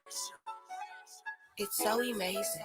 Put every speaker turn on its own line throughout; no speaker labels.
It's so amazing.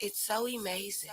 It's so amazing.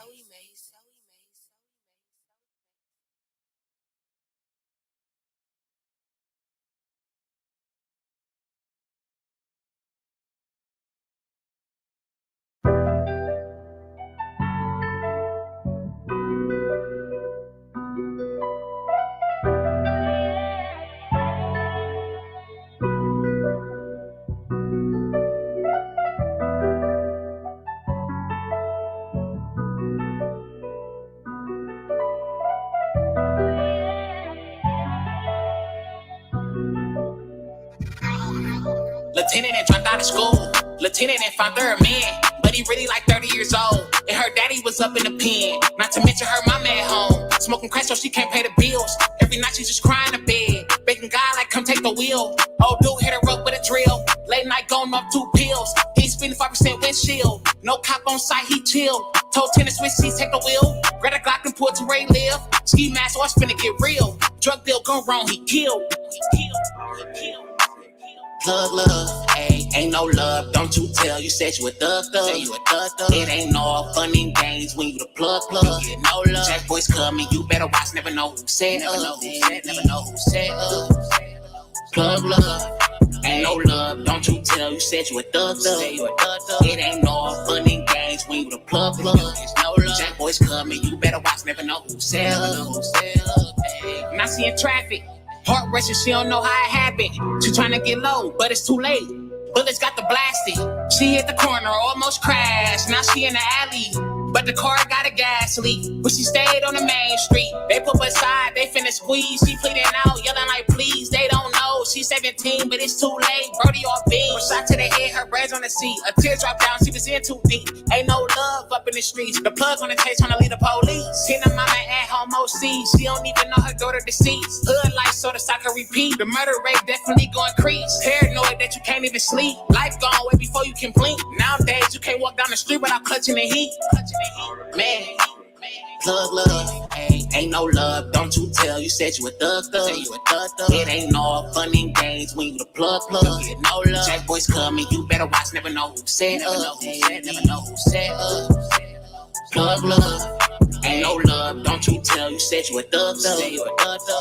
Lieutenant and dropped out of school. Lieutenant and found her a man, but he really like 30 years old. And her daddy was up in the pen. Not to mention her mama at home, smoking crack so she can't pay the bills. Every night she's just crying in bed, begging God like come take the wheel. Old dude hit her up with a drill. Late night going off 2 pills. He's spending 5% windshield. No cop on site, he chill. Told tennis switch seats, take the wheel. Grab a Glock and pull it to Ray live. Ski mask, or it's finna get real. Drug deal gone wrong, he killed. Plug love, ayy, ain't no love, don't you tell. You said you a thug. It ain't no fun and games when you the plug. You get no love. Jack boys coming, you better watch, never know who said never know who said Plug love, ain't no love, don't you tell. You said you a thug. It ain't no fun and games when you the plug. There's no love. Jack boys coming, you better watch, never know who said I'm not seeing traffic. Heart racing, she don't know how it happened. She trying to get low, but it's too late. Bullets got the blasted. She hit the corner, almost crashed. Now she in the alley, but the car got a gas leak. But she stayed on the main street. They put her aside, they finna squeeze. She pleading out, yelling like please. They don't know, she's 17, but it's too late. Brody off beam. A shot to the head, her braids on the seat. A tear drop down, she was in too deep. Ain't no love up in the streets. The plug on the chase trying to lead the police. Seen her mama at home OC. She don't even know her daughter deceased. Hood life so the cycle repeat. The murder rate definitely gonna increase. Paranoid that you can't even sleep. Life gone way before you can blink. Nowadays you can't walk down the street without clutching the heat. Man. Plug love, ain't no love, don't you tell. You said you a thug. It ain't no fun and games when you the plug. Get no love. Jack boys coming, you better watch. Never know who said up. Never know who said up. Plug love, ain't no love, don't you tell. You said you a thug.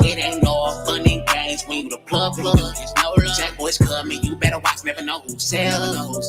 It ain't no fun and games when you the plug. There's no love. Jack boys coming, you better watch. Never know who said up.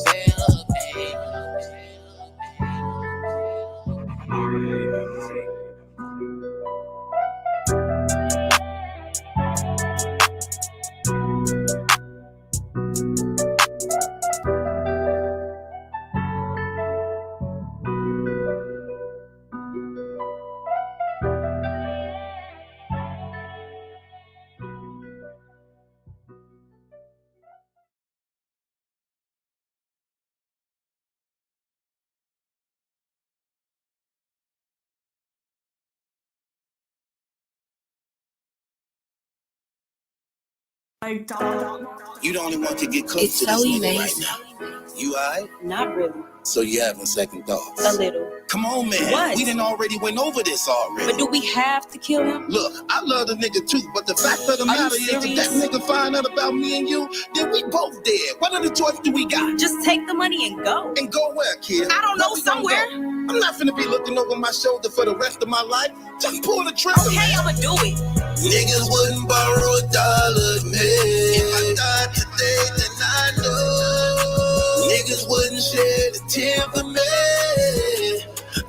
You the only one can get close
It's
to
so
this nigga
amazing.
right now. You alright?
Not really.
So you having second thoughts?
A little.
Come on, man.
What?
We done already went over this already.
But do we have to kill him?
Look, I love the nigga too, but the fact of the
Are you
matter is, if that
serious?
nigga find out about me and you, then we both dead. What other choice do we got?
Just take the money and go.
And go where, kid?
I don't know,
Where we gonna
somewhere.
go? I'm not finna be looking over my shoulder for the rest of my life. Just pull the trigger,
Okay,
man.
I'ma do it.
Niggas wouldn't borrow $1 of me. If I died today, then I know niggas wouldn't shed a tear for me.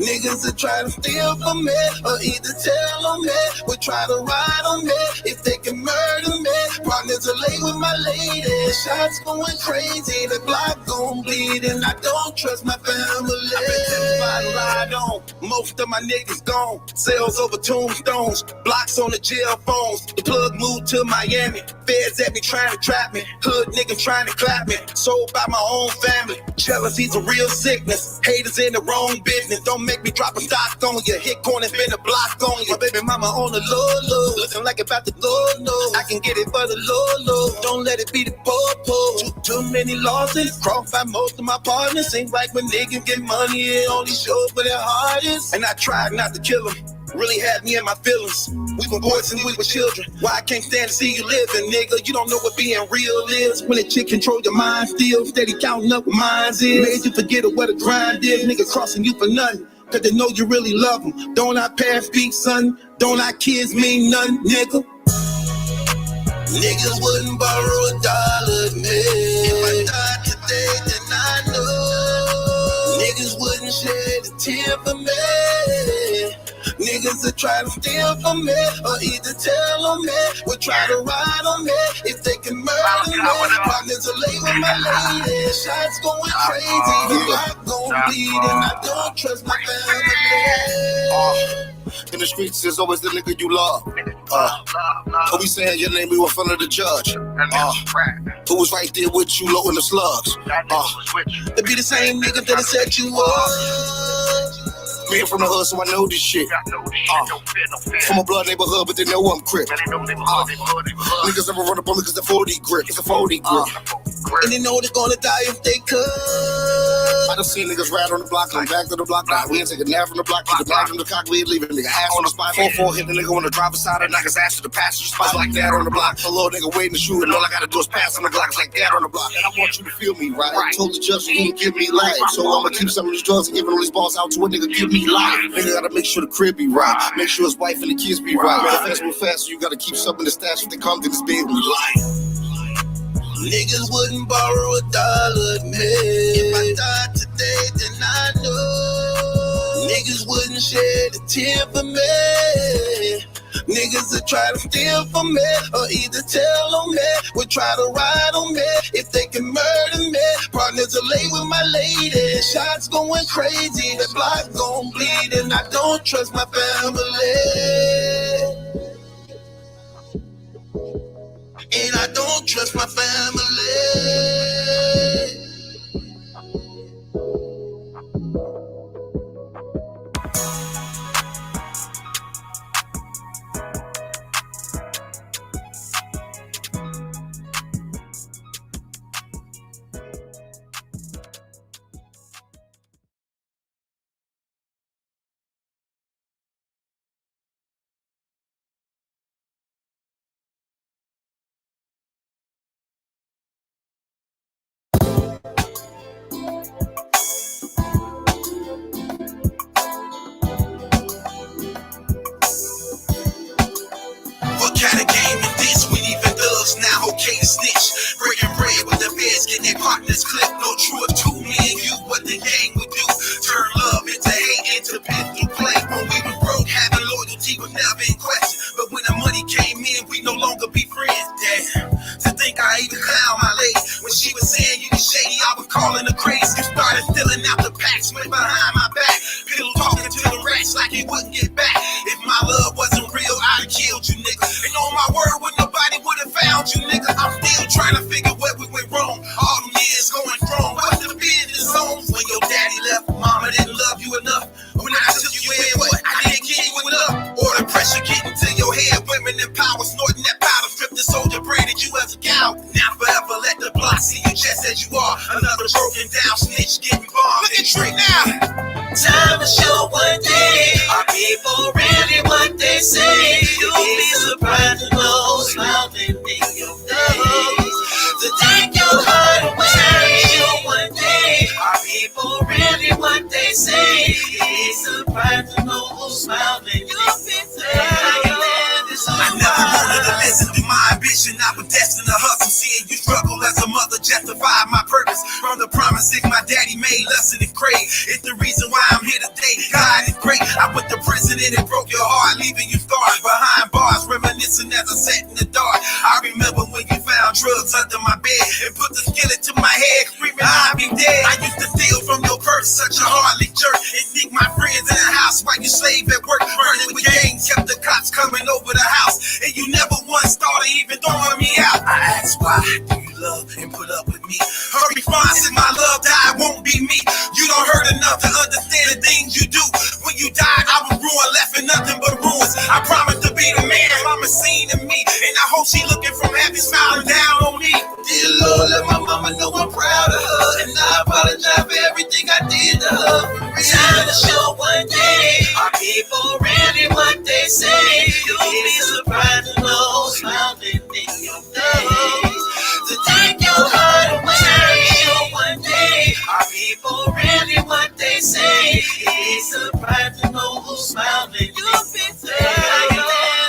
Niggas that try to steal from me or either tell on me, would try to ride on me if they can murder me. Partners are late with my lady, shots going crazy, the block gon' bleed, and I don't trust my family. I've been terrified to ride on, most of my niggas gone. Sales over tombstones, blocks on the jail phones. The plug moved to Miami, feds at me trying to trap me. Hood niggas trying to clap me, sold by my own family. Jealousy's a real sickness, haters in the wrong business. Don't make me drop a stock on you. Hit corner, spin a block on you. My baby mama on the low, looking like about the low. I can get it for the low. Don't let it be the po-po. Too many losses, crossed by most of my partners. Seems like when niggas get money, it only shows for their hardest. And I tried not to kill them. Really had me in my feelings. We were boys and we were children. Why I can't stand to see you living, nigga? You don't know what being real is. When a chick control your mind still, steady counting up what mines is. Made you forget what a grind is. Nigga crossing you for nothing, cause they know you really love them. Don't our parents speak, son? Don't our kids mean nothing, nigga? Niggas wouldn't borrow $1 of me. If I died today, then I know niggas wouldn't shed a tear for me. Niggas that try to steal from me or either tell on me, would try to ride on me if they can murder me. Partners are late with my lady, shots going crazy, the block gon' bleed, and I don't trust my family. In the streets, there's always the nigga you love. Who be saying your name, we were in front of the judge. Who was right there with you, low in the slugs. It be the same nigga that set you up. Being from the hood, so I know this shit. From a blood neighborhood, but they know I'm crip. Niggas never run up on me cause the 40 grip. It's a 40 grip. And they know they're gonna die if they could. I done seen niggas ride on the block, come back to the block. Nah, we ain't take a nap from the block, keep the block from the cock, leave a nigga ass on the spot. 4-4 hit the nigga on the driver's side, and knock his ass to the passenger spot. Like that on the block, a little nigga waiting to shoot, and all I gotta do is pass on the Glock. It's like that on the block. And I want you to feel me, right? I told the judge he didn't give me life, so I'ma keep some of these drugs and giving all these balls out to a nigga, give me life. Nigga gotta make sure the crib be right, make sure his wife and the kids be right. Manifest real fast, so you gotta keep something in the stash if they come to this big life. Niggas wouldn't borrow $1 of me. If I died today, then I know niggas wouldn't shed a tear for me. Niggas that try to steal from me or either tell on me, would try to ride on me if they can murder me. Partners are late with my lady, shots going crazy, the block gon' bleed, and I don't trust my family. And I don't trust my family. What kind of game is this? We even thugs now, okay to snitch. Breaking bread with the feds, getting their partners clipped. No truth to me and you, what the gang would do. Turn love into hate, into pistol play. When we were broke, having loyalty was never in question. But when the money came in, we no longer be friends. Damn, to think I even clown my lady. When she was saying you was shady, I was calling her crazy. You started stealing out the packs, went behind my back. Pillow talking to the rats like he wouldn't get back. If my love wasn't real, I'd have killed you, nigga. And on my word, when nobody would have found you, nigga. I'm still trying to figure where we went wrong. All them years going strong. What's the business zones? When your daddy left, mama didn't love you enough. When I took you in, what? I didn't give you enough. Or the pressure getting to your head, women in power, snorting that powder, strip the soldier, braided you as a cow. Now forever let the block see you just as you are. Another broken down snitch getting bombed. Look at Tree now. Time to show one day. Are people really what they say? You'll be surprised to know smiling in your face. To take your heart away. Show one day. Are people really what they say? You'll be surprised to know smiling in your face. I never wanted to listen to my ambition. I was destined to hustle. Seeing you struggle as a mother justified my purpose. From the promises my daddy made, lesson and crave. It's the reason why I'm here today. God is great. I put the prison in and broke your heart, leaving you scarred behind bars, reminiscing as I sat in the dark. I remember when you found drugs under my bed and put the skillet to my head, screaming I'll be dead. I used to steal from your purse, such a hardly jerk, and sneak my friends in the house while you slave at work. Burning with gangs, kept the cops coming over the house, and you never once thought of even throwing me out. I asked why do you love and put up with me? Her response is my love died won't be me. You don't hurt enough to understand the things you do. When you died, I was ruined, left in nothing but ruins. I promise to be the man mama seen in me, and I hope she looking from happy, smiling down on me. Dear Lord, let my mama know I'm proud of her, and I apologize for everything I did to her. Time to show one day. Are people really what they say? You'll be surprised to know smiling in your face. To take your heart away. Show one day. Are people really what they say? You'll be surprised to know who's smiling in your face.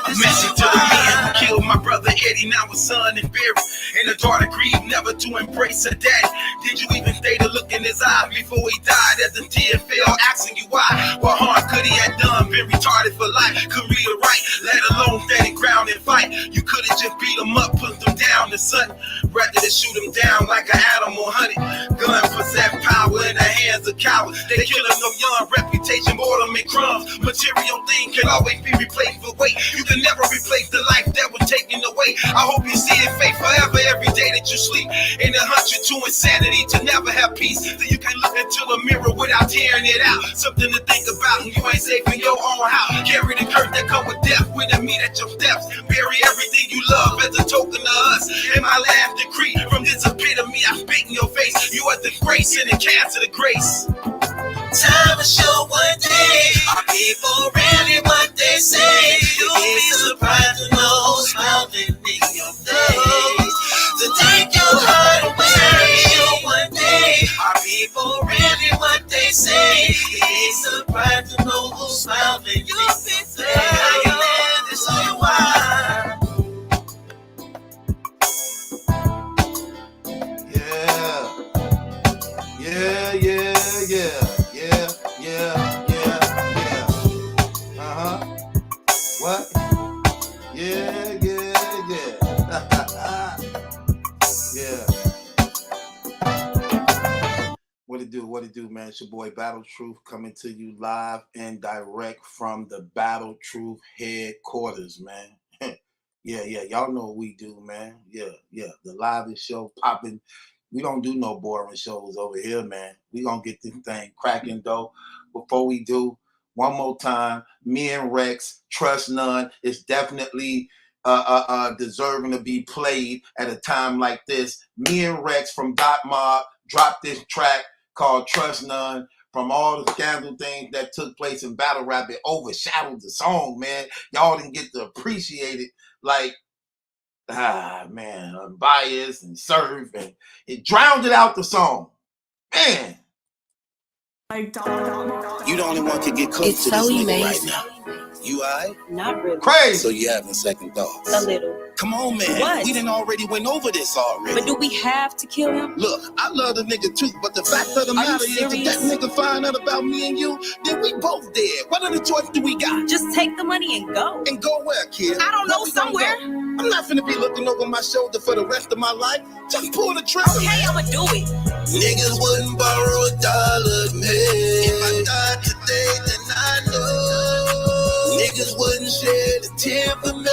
A message to the man who killed my brother Eddie, now his son and buried, and the daughter grieved never to embrace her daddy. Did you even stay to look in his eyes before he died? As the tear fell, asking you why. What harm could he have done? Been retarded for life, could read or write, let alone stand ground and fight. You could have just beat him up, put him down to sudden, rather than shoot him down like an animal hunted. Gun possess power in the hands of cowards. They kill him no young, reputation more than make crumbs. Material thing can always be replaced with weight. You can never replace the life that was taken away. I hope you see it fade forever every day that you sleep, and it hunts you to insanity to never have peace. So you can look into the mirror without tearing it out. Something to think about, and you ain't safe in your own house. Carry the curse that come with death, with the meat at your steps. Bury everything you love as a token of us. And my last decree from this epitome, I spit in your face. You are the grace and the cancer the grace. Time to show one day. Are people really what they say? You'll be surprised to know smiling in your face. To take your heart away. Show one day. Are people really what they say? You'll be surprised to know who's smiling in your face. It's all you are.
Yeah, yeah, yeah. What? Yeah. Yeah. What it do, man? It's your boy Battle Truth coming to you live and direct from the Battle Truth headquarters, man. Yeah, y'all know what we do, man. Yeah. The livest show popping. We don't do no boring shows over here, man. We gonna get this thing cracking though. Before we do, one more time, me and Rex, Trust None, is definitely deserving to be played at a time like this. Me and Rex from Dot Mob dropped this track called Trust None. From all the scandal things that took place in battle rap, it overshadowed the song, man. Y'all didn't get to appreciate it like, man, Unbiased and Surf, and it drowned it out the song. Man.
You the only one can get close
It's
to
so
this nigga
amazing.
right now. You alright?
Not really.
Crazy.
So you having second thoughts?
A little.
Come on, man.
What?
We done already went over this already.
But do we have to kill him?
Look, I love the nigga too, but the fact of the matter is, if that nigga find out about me and you, then we both dead. What other choice do we got?
Just take the money and go.
And go where, kid?
I don't know,
Where we gonna
somewhere.
go? I'm not finna be looking over my shoulder for the rest of my life. Just pull the trigger.
Okay, I'ma do it.
Niggas wouldn't borrow $1 man. If I died today, then I know niggas wouldn't shed a tear for me.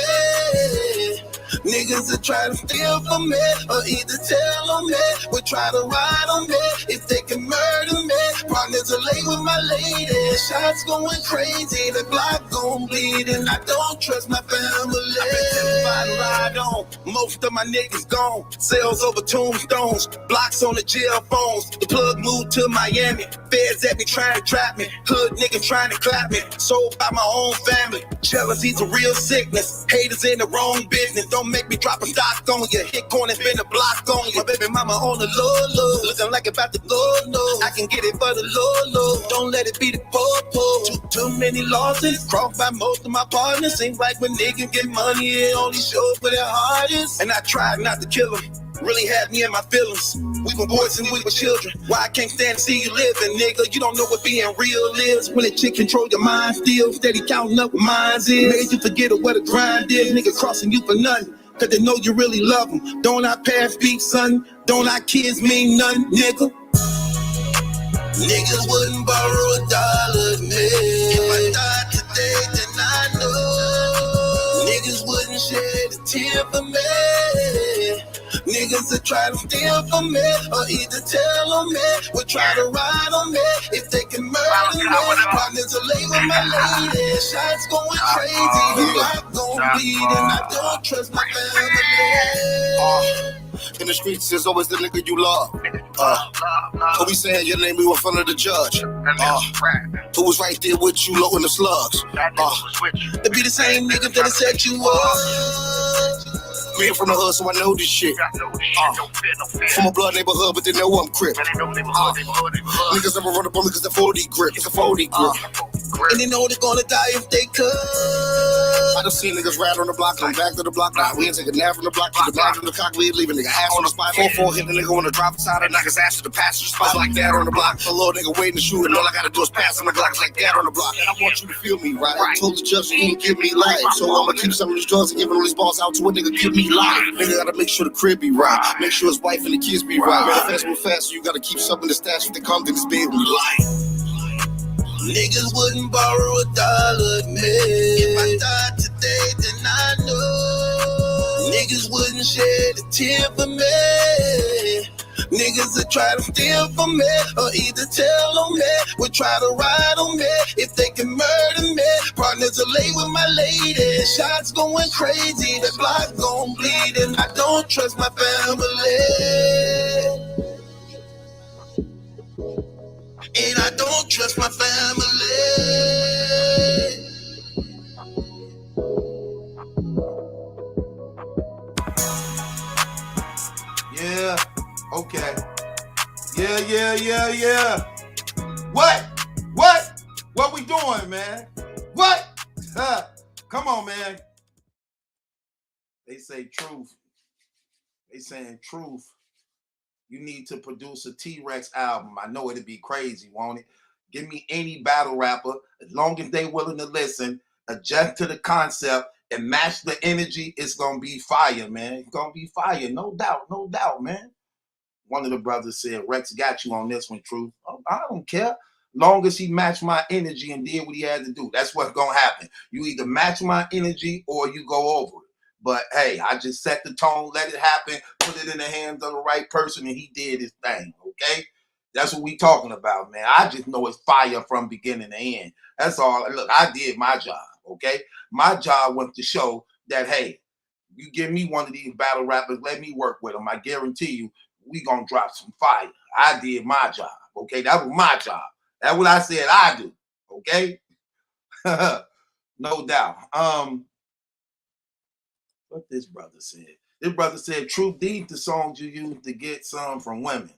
Niggas that try to steal from me or either tell on me, would try to ride on me if they can murder me. Partners are late with my lady, shots going crazy, the block gon' bleed, and I don't trust my family. I been terrified to ride on, most of my niggas gone. Sales over tombstones, blocks on the jail phones. The plug moved to Miami, feds at me trying to trap me, hood niggas trying to clap me. Sold by my own family, jealousy's a real sickness. Haters in the wrong business, don't make me drop a stock on you. Hit corner, spin a block on you. My baby mama on the low, looking like about the low. I can get it for the low. Don't let it be the po. Too many losses, crossed by most of my partners. Seems like when niggas get money, it only shows where their heart is. And I tried not to kill them, really had me in my feelings. We were boys and we were children. Why I can't stand to see you living, nigga? You don't know what being real is. When a chick control your mind still, steady counting up what mines is. Made you forget what a grind is, nigga crossing you for nothing. Cause they know you really love them. Don't our parents speak, son? Don't our kids mean nothing, nigga? Niggas wouldn't borrow $1 man. If I died today, then I know niggas wouldn't shed a tear for me. Niggas that try to steal from me or either tell on me, would try to ride on me if they can murder me. Partners are late with my lady, shots going crazy, the block gon' bleed, and I don't trust my family. In the streets, there's always the nigga you love. Who be saying your name, we in front of the judge. Who was right there with you, low in the slugs. It be the same nigga that set you up. Me from the hood, so I know this shit. From a blood neighborhood, but they know I'm crip. Niggas never run up on me cause the 40 grip. It's a 40 grip. And they know they're gonna die if they could. I done seen niggas ride on the block, come back to the block. Nah, we ain't taking a nap from the block, keep the back from the cock, we ain't leaving nigga ass on the spot. 4-4 hit the nigga on the drop side and knock his ass to the passenger spot like that on the block. A little nigga waiting to shoot, and all I gotta do is pass on the Glocks like that on the block. And I want you to feel me, right? I told the judge you can't give me life, so I'ma keep some of these drugs and giving all these balls out to a nigga give me life. Nigga gotta make sure the crib be right, make sure his wife and the kids be right. Better fast, move fast, so you gotta keep something in the stash if they come to this bed with life. Niggas wouldn't borrow $1 man. If I died today, then I know niggas wouldn't shed a tear for me. Niggas that try to steal from me or either tell on me, would try to ride on me if they can murder me. Partners are late with my lady, shots going crazy, the block gon' bleed, and I don't trust my family. And I don't trust my family.
Yeah, okay. Yeah. What we doing, man? What? Come on, man. They say truth. They saying truth. You need to produce a T-Rex album. I know it'd be crazy, won't it? Give me any battle rapper, as long as they willing to listen, adjust to the concept, and match the energy, it's going to be fire, man. It's going to be fire, no doubt, man. One of the brothers said, Rex got you on this one, Truth. Oh, I don't care. Long as he matched my energy and did what he had to do. That's what's going to happen. You either match my energy or you go over it. But hey, I just set the tone, let it happen, put it in the hands of the right person, and he did his thing. Okay, that's what we talking about, man. I just know it's fire from beginning to end. That's all. Look, I did my job. Okay, my job was to show that hey, you give me one of these battle rappers, let me work with them. I guarantee you, we gonna drop some fire. I did my job. Okay, that was my job. That's what I said I do. Okay, no doubt. What this brother said. This brother said, "Truth, these the songs you use to get some from women."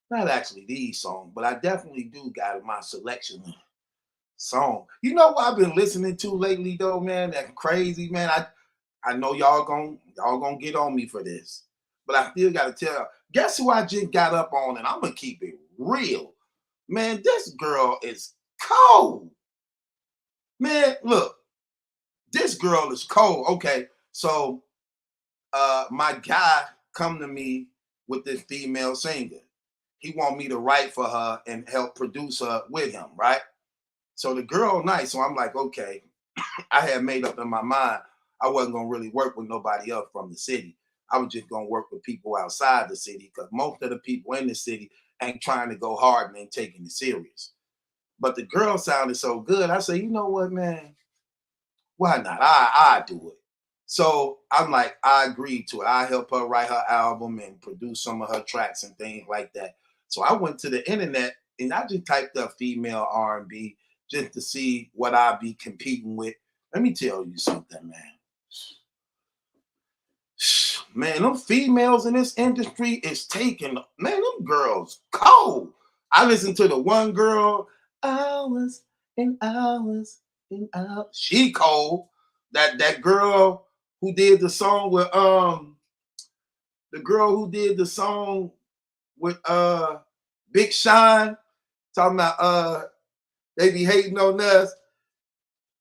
Not actually these songs, but I definitely do got my selection of song. You know what I've been listening to lately, though, man? That crazy, man. I know y'all gonna get on me for this, but I still gotta tell you. Guess who I just got up on, and I'm gonna keep it real, man. This girl is cold, man. Look, this girl is cold. Okay, so my guy come to me with this female singer. He want me to write for her and help produce her with him, right? So the girl nice. So I'm like, okay. I had made up in my mind I wasn't gonna really work with nobody else from the city. I was just gonna work with people outside the city because most of the people in the city ain't trying to go hard and ain't taking it serious. But the girl sounded so good. I said, you know what, man? Why not? I do it. So I'm like, I agreed to it. I help her write her album and produce some of her tracks and things like that. So I went to the internet and I just typed up female R&B just to see what I'd be competing with. Let me tell you something, man. Man, them females in this industry is taking, man, them girls cold. I listened to the one girl, hours and hours and hours. She cold. That girl who did the song with the girl who did the song with Big Sean, talking about they be hating on us.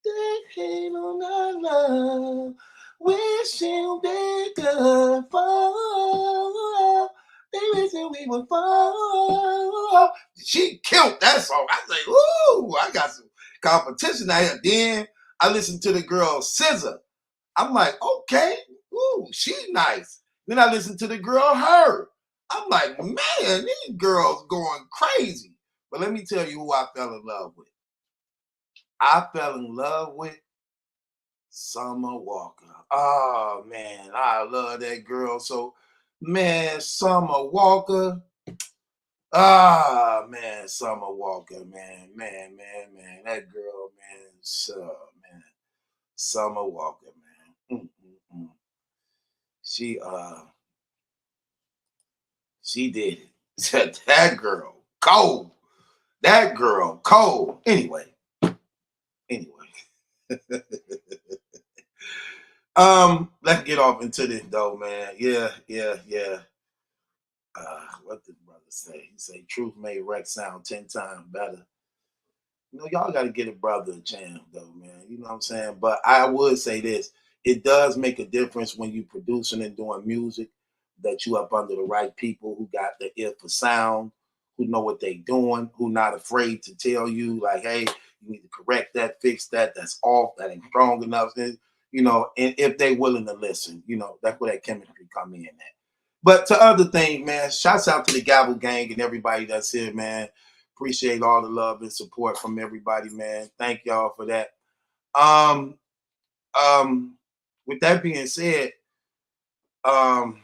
They hate on our love, wishing they could fall. They wishing we would fall. She killed that song. I say, ooh, I got some competition out here. Then I listened to the girl SZA. I'm like, okay, ooh, she nice. Then I listened to the girl Her. I'm like, man, these girls going crazy. But let me tell you who I fell in love with. I fell in love with Summer Walker. Oh man, I love that girl. So, man, Summer Walker. Ah man, Summer Walker, man. That girl, man, man. Summer Walker, man. She she did it. That girl, cold. That girl, cold. Anyway. Let's get off into this though, man. Yeah. What did brother say? He say truth made Rex sound 10 times better. You know, y'all got to get a brother a chance, though, man. You know what I'm saying? But I would say this: it does make a difference when you producing and doing music that you up under the right people who got the ear for sound, who know what they doing, who not afraid to tell you like, hey, you need to correct that, fix that, that's off, that ain't strong enough. And, you know, and if they willing to listen, you know, that's where that chemistry come in at. But to other things, man, shouts out to the Gavel Gang and everybody that's here, man. Appreciate all the love and support from everybody, man. Thank y'all for that. Um, with that being said, um,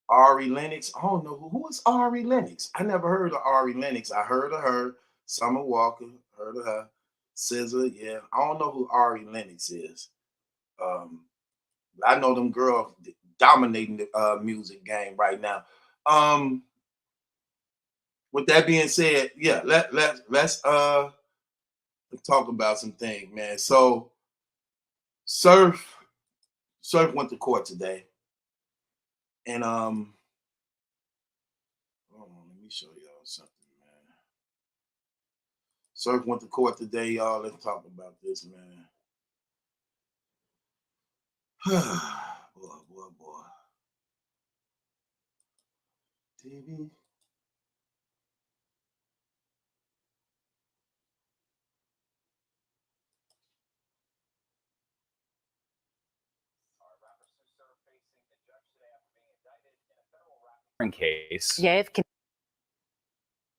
Ari Lennox. I don't know who is Ari Lennox. I never heard of Ari Lennox. I heard of her. Summer Walker, heard of her. SZA, yeah. I don't know who Ari Lennox is. I know them girls dominating the music game right now. With that being said, yeah, let's talk about some things, man. So Surf went to court today, and hold on, let me show y'all something, man. Surf went to court today, y'all. Let's talk about this, man. boy. TV.
case.
Yeah, if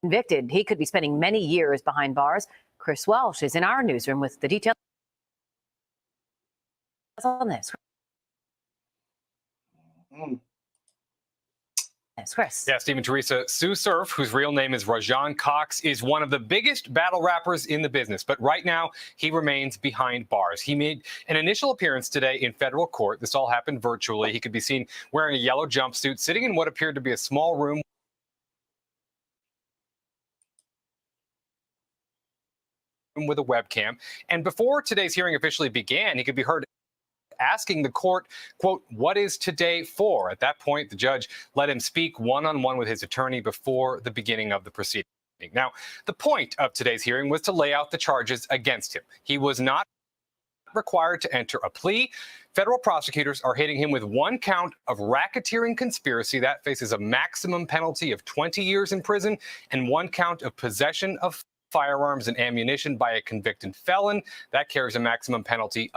convicted, he could be spending many years behind bars. Chris Welsh is in our newsroom with the details on this. Chris.
Yeah, Stephen, Teresa, Tsu Surf, whose real name is Rajan Cox, is one of the biggest battle rappers in the business. But right now, he remains behind bars. He made an initial appearance today in federal court. This all happened virtually. He could be seen wearing a yellow jumpsuit, sitting in what appeared to be a small room with a webcam. And before today's hearing officially began, he could be heard asking the court, quote, "What is today for?" At that point, the judge let him speak one-on-one with his attorney before the beginning of the proceeding. Now, the point of today's hearing was to lay out the charges against him. He was not required to enter a plea. Federal prosecutors are hitting him with one count of racketeering conspiracy. That faces a maximum penalty of 20 years in prison, and one count of possession of firearms and ammunition by a convicted felon. That carries a maximum penalty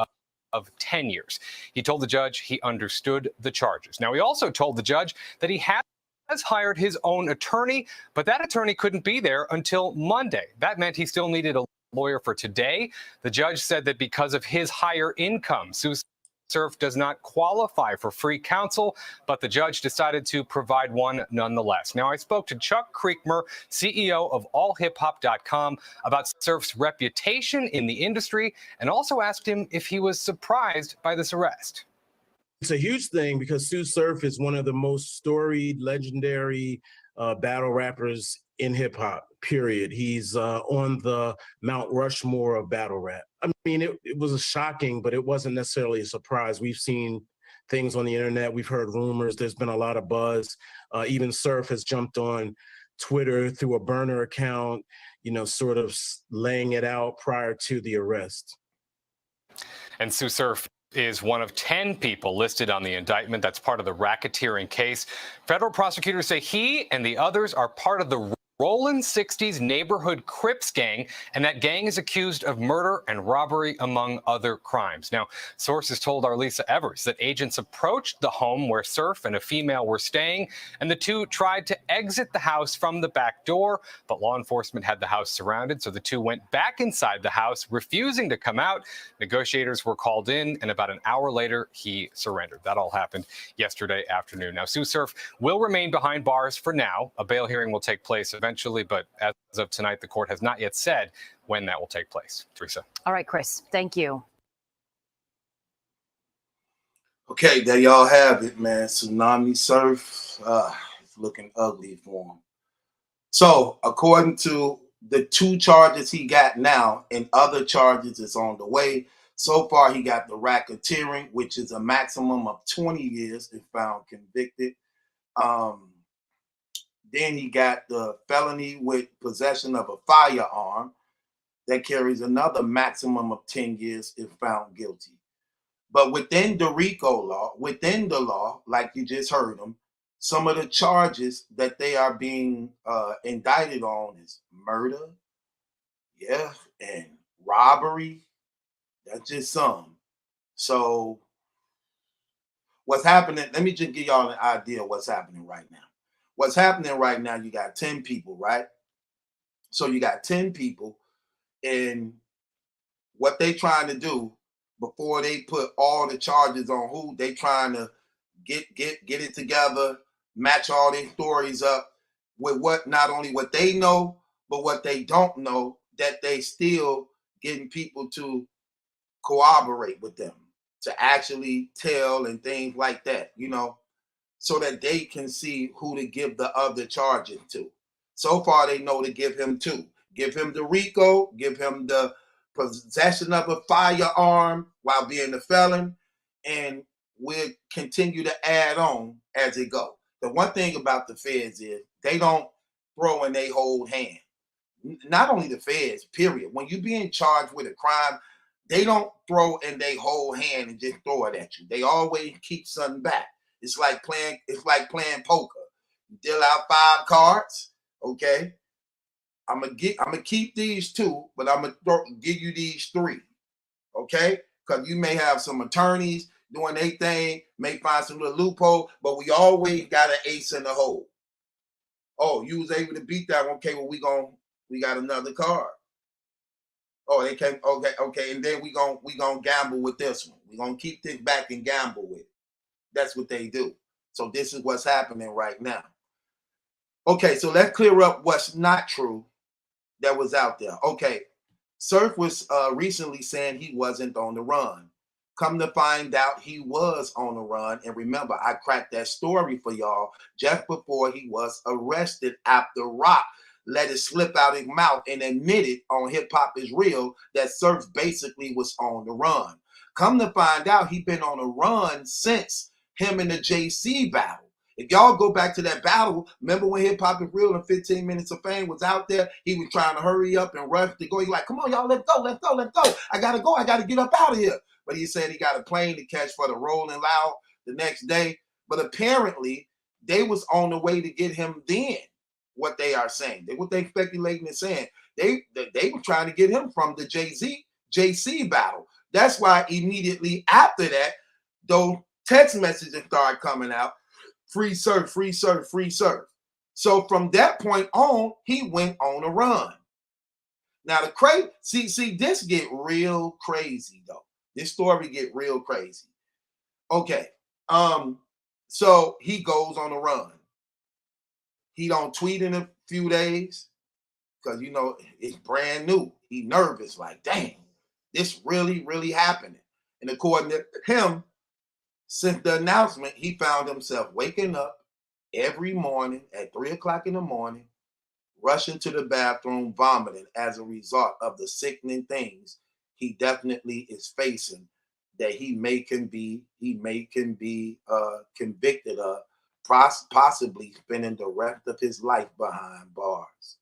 of 10 years. He told the judge he understood the charges. Now, he also told the judge that he has hired his own attorney, but that attorney couldn't be there until Monday. That meant he still needed a lawyer for today. The judge said that because of his higher income, Tsu Surf does not qualify for free counsel, but the judge decided to provide one nonetheless. Now, I spoke to Chuck Creekmer, CEO of allhiphop.com, about Surf's reputation in the industry, and also asked him if he was surprised by this arrest.
It's a huge thing because Tsu Surf is one of the most storied, legendary battle rappers in hip hop, period. He's on the Mount Rushmore of battle rap. I mean, it was shocking, but it wasn't necessarily a surprise. We've seen things on the internet. We've heard rumors. There's been a lot of buzz. Even Surf has jumped on Twitter through a burner account, you know, sort of laying it out prior to the arrest.
And Tsu Surf is one of 10 people listed on the indictment. That's part of the racketeering case. Federal prosecutors say he and the others are part of the Rollin' 60s neighborhood Crips gang, and that gang is accused of murder and robbery, among other crimes. Now, sources told our Lisa Evers that agents approached the home where Surf and a female were staying, and the two tried to exit the house from the back door, but law enforcement had the house surrounded, so the two went back inside the house, refusing to come out. Negotiators were called in, and about an hour later, he surrendered. That all happened yesterday afternoon. Now, Tsu Surf will remain behind bars for now. A bail hearing will take place eventually, but as of tonight, the court has not yet said when that will take place. Teresa.
All right, Chris, thank you.
Okay, there y'all have it, man. Tsunami Surf, it's looking ugly for him. So, according to the 2 charges he got now, and other charges is on the way. So far, he got the racketeering, which is a maximum of 20 years if found convicted. Then he got the felony with possession of a firearm that carries another maximum of 10 years if found guilty. But within the RICO law, within the law, like you just heard them, some of the charges that they are being indicted on is murder, yeah, and robbery. That's just some. So what's happening, let me just give y'all an idea of what's happening right now. What's happening right now, you got 10 people, right? So you got 10 people, and what they trying to do before they put all the charges on who, they trying to get it together, match all their stories up with what, not only what they know, but what they don't know, that they still getting people to cooperate with them, to actually tell and things like that, you know, so that they can see who to give the other charges to. So far, they know to give him 2. Give him the RICO, give him the possession of a firearm while being a felon, and we'll continue to add on as it go. The one thing about the feds is they don't throw in their whole hand. Not only the feds, period. When you being charged with a crime, they don't throw in their whole hand and just throw it at you. They always keep something back. It's like playing poker. You deal out 5 cards, okay? I'm gonna keep these 2, but I'm gonna give you these 3, okay? Because you may have some attorneys doing their thing, may find some little loophole, but we always got an ace in the hole. Oh, you was able to beat that one. Okay, well, we got another card. Oh, they came. Okay, and then we gonna gamble with this one. We gonna keep this back and gamble with it. That's what they do. So this is what's happening right now. Okay, so let's clear up what's not true that was out there. Okay, Surf was recently saying he wasn't on the run. Come to find out, he was on the run. And remember, I cracked that story for y'all just before he was arrested after Rock let it slip out his mouth and admitted on Hip Hop Is Real that Surf basically was on the run. Come to find out, he been on a run since him and the JC battle. If y'all go back to that battle, remember when Hip Hop Is Real and 15 Minutes of Fame was out there? He was trying to hurry up and rush to go. He's like, come on, y'all, let's go. I got to go. I got to get up out of here. But he said he got a plane to catch for the Rolling Loud the next day. But apparently, they was on the way to get him then, what they are saying. What they speculating and saying. They were trying to get him from the JC battle. That's why immediately after that, those text messages started coming out. Free Surf, free Surf, free Surf. So from that point on, he went on a run. Now the crazy, see, this get real crazy though. This story get real crazy. Okay, so he goes on a run. He don't tweet in a few days because you know it's brand new. He nervous, like, dang, this really happening. And according to him, since the announcement, he found himself waking up every morning at 3 o'clock in the morning, rushing to the bathroom, vomiting as a result of the sickening things he definitely is facing that he can be convicted of, possibly spending the rest of his life behind bars.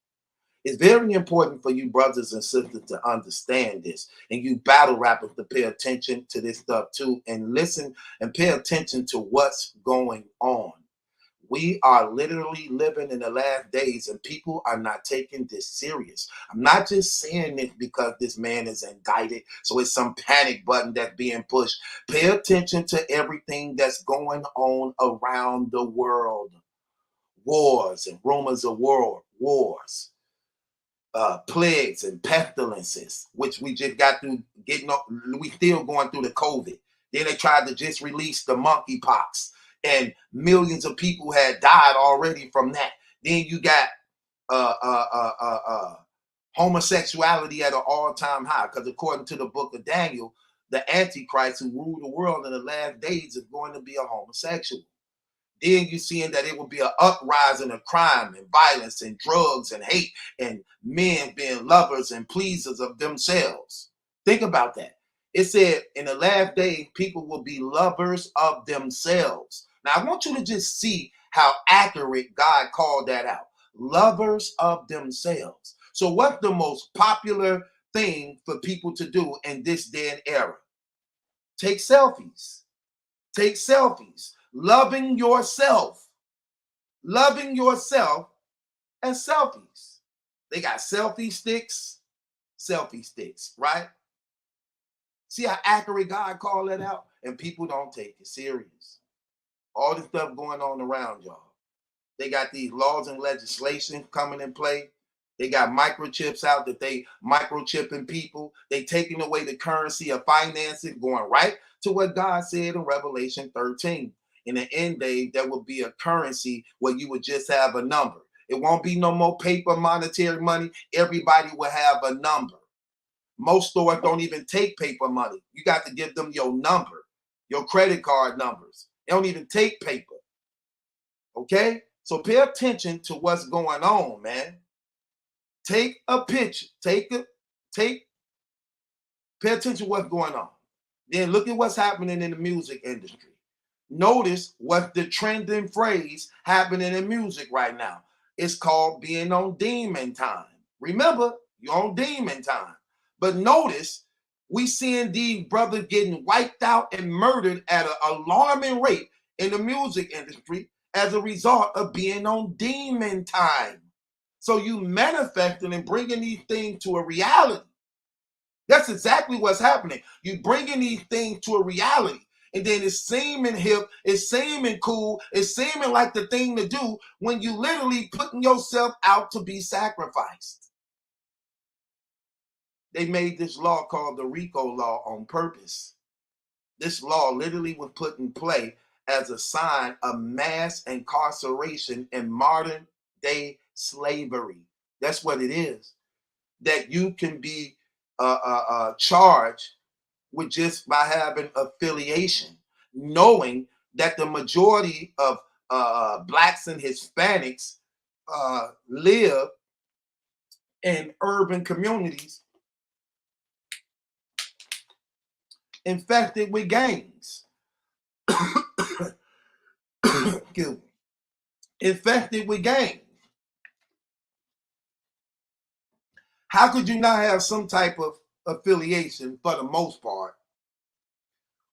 It's very important for you brothers and sisters to understand this, and you battle rappers to pay attention to this stuff too, and listen and pay attention to what's going on. We are literally living in the last days, and people are not taking this serious. I'm not just saying this because this man is indicted, so it's some panic button that's being pushed. Pay attention to everything that's going on around the world. Wars and rumors of wars. Plagues and pestilences, which we just got through getting up. We still going through the COVID. Then they tried to just release the monkeypox, and millions of people had died already from that. Then you got homosexuality at an all-time high, because according to the book of Daniel, the Antichrist who ruled the world in the last days is going to be a homosexual. Then you're seeing that it will be an uprising of crime and violence and drugs and hate and men being lovers and pleasers of themselves. Think about that. It said in the last day, people will be lovers of themselves. Now, I want you to just see how accurate God called that out. Lovers of themselves. So what's the most popular thing for people to do in this day and era? Take selfies. Take selfies. Loving yourself and selfies. They got selfie sticks, right? See how accurate God called that out? And people don't take it serious. All the stuff going on around y'all. They got these laws and legislation coming in play. They got microchips out that they microchipping people. They taking away the currency of financing, going right to what God said in Revelation 13. In the end day, there will be a currency where you would just have a number. It won't be no more paper monetary money. Everybody will have a number. Most stores don't even take paper money. You got to give them your number, your credit card numbers. They don't even take paper. Okay? So pay attention to what's going on, man. Take a picture. Pay attention to what's going on. Then look at what's happening in the music industry. Notice what's the trending phrase happening in music right now. It's called being on demon time. Remember, you're on demon time. But notice, we seeing these brothers getting wiped out and murdered at an alarming rate in the music industry as a result of being on demon time. So you manifesting and bringing these things to a reality. That's exactly what's happening. You bringing these things to a reality. And then it's seeming hip, it's seeming cool, it's seeming like the thing to do when you literally putting yourself out to be sacrificed. They made this law called the RICO law on purpose. This law literally was put in play as a sign of mass incarceration and modern day slavery. That's what it is. That you can be charged with just by having affiliation, knowing that the majority of Blacks and Hispanics live in urban communities infected with gangs. Infected with gangs. How could you not have some type of affiliation for the most part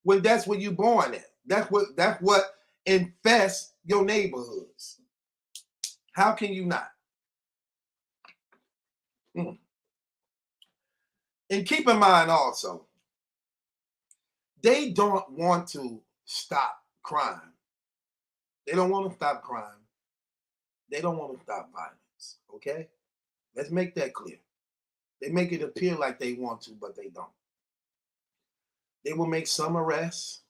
when that's where you're born at? That's what infests your neighborhoods. How can you not? And keep in mind also, they don't want to stop crime. They don't want to stop crime. They don't want to stop violence. Okay? Let's make that clear. They make it appear like they want to, but they don't. They will make some arrests.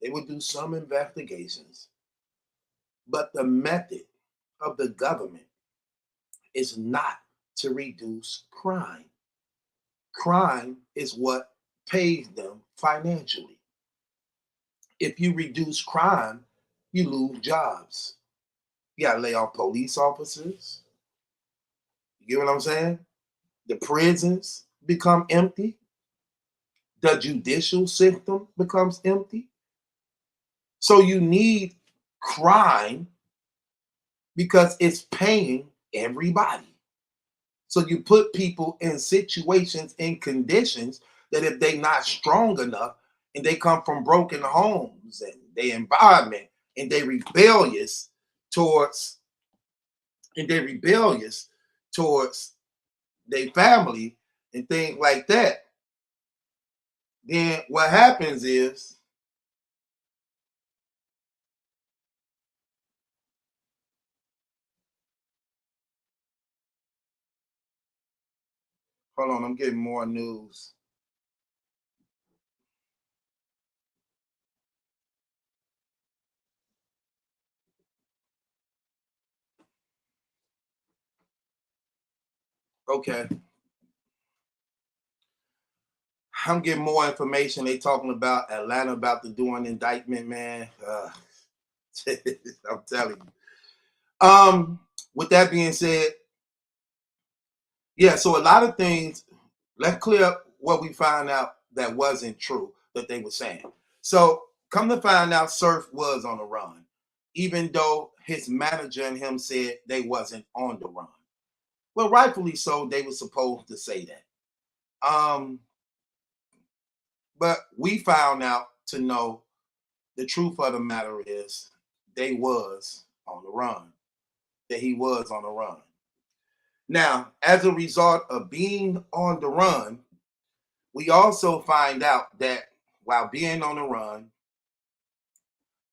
They will do some investigations. But the method of the government is not to reduce crime. Crime is what pays them financially. If you reduce crime, you lose jobs. You gotta lay off police officers. You get what I'm saying? The prisons become empty. The judicial system becomes empty. So you need crime because it's paying everybody. So you put people in situations, in conditions that if they're not strong enough and they come from broken homes and their environment and they're rebellious towards their family and things like that, then what happens is hold on, I'm getting more news. Okay. I'm getting more information. They talking about Atlanta about to do an indictment, man. I'm telling you. With that being said, yeah, so a lot of things, let's clear up what we found out that wasn't true that they were saying. So come to find out, Surf was on the run, even though his manager and him said they wasn't on the run. Well, rightfully so, they were supposed to say that. But we found out to know the truth of the matter is they was on the run, that he was on the run. Now, as a result of being on the run, we also find out that while being on the run,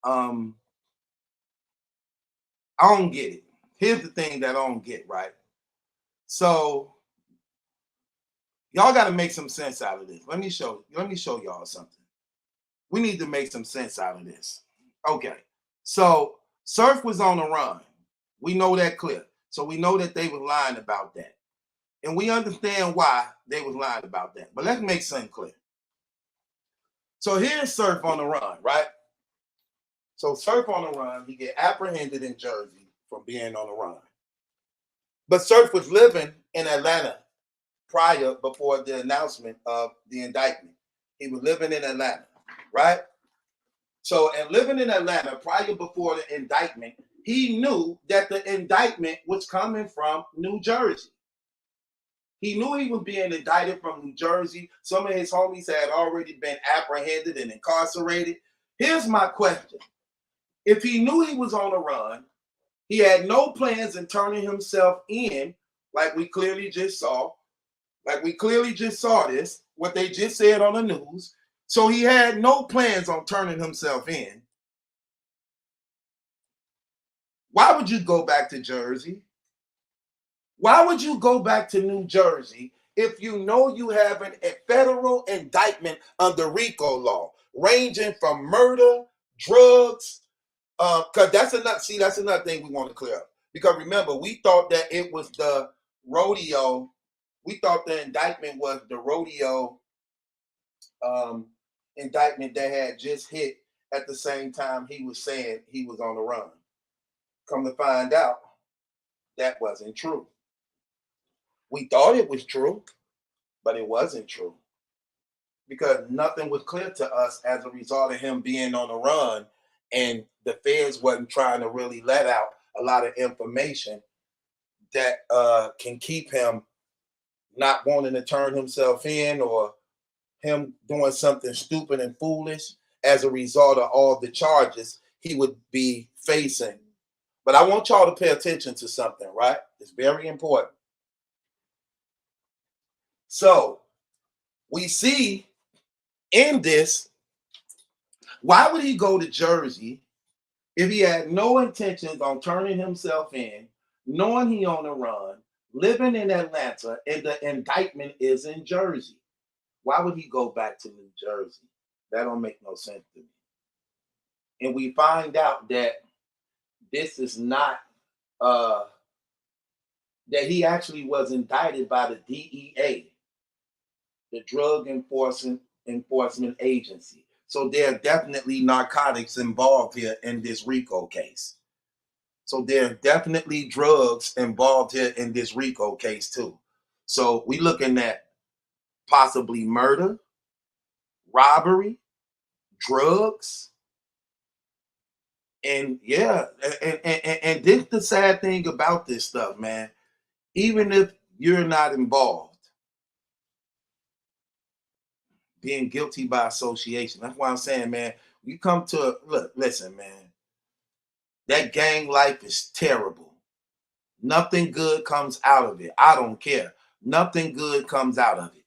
I don't get it. Here's the thing that I don't get, right? So y'all got to make some sense out of this. Let me show y'all something. We need to make some sense out of this. Okay. So Surf was on the run. We know that clear. So we know that they were lying about that. And we understand why they was lying about that. But let's make something clear. So here's Surf on the run, right? So Surf on the run, he get apprehended in Jersey from being on the run. But Surf was living in Atlanta before the announcement of the indictment. He was living in Atlanta, right? So, and living in Atlanta prior before the indictment, he knew that the indictment was coming from New Jersey. He knew he was being indicted from New Jersey. Some of his homies had already been apprehended and incarcerated. Here's my question. If he knew he was on the run, he had no plans in turning himself in, like we clearly just saw this, what they just said on the news. So he had no plans on turning himself in. Why would you go back to Jersey? Why would you go back to New Jersey if you know you have a federal indictment under RICO law, ranging from murder, drugs? Because that's another thing we want to clear up. Because remember, we thought that it was the rodeo. We thought the indictment was the rodeo indictment that had just hit at the same time he was saying he was on the run. Come to find out, that wasn't true. We thought it was true, but it wasn't true. Because nothing was clear to us as a result of him being on the run, and the feds wasn't trying to really let out a lot of information that can keep him not wanting to turn himself in, or him doing something stupid and foolish as a result of all the charges he would be facing. But I want y'all to pay attention to something, right? It's very important. So we see in this, why would he go to Jersey if he had no intentions on turning himself in, knowing he on the run, living in Atlanta, and the indictment is in Jersey? Why would he go back to New Jersey? That don't make no sense to me. And we find out that this is not, that he actually was indicted by the DEA, the Drug Enforcement Agency. So there are definitely narcotics involved here in this RICO case. So there are definitely drugs involved here in this RICO case too. So we're looking at possibly murder, robbery, drugs, and yeah, and this the sad thing about this stuff, man. Even if you're not involved, being guilty by association. That's why I'm saying, man, you come to listen, man. That gang life is terrible. Nothing good comes out of it. I don't care. Nothing good comes out of it.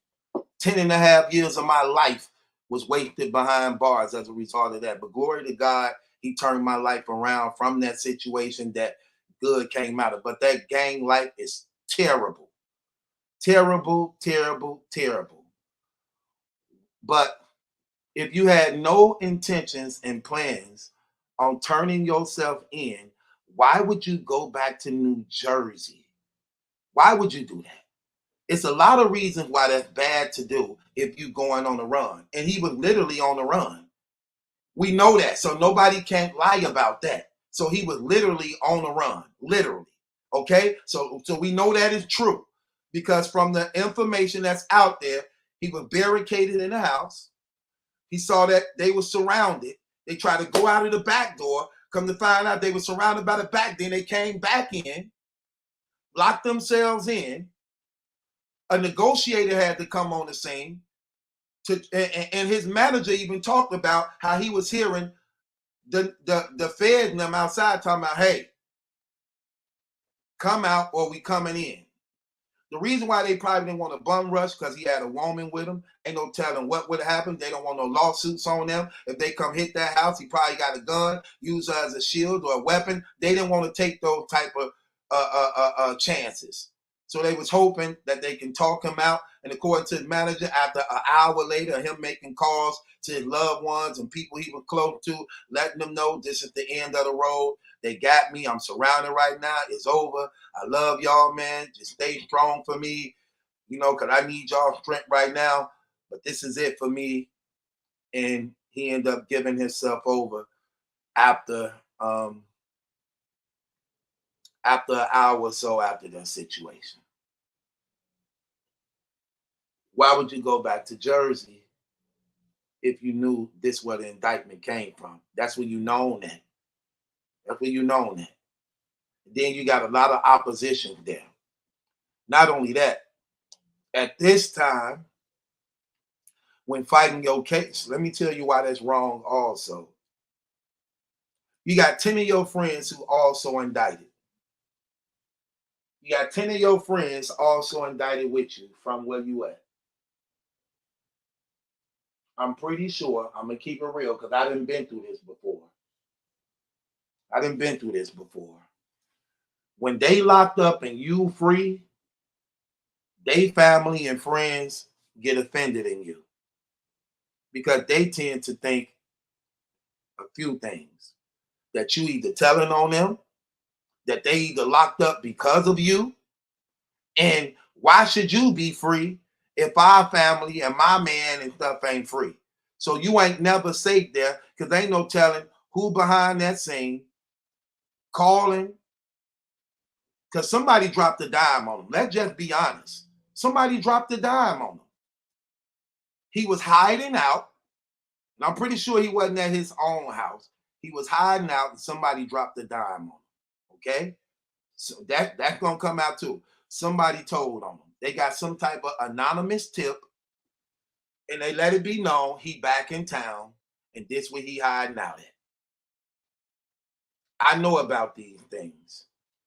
10.5 years of my life was wasted behind bars as a result of that. But glory to God, he turned my life around from that situation. That good came out of it. But that gang life is terrible. Terrible, terrible, terrible. But if you had no intentions and plans on turning yourself in, why would you go back to New Jersey? Why would you do that? It's a lot of reasons why that's bad to do if you're going on the run. And he was literally on the run. We know that, so nobody can't lie about that. So he was literally on the run, literally. Okay, so we know that is true, because from the information that's out there, he was barricaded in the house. He saw that they were surrounded. They tried to go out of the back door. Come to find out they were surrounded by the back. Then they came back in, locked themselves in. A negotiator had to come on the scene. And his manager even talked about how he was hearing the feds and them outside talking about, hey, come out or we coming in. The reason why they probably didn't want to bum rush, because he had a woman with him. Ain't no telling what would happen. They don't want no lawsuits on them. If they come hit that house, he probably got a gun, use her as a shield or a weapon. They didn't want to take those type of chances. So they was hoping that they can talk him out. And according to the manager, after an hour later, him making calls to his loved ones and people he was close to, letting them know this is the end of the road. They got me. I'm surrounded right now. It's over. I love y'all, man. Just stay strong for me, because I need y'all strength right now. But this is it for me. And he ended up giving himself over after an hour or so after that situation. Why would you go back to Jersey if you knew this where the indictment came from? That's where you known that. That's where you known that. Then you got a lot of opposition there. Not only that, at this time, when fighting your case, let me tell you why that's wrong also. You got 10 of your friends who also indicted. You got 10 of your friends also indicted with you from where you at. I'm pretty sure, I'm going to keep it real because I done been through this before. When they locked up and you free, they family and friends get offended in you because they tend to think a few things. That you either telling on them, that they either locked up because of you, and why should you be free if our family and my man and stuff ain't free? So you ain't never safe there because ain't no telling who behind that scene calling. Because somebody dropped a dime on him. Let's just be honest. Somebody dropped a dime on him. He was hiding out. And I'm pretty sure he wasn't at his own house. He was hiding out and somebody dropped a dime on him. Okay? So that's going to come out too. Somebody told on him. They got some type of anonymous tip and they let it be known he back in town and this where he hiding out at. I know about these things.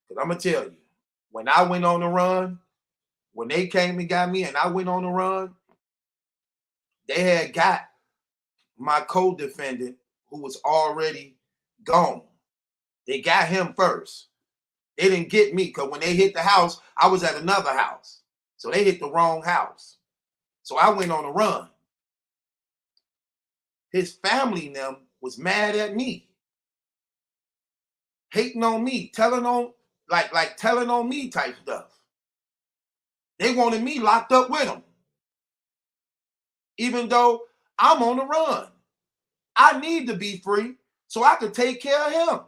Because I'm going to tell you, when I went on the run, when they came and got me and I went on the run, they had got my co-defendant who was already gone. They got him first. They didn't get me because when they hit the house, I was at another house. So they hit the wrong house. So I went on a run. His family and them was mad at me. Hating on me, telling on, like telling on me type stuff. They wanted me locked up with them. Even though I'm on the run. I need to be free so I could take care of him.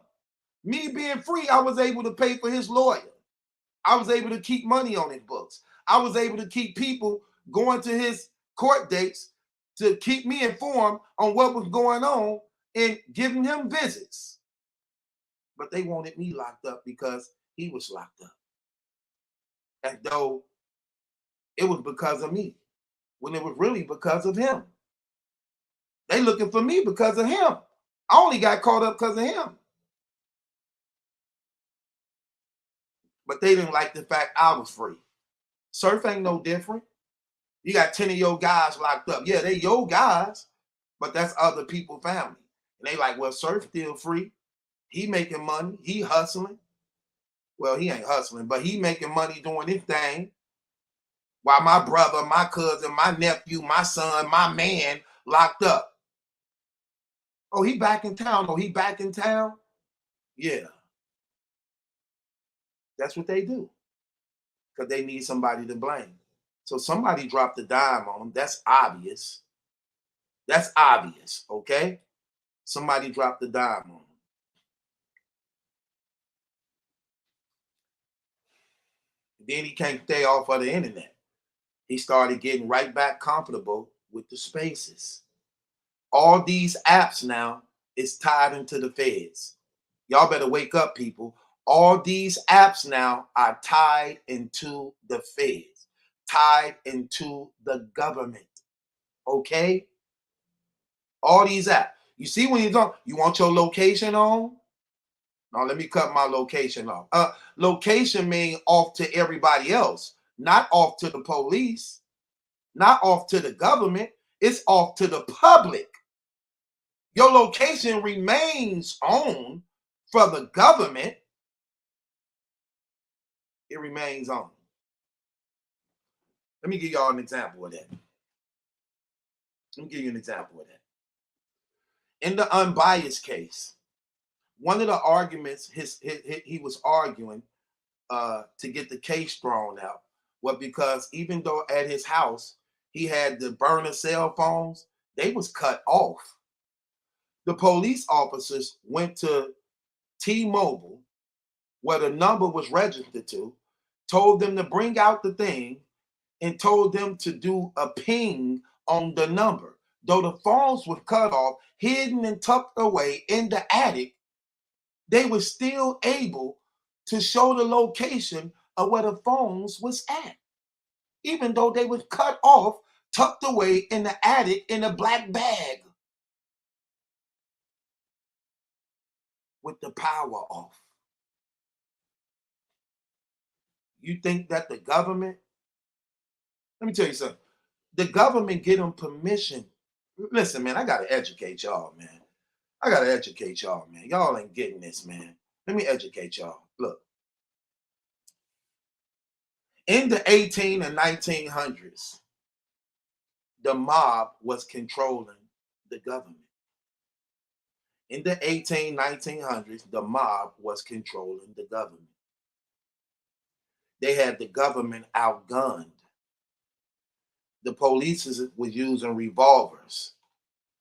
Me being free, I was able to pay for his lawyer. I was able to keep money on his books. I was able to keep people going to his court dates to keep me informed on what was going on and giving him visits. But they wanted me locked up because he was locked up. As though it was because of me, when it was really because of him. They looking for me because of him. I only got caught up because of him. But they didn't like the fact I was free. Surf ain't no different. You got 10 of your guys locked up. Yeah, they your guys, but that's other people's family. And they like, well, Surf still free. He making money. He hustling. Well, he ain't hustling, but he making money doing his thing. While my brother, my cousin, my nephew, my son, my man locked up. Oh, he back in town. Oh, he back in town? Yeah. That's what they do. Because they need somebody to blame. So somebody dropped a dime on them. That's obvious. That's obvious, okay? Somebody dropped a dime on them. Then he can't stay off of the internet. He started getting right back comfortable with the spaces. All these apps now is tied into the feds. Y'all better wake up, people. All these apps now are tied into the feds, tied into the government. Okay? All these apps. You see when you don't, you want your location on? Now let me cut my location off. Location means off to everybody else, not off to the police, not off to the government. It's off to the public. Your location remains on for the government. It remains on. Let me give y'all an example of that. Let me give you an example of that. In the unbiased case, one of the arguments he was arguing to get the case thrown out was because even though at his house he had the burner cell phones, they was cut off. The police officers went to T-Mobile, where the number was registered to, told them to bring out the thing, and told them to do a ping on the number. Though the phones were cut off, hidden and tucked away in the attic, they were still able to show the location of where the phones was at. Even though they were cut off, tucked away in the attic in a black bag. With the power off. You think that the government, let me tell you something. The government get them permission. Listen, man, I gotta educate y'all, man. I gotta educate y'all, man. Y'all ain't getting this, man. Let me educate y'all. Look, in the 18 and 1900s, the mob was controlling the government. In the 1900s, the mob was controlling the government. They had the government outgunned. The police was using revolvers.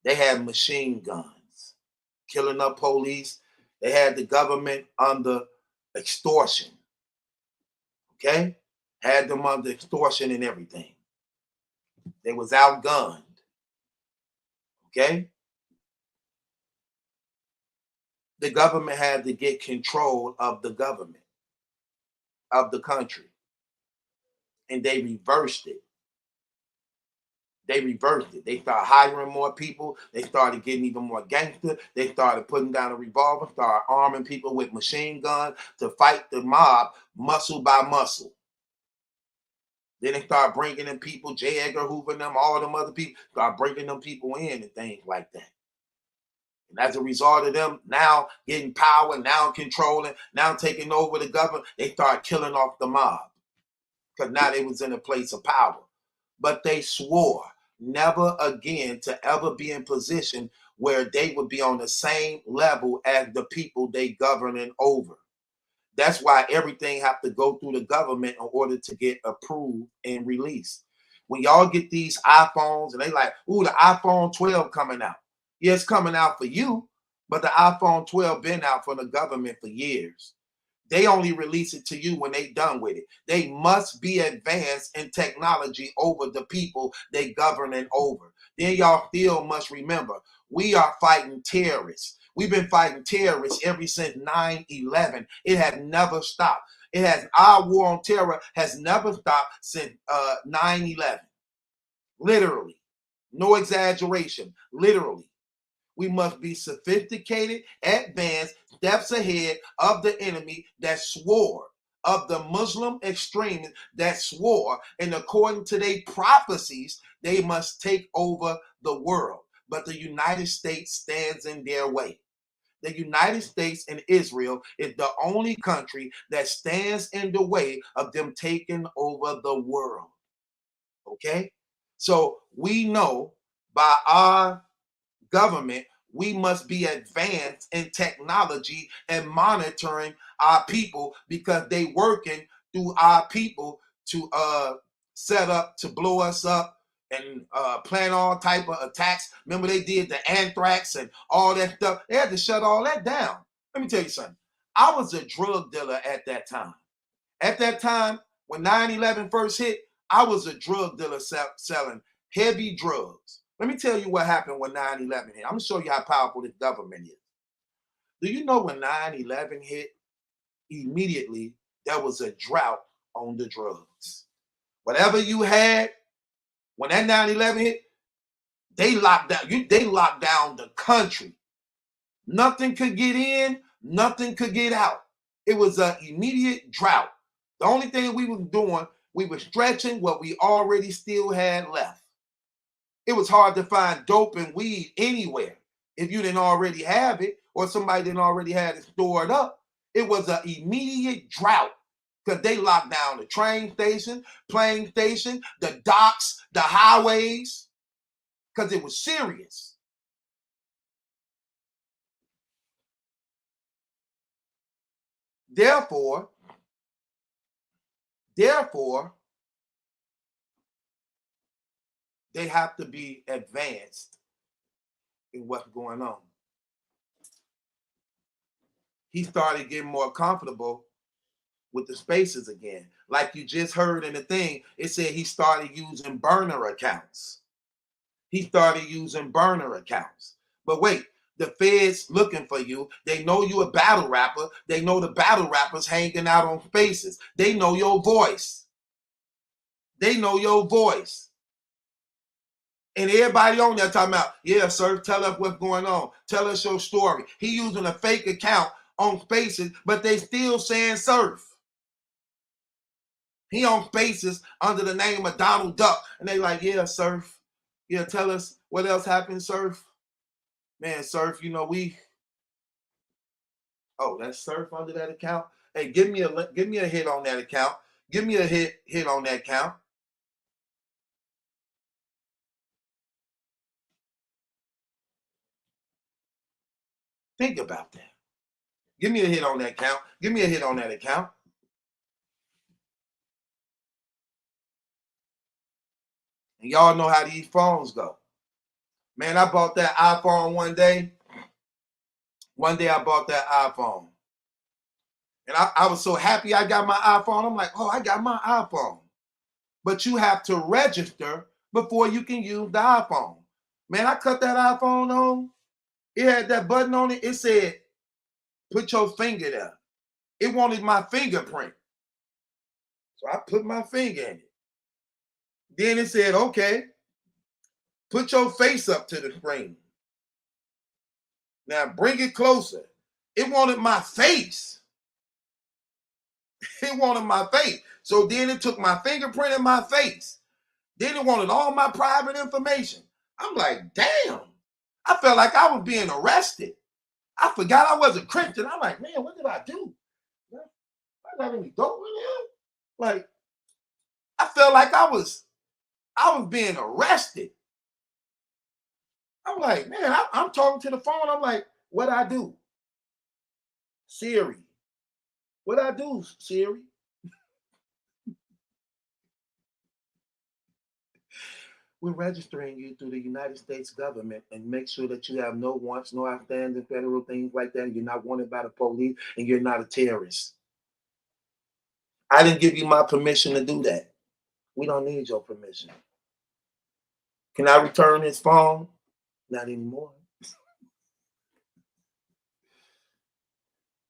They had machine guns, killing up police. They had the government under extortion. Okay? Had them under extortion and everything. They was outgunned. Okay? The government had to get control of the government, of the country. And they reversed it. They reversed it. They started hiring more people. They started getting even more gangster. They started putting down a revolver, started arming people with machine guns to fight the mob muscle by muscle. Then they started bringing in people, J. Edgar Hoover and them, all them other people, start bringing them people in and things like that. And as a result of them now getting power, now controlling, now taking over the government, they start killing off the mob because now they was in a place of power. But they swore never again to ever be in position where they would be on the same level as the people they governing over. That's why everything have to go through the government in order to get approved and released. When y'all get these iPhones and they like, ooh, the iPhone 12 coming out. Yeah, it's coming out for you, but the iPhone 12 been out for the government for years. They only release it to you when they done with it. They must be advanced in technology over the people they governing over. Then y'all still must remember, we are fighting terrorists. We've been fighting terrorists ever since 9/11. It has never stopped. Our war on terror has never stopped since 9/11. Literally. No exaggeration. Literally. We must be sophisticated, advanced, steps ahead of the enemy that swore, of the Muslim extremists that swore, and according to their prophecies, they must take over the world. But the United States stands in their way. The United States and Israel is the only country that stands in the way of them taking over the world. Okay? So we know by our government, we must be advanced in technology and monitoring our people because they working through our people to set up, to blow us up and plan all type of attacks. Remember they did the anthrax and all that stuff. They had to shut all that down. Let me tell you something. I was a drug dealer at that time. At that time, when 9/11 first hit, I was a drug dealer selling heavy drugs. Let me tell you what happened when 9/11 hit. I'm going to show you how powerful this government is. Do you know when 9/11 hit, immediately there was a drought on the drugs. Whatever you had, when that 9/11 hit, they locked down the country. Nothing could get in, nothing could get out. It was an immediate drought. The only thing we were doing, we were stretching what we already still had left. It was hard to find dope and weed anywhere if you didn't already have it or somebody didn't already have it stored up. It was an immediate drought because they locked down the train station, plane station, the docks, the highways, because it was serious. Therefore, they have to be advanced in what's going on. He started getting more comfortable with the spaces again. Like you just heard in the thing, it said he started using burner accounts. But wait, the feds looking for you. They know you a battle rapper. They know the battle rappers hanging out on spaces. They know your voice. And everybody on there talking about, yeah, sir, tell us what's going on. Tell us your story. He using a fake account on Spaces, but they still saying Surf. He on Spaces under the name of Donald Duck. And they like, yeah, Surf, Yeah, tell us what else happened, Surf. Man, Surf, you know oh, that's Surf under that account. Hey, give me a hit on that account. Give me a hit on that account. Think about that. Give me a hit on that account. Give me a hit on that account. And y'all know how these phones go. Man, I bought that iPhone one day. One day I bought that iPhone. And I was so happy I got my iPhone. I'm like, oh, I got my iPhone. But you have to register before you can use the iPhone. Man, I cut that iPhone on. It had that button on it. It said, put your finger there. It wanted my fingerprint. So I put my finger in it. Then it said, okay, put your face up to the screen. Now bring it closer. It wanted my face. It wanted my face. So then it took my fingerprint and my face. Then it wanted all my private information. I'm like, damn. I felt like I was being arrested. I forgot I was a Christian. I'm like, man, what did I do? I got any dope in here? Like, I felt like I was being arrested. I'm like, man, I'm talking to the phone. I'm like, what I do? Siri. What I do, Siri? We're registering you through the United States government and make sure that you have no warrants, no outstanding federal things like that. You're not wanted by the police and you're not a terrorist. I didn't give you my permission to do that. We don't need your permission. Can I return this phone? Not anymore.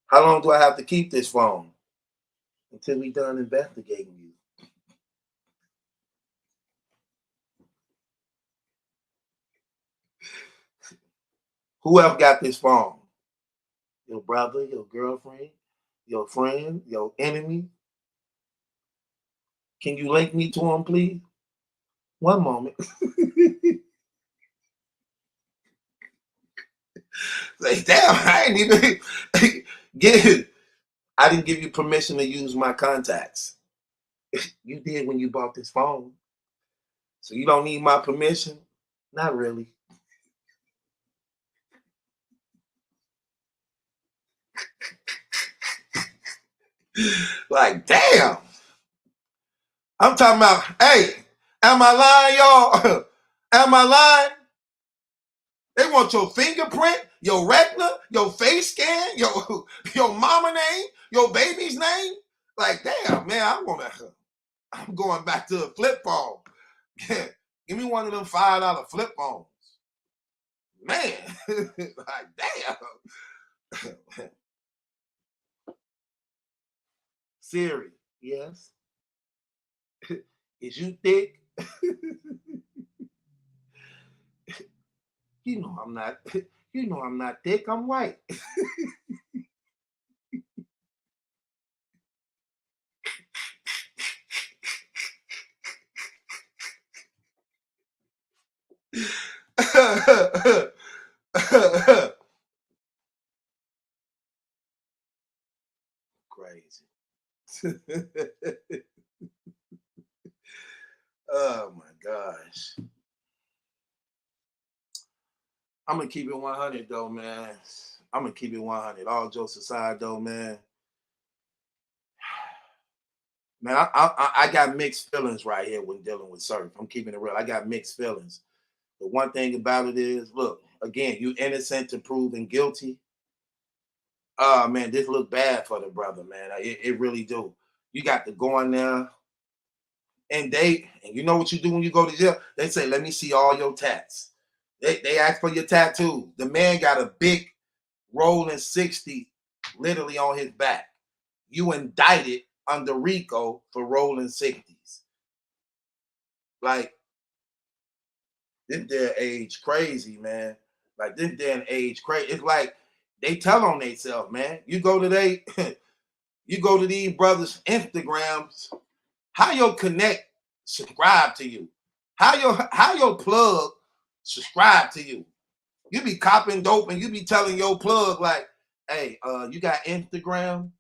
How long do I have to keep this phone? Until we done investigating you. Who else got this phone? Your brother, your girlfriend, your friend, your enemy? Can you link me to him, please? One moment. Like, damn, I ain't even I didn't give you permission to use my contacts. You did when you bought this phone. So you don't need my permission? Not really. Like, damn. I'm talking about, hey, am I lying, y'all? Am I lying? They want your fingerprint, your retina, your face scan, your mama name, your baby's name. Like, damn, man, I'm going back to a flip phone. Give me one of them $5 flip phones. Man, like, damn. Siri, yes. Is you thick? You know I'm not thick, I'm white. Crazy. Oh my gosh. I'm gonna keep it 100 though, man. I'm gonna keep it 100. All jokes aside though, man. Man, I got mixed feelings right here when dealing with Surf. I'm keeping it real. I got mixed feelings. The one thing about it is, look, again, you innocent to proven guilty. Oh man, this look bad for the brother, man. It really do. You got to go in there, and you know what you do when you go to jail? They say, let me see all your tats. They ask for your tattoo. The man got a big rolling 60 literally on his back. You indicted under RICO for rolling 60s. Like, this day age crazy, man. Like, this day and age crazy. It's like they tell on themselves, man. You go to these brothers' Instagrams, how your connect subscribe to you? How your plug subscribe to you? You be copping dope and you be telling your plug like, hey, you got Instagram?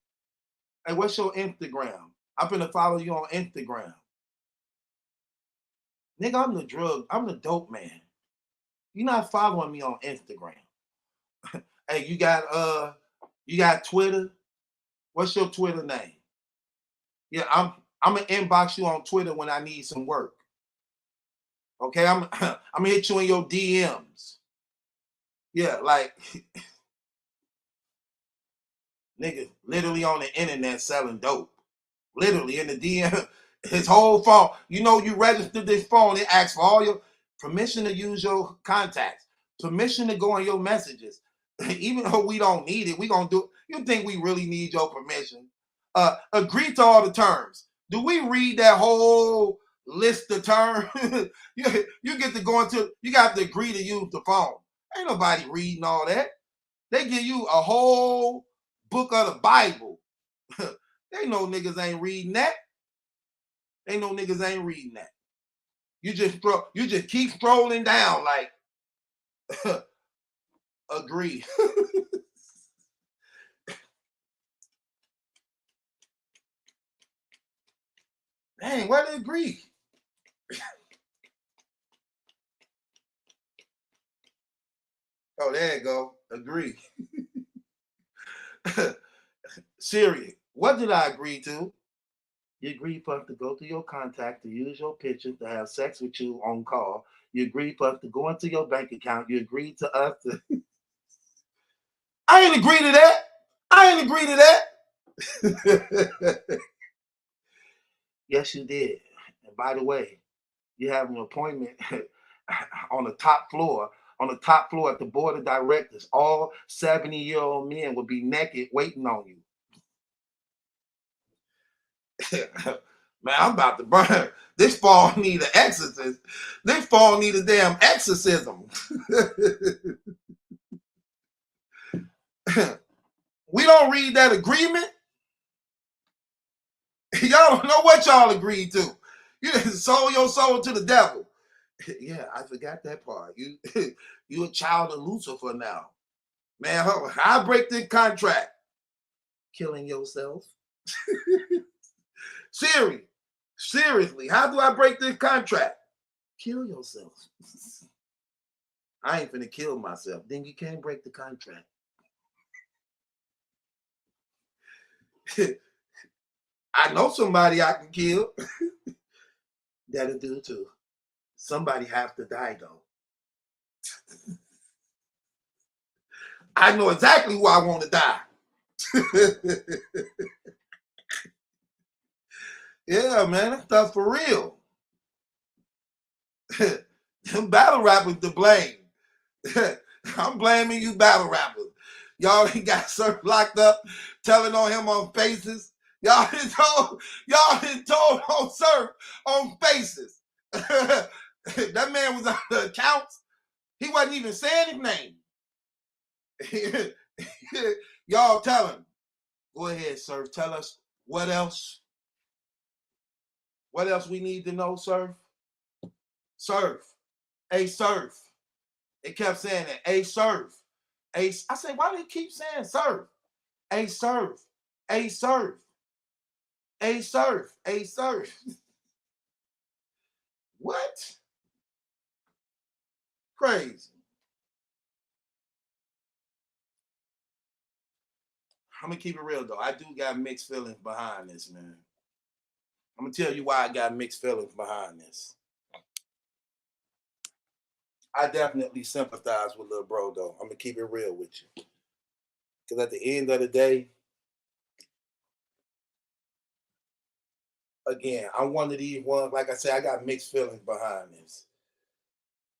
Hey, what's your Instagram? I'm gonna follow you on Instagram. Nigga, I'm the dope man. You're not following me on Instagram. Hey, you got Twitter? What's your Twitter name? Yeah, I'm gonna inbox you on Twitter when I need some work. Okay, I'm gonna hit you in your DMs. Yeah, like nigga literally on the internet selling dope. Literally in the DM, his whole phone. You know, you registered this phone, it asks for all your permission to use your contacts, permission to go on your messages. Even though we don't need it, we gonna do it. You think we really need your permission? Agree to all the terms. Do we read that whole list of terms? you get to go into, you got to agree to use the phone. Ain't nobody reading all that. They give you a whole book of the Bible. They know niggas ain't reading that. They know niggas ain't reading that. You just keep scrolling down like agree. Dang, where they agree? Oh, there you go. Agree. Siri, what did I agree to? You agreed for us to go to your contact, to use your pictures, to have sex with you on call. You agreed for us to go into your bank account. You agreed to us to. I ain't agree to that. I ain't agree to that. Yes, you did. And by the way, you have an appointment on the top floor. On the top floor at the board of directors, all 70-year-old men will be naked waiting on you. Man, I'm about to burn. This fall need an exorcist. This fall need a damn exorcism. We don't read that agreement. Y'all don't know what y'all agreed to. You just sold your soul to the devil. Yeah, I forgot that part. You a child of Lucifer now. Man, I break this contract. Killing yourself. Siri, seriously, how do I break this contract? Kill yourself. I ain't finna kill myself. Then you can't break the contract. I know somebody I can kill. That'll do too. Somebody have to die though. I know exactly who I want to die. Yeah, man, that stuff for real. Them battle rappers to blame. I'm blaming you battle rappers. Y'all ain't got Surf locked up, telling on him on Faces. Y'all done told on Surf on Faces. That man was on the accounts. He wasn't even saying his name. Y'all tell him. Go ahead, Surf. Tell us what else. What else we need to know, Surf? Surf. Hey, Surf. It kept saying that. Hey, Surf. Hey, I said, why do they keep saying Surf? Hey, Surf. Hey, Surf. Hey, Surf. Hey, Surf. What? Crazy. I'm going to keep it real, though. I do got mixed feelings behind this, man. I'm going to tell you why I got mixed feelings behind this. I definitely sympathize with little bro, though. I'm going to keep it real with you. Because at the end of the day, again, I'm one of these ones, like I said, I got mixed feelings behind this.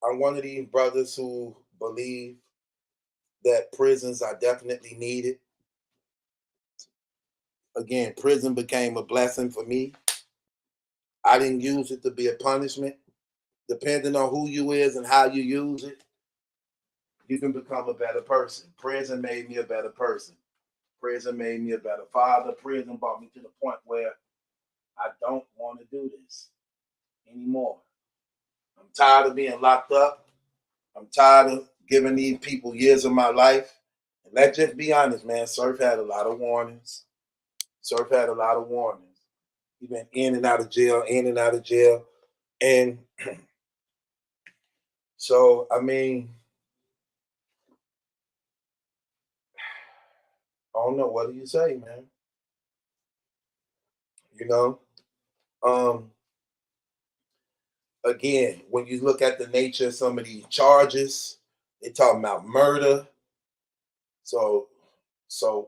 I'm one of these brothers who believe that prisons are definitely needed. Again, prison became a blessing for me. I didn't use it to be a punishment. Depending on who you is and how you use it, you can become a better person. Prison made me a better person. Prison made me a better father. Prison brought me to the point where I don't want to do this anymore. I'm tired of being locked up. I'm tired of giving these people years of my life. And let's just be honest, man. Surf had a lot of warnings. Surf had a lot of warnings. He been in and out of jail, in and out of jail. And so, I mean, I don't know. What do you say, man? You know? Again, when you look at the nature of some of these charges, they're talking about murder. So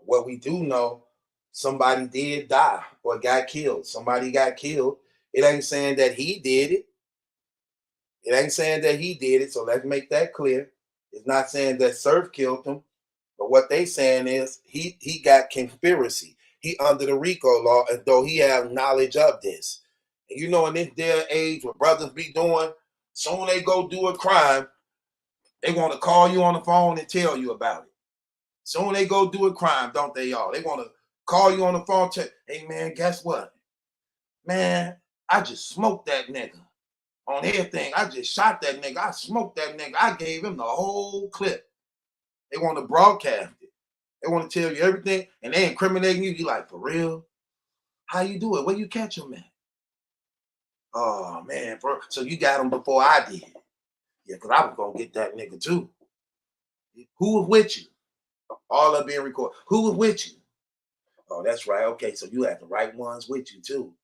what we do know, somebody did die or got killed. Somebody got killed. It ain't saying that he did it. It ain't saying that he did it. So let's make that clear. It's not saying that Surf killed him. But what they saying is he got conspiracy. He under the RICO law, as though he have knowledge of this. And you know, in this day and age, what brothers be doing, soon they go do a crime, they want to call you on the phone and tell you about it. Soon they go do a crime, don't they, y'all? They want to call you on the phone, tell, hey man, guess what? Man, I just smoked that nigga on everything. I just shot that nigga. I smoked that nigga. I gave him the whole clip. They want to broadcast it. They want to tell you everything, and they incriminating you. You like, for real? How you do it? Where you catch him at? Oh, man, bro. So you got him before I did. Yeah, because I was going to get that nigga too. Who was with you? All of being recorded. Who was with you? Oh, that's right. Okay, so you had the right ones with you too.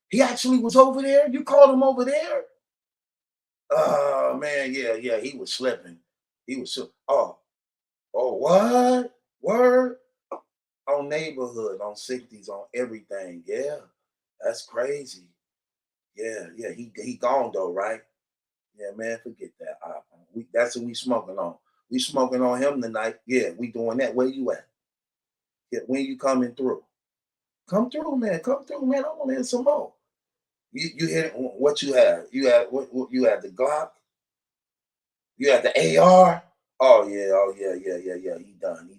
He actually was over there? You called him over there? Oh, man, yeah, he was slipping. He was slipping. Oh, what? Word? On neighborhood, on 60s, on everything. Yeah, that's crazy. Yeah, he gone though, right? Yeah, man, forget that. That's what we smoking on. We smoking on him tonight. Yeah, we doing that. Where you at? Yeah, when you coming through? Come through, man. Come through, man. I want to hear some more. You hit what you have? You had what you had the Glock? You had the AR? Oh yeah. He done.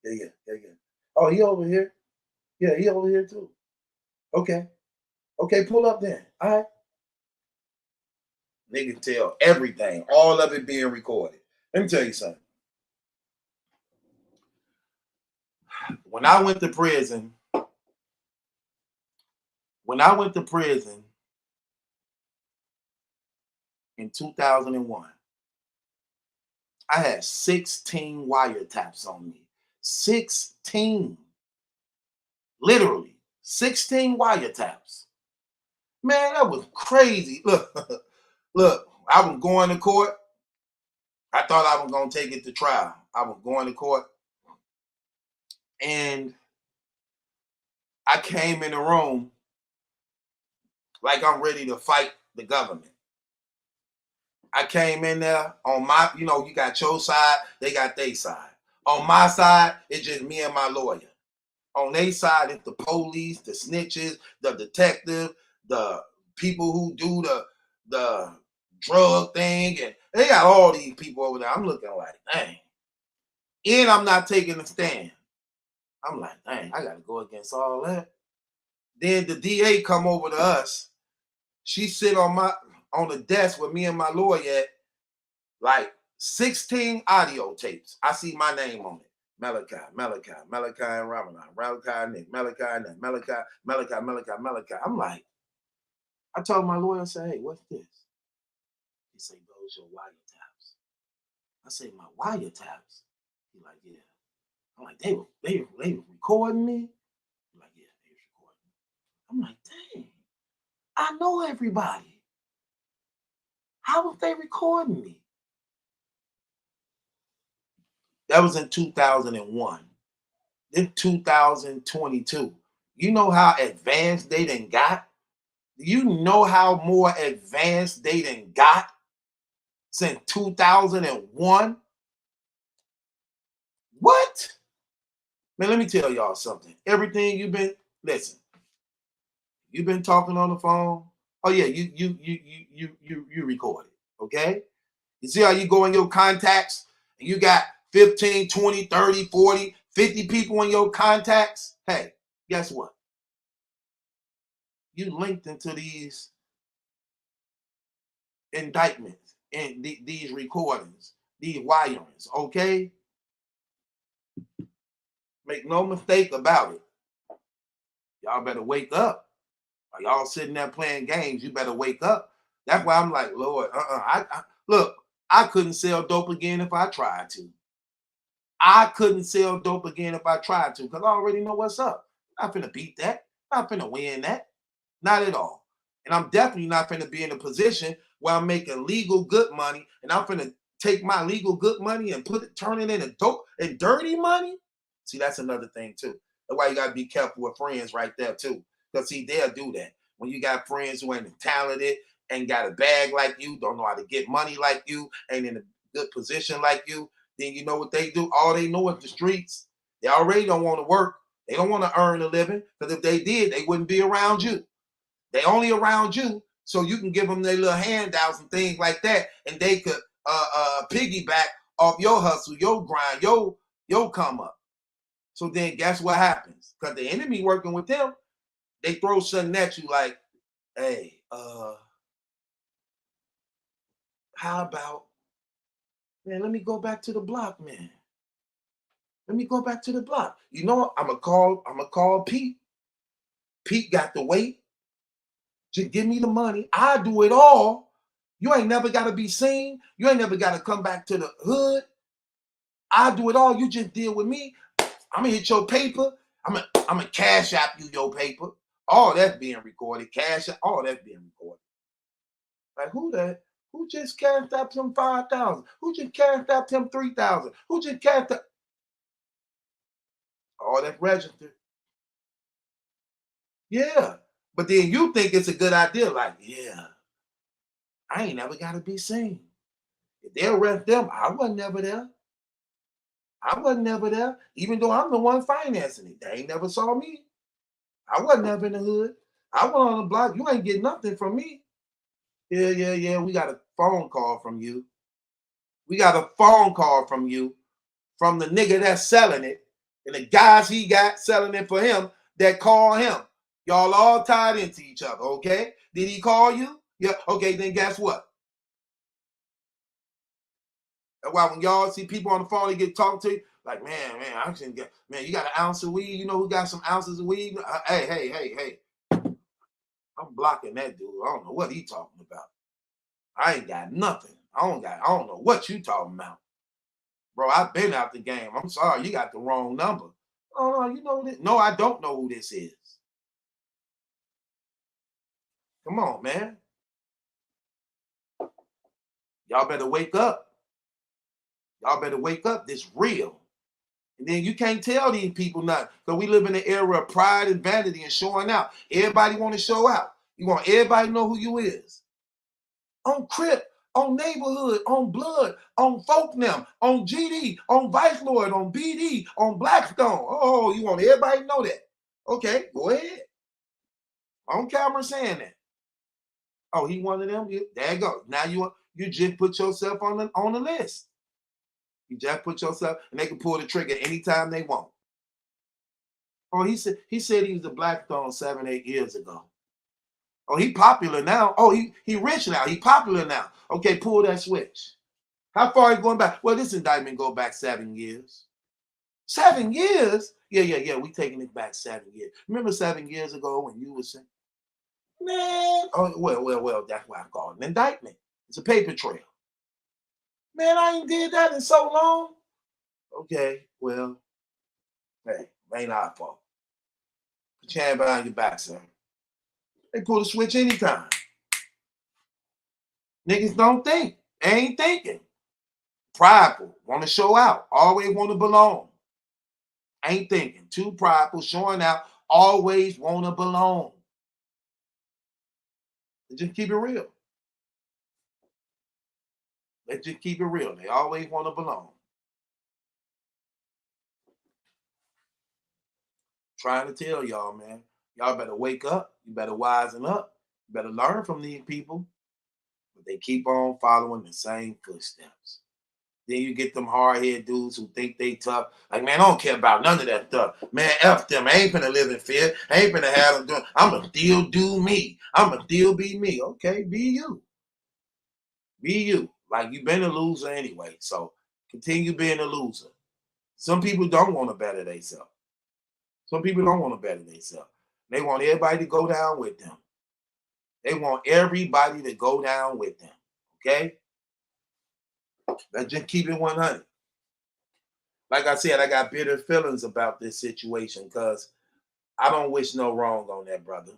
Yeah. Oh, he over here. Yeah, he over here too. Okay, pull up then. All right. Nigga tell everything, all of it being recorded. Let me tell you something. When I went to prison in 2001, I had 16 wiretaps on me. 16. Literally, 16 wiretaps. Man, that was crazy. Look, I was going to court. I thought I was going to take it to trial. I was going to court. And I came in the room like I'm ready to fight the government. I came in there on my, you got your side, they got their side. On my side, it's just me and my lawyer. On their side, it's the police, the snitches, the detective, the people who do the drug thing, and they got all these people over there. I'm looking like, dang. And I'm not taking a stand. I'm like, dang, I gotta go against all that. Then the DA come over to us. She sit on the desk with me and my lawyer at, like 16 audio tapes. I see my name on it. Maliki, and Ramadan, Malachi, Nick, Malachi. I'm like, I told my lawyer, I said, hey, what's this? He said, those your wiretaps. I said, my wiretaps? He like, yeah. I'm like, they were recording me? He like, yeah, they was recording me. I'm like, dang, I know everybody. How was they recording me? That was in 2001. Then 2022. You know how advanced they done got? You know how more advanced they done got since 2001? What? Man, let me tell y'all something. Everything you've been talking on the phone. Oh yeah, you record it, okay? You see how you go in your contacts and you got 15, 20, 30, 40, 50 people in your contacts? Hey, guess what? You linked into these indictments and these recordings, these wirings, okay? Make no mistake about it. Y'all better wake up. Are y'all sitting there playing games? You better wake up. That's why I'm like, Lord, look, I couldn't sell dope again if I tried to. I couldn't sell dope again if I tried to, because I already know what's up. I'm not finna beat that. I'm not finna win that. Not at all. And I'm definitely not finna be in a position where I'm making legal good money and I'm finna take my legal good money and turn it into dope and dirty money. See, that's another thing too. That's why you gotta be careful with friends right there too. Because see, they'll do that. When you got friends who ain't talented, ain't got a bag like you, don't know how to get money like you, ain't in a good position like you, then you know what they do? All they know is the streets. They already don't want to work. They don't want to earn a living, because if they did, they wouldn't be around you. They only around you so you can give them their little handouts and things like that, and they could piggyback off your hustle, your grind, your come up. So then guess what happens? Because the enemy working with them, they throw something at you like, hey, how about, man, let me go back to the block, man. Let me go back to the block. You know what? I'm gonna call Pete. Pete got the weight. Just give me the money. I do it all. You ain't never got to be seen. You ain't never got to come back to the hood. I do it all. You just deal with me. I'm gonna hit your paper. I'm gonna cash app you your paper. All that's being recorded. Cash app, all that's being recorded. Like who that? Who just cashed out him 5,000? Who just cashed out him 3,000? Who just cashed out? All that's registered. Yeah. But then you think it's a good idea. Like, yeah, I ain't never got to be seen. If they arrest them, I wasn't never there. I wasn't never there, even though I'm the one financing it. They ain't never saw me. I wasn't never in the hood. I went on the block. You ain't getting nothing from me. Yeah. We got a phone call from you. We got a phone call from you, from the nigga that's selling it, and the guys he got selling it for him that call him. Y'all all tied into each other, okay? Did he call you? Yeah, okay, then guess what? That's why when y'all see people on the phone, they get talking to you, like, man, I shouldn't get, man, you got an ounce of weed? You know who got some ounces of weed? Hey. I'm blocking that dude. I don't know what he talking about. I ain't got nothing. I don't know what you talking about. Bro, I've been out the game. I'm sorry, you got the wrong number. Oh, no, you know this? No, I don't know who this is. Come on, man. Y'all better wake up. Y'all better wake up. This real. And then you can't tell these people nothing. Because we live in an era of pride and vanity and showing out. Everybody want to show out. You want everybody to know who you is. On Crip, on Neighborhood, on Blood, on Folk Them, on GD, on Vice Lord, on BD, on Blackstone. Oh, you want everybody to know that. Okay, go ahead. On camera saying that. Oh, he one of them? There you go. Now you just put yourself on the list. You just put yourself, and they can pull the trigger anytime they want. Oh, he said he was a Blackstone 7-8 years ago. Oh, he popular now. Oh, he rich now. He popular now. Okay, pull that switch. How far are you going back? Well, this indictment go back 7 years. 7 years? Yeah. We taking it back 7 years. Remember 7 years ago when you was saying, man, oh, well, that's why I call it an indictment. It's a paper trail. Man, I ain't did that in so long. Okay, well, hey, ain't our fault. Put your hand behind your back, sir. They pull the switch anytime. Niggas don't think. They ain't thinking. Prideful, want to show out, always want to belong. Ain't thinking. Too prideful, showing out, always want to belong. Just keep it real. Let's just keep it real. They always want to belong. Trying to tell y'all, man. Y'all better wake up. You better wisen up. You better learn from these people. But they keep on following the same footsteps. Then you get them hard-headed dudes who think they tough. Like, man, I don't care about none of that stuff. Man, F them. I ain't finna live in fear. I ain't finna have them doing. I'm gonna still do me. I'm gonna still be me. Okay, be you. Be you. Like, you've been a loser anyway. So continue being a loser. Some people don't want to better themselves. Some people don't want to better themselves. They want everybody to go down with them. They want everybody to go down with them. Okay? Let's just keep it 100. Like I said, I got bitter feelings about this situation because I don't wish no wrong on that brother.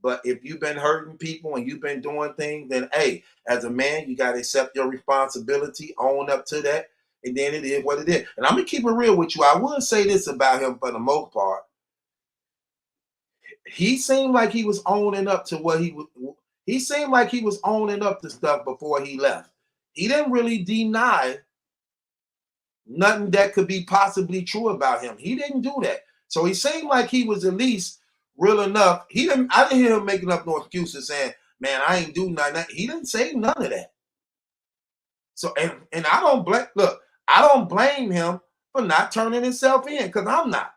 But if you've been hurting people and you've been doing things, then hey, as a man, you got to accept your responsibility, own up to that, and then it is what it is. And I'm going to keep it real with you. I would say this about him for the most part. He seemed like he was owning up to what he seemed like he was owning up to stuff before he left. He didn't really deny nothing that could be possibly true about him. He didn't do that. So he seemed like he was at least real enough. I didn't hear him making up no excuses saying, man, I ain't do nothing. He didn't say none of that. So, and I don't blame him for not turning himself in, because I'm not.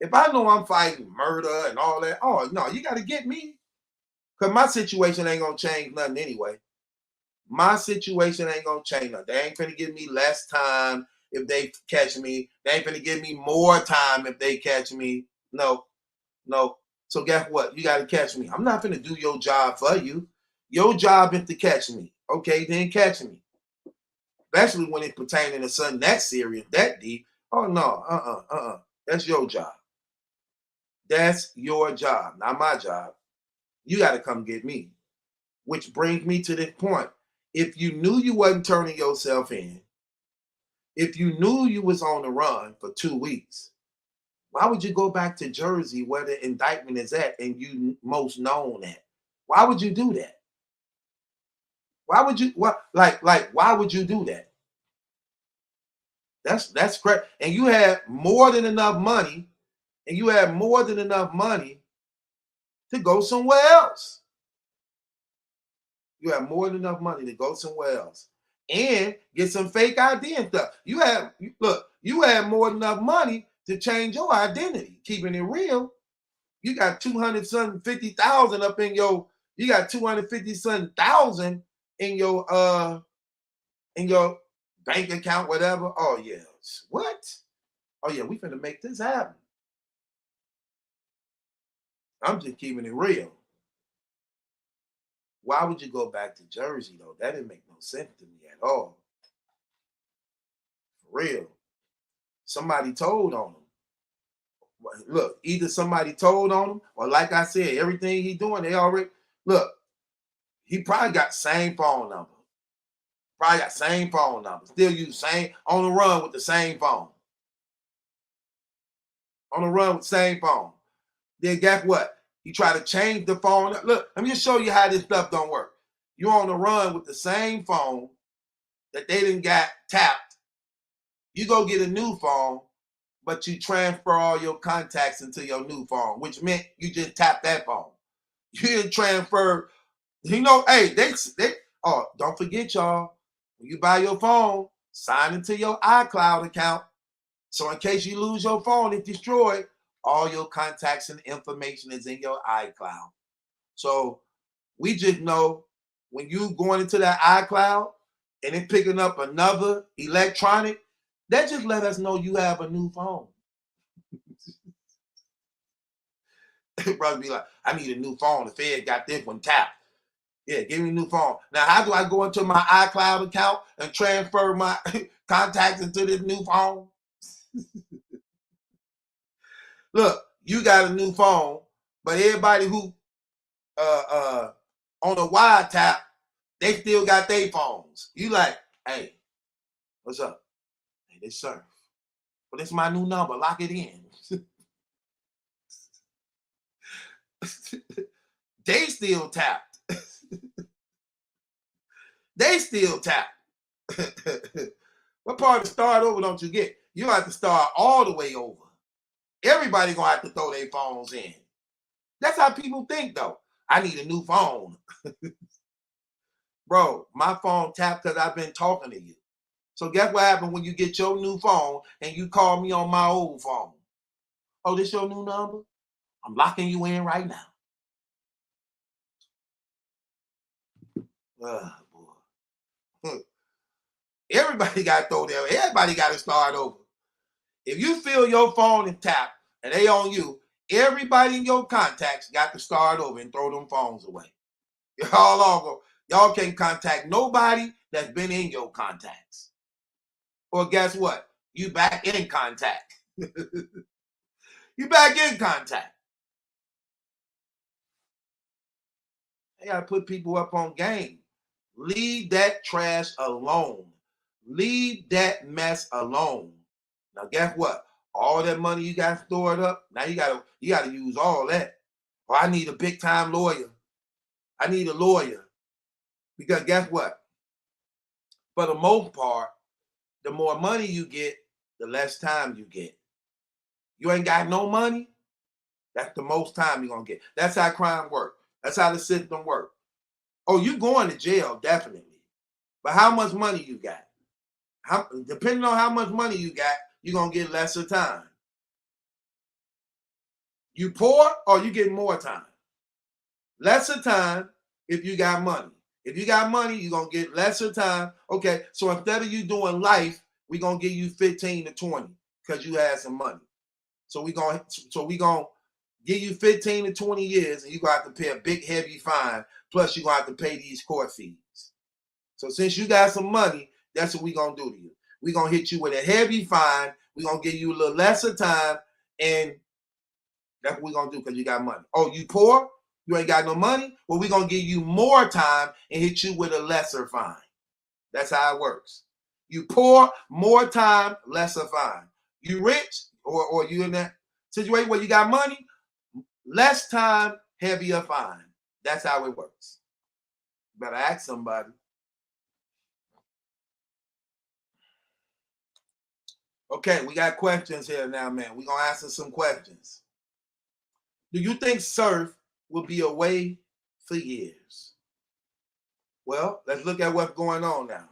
If I know I'm fighting murder and all that, oh no, you got to get me. Because my situation ain't going to change nothing anyway. My situation ain't going to change nothing. They ain't going to give me less time if they catch me. They ain't going to give me more time if they catch me. No. So guess what? You got to catch me. I'm not going to do your job for you. Your job is to catch me. Okay, then catch me. Especially when it's pertaining to something that serious, that deep. Oh, no. That's your job. That's your job, not my job. You got to come get me. Which brings me to this point. If you knew you wasn't turning yourself in, if you knew you was on the run for 2 weeks, why would you go back to Jersey where the indictment is at and you most known at? Why would you do that? Why would you why would you do that? That's correct. And you had more than enough money, to go somewhere else. You have more than enough money to go somewhere else and get some fake ID and stuff. You had more than enough money to change your identity. Keeping it real, you got 250,000 up in your. You got 250,000 in your bank account, whatever. Oh yeah, what? Oh yeah, we finna make this happen. I'm just keeping it real. Why would you go back to Jersey though? That didn't make no sense to me at all. For real. Somebody told on him. Look, either somebody told on him, or like I said, everything he doing, they already look. He probably got same phone number. Still use same on the run with the same phone. Then guess what? He tried to change the phone. Look, let me just show you how this stuff don't work. You're on the run with the same phone that they didn't got tapped. You go get a new phone, but you transfer all your contacts into your new phone, which meant you just tapped that phone. You didn't transfer. Hey, don't forget, y'all. When you buy your phone, sign into your iCloud account. So in case you lose your phone, it's destroyed. All your contacts and information is in your iCloud. So we just know when you going into that iCloud and it picking up another electronic, that just let us know you have a new phone. Brother be like, I need a new phone. The Fed got this one tapped. Yeah, give me a new phone. Now, how do I go into my iCloud account and transfer my contacts into this new phone? Look, you got a new phone, but everybody who on a wide tap, they still got their phones. You like, hey, what's up? Hey, this Surf. But it's my new number. Lock it in. They still tapped. What part of start over don't you get? You have to start all the way over. Everybody gonna have to throw their phones in. That's how people think though. I need a new phone. Bro, my phone tapped because I've been talking to you. So guess what happened when you get your new phone and you call me on my old phone? Oh, this your new number? I'm locking you in right now. Oh, boy. Everybody got to throw them. Everybody got to start over. If you feel your phone is tapped and they on you, everybody in your contacts got to start over and throw them phones away. Y'all can't contact nobody that's been in your contacts. Or guess what? You back in contact. You back in contact. They got to put people up on game. Leave that trash alone. Leave that mess alone. Now, guess what? All that money you got stored up, now you gotta use all that. Or I need a big time lawyer. I need a lawyer. Because guess what? For the most part, the more money you get, the less time you get. You ain't got no money, that's the most time you're gonna get. That's how crime works. That's how the system works. Oh, you going to jail, definitely. But how much money you got? Depending on how much money you got, you're gonna get lesser time. You poor or you get more time? Lesser time if you got money. If you got money, you're gonna get lesser time. Okay, so instead of you doing life, we're gonna give you 15 to 20 because you had some money. So we gonna give you 15 to 20 years, and you're gonna have to pay a big heavy fine, plus you're gonna have to pay these court fees. So since you got some money, that's what we're gonna do to you. We're gonna hit you with a heavy fine, we're gonna give you a little lesser time, and that's what we're gonna do because you got money. Oh, you poor? You ain't got no money? Well, we're gonna give you more time and hit you with a lesser fine. That's how it works. You poor, more time, lesser fine. You rich, or you in that situation where you got money, less time, heavier fine. That's how it works. Better ask somebody. Okay, we got questions here now, man. We're gonna answer some questions. Do you think Surf will be away for years? Well, let's look at what's going on now.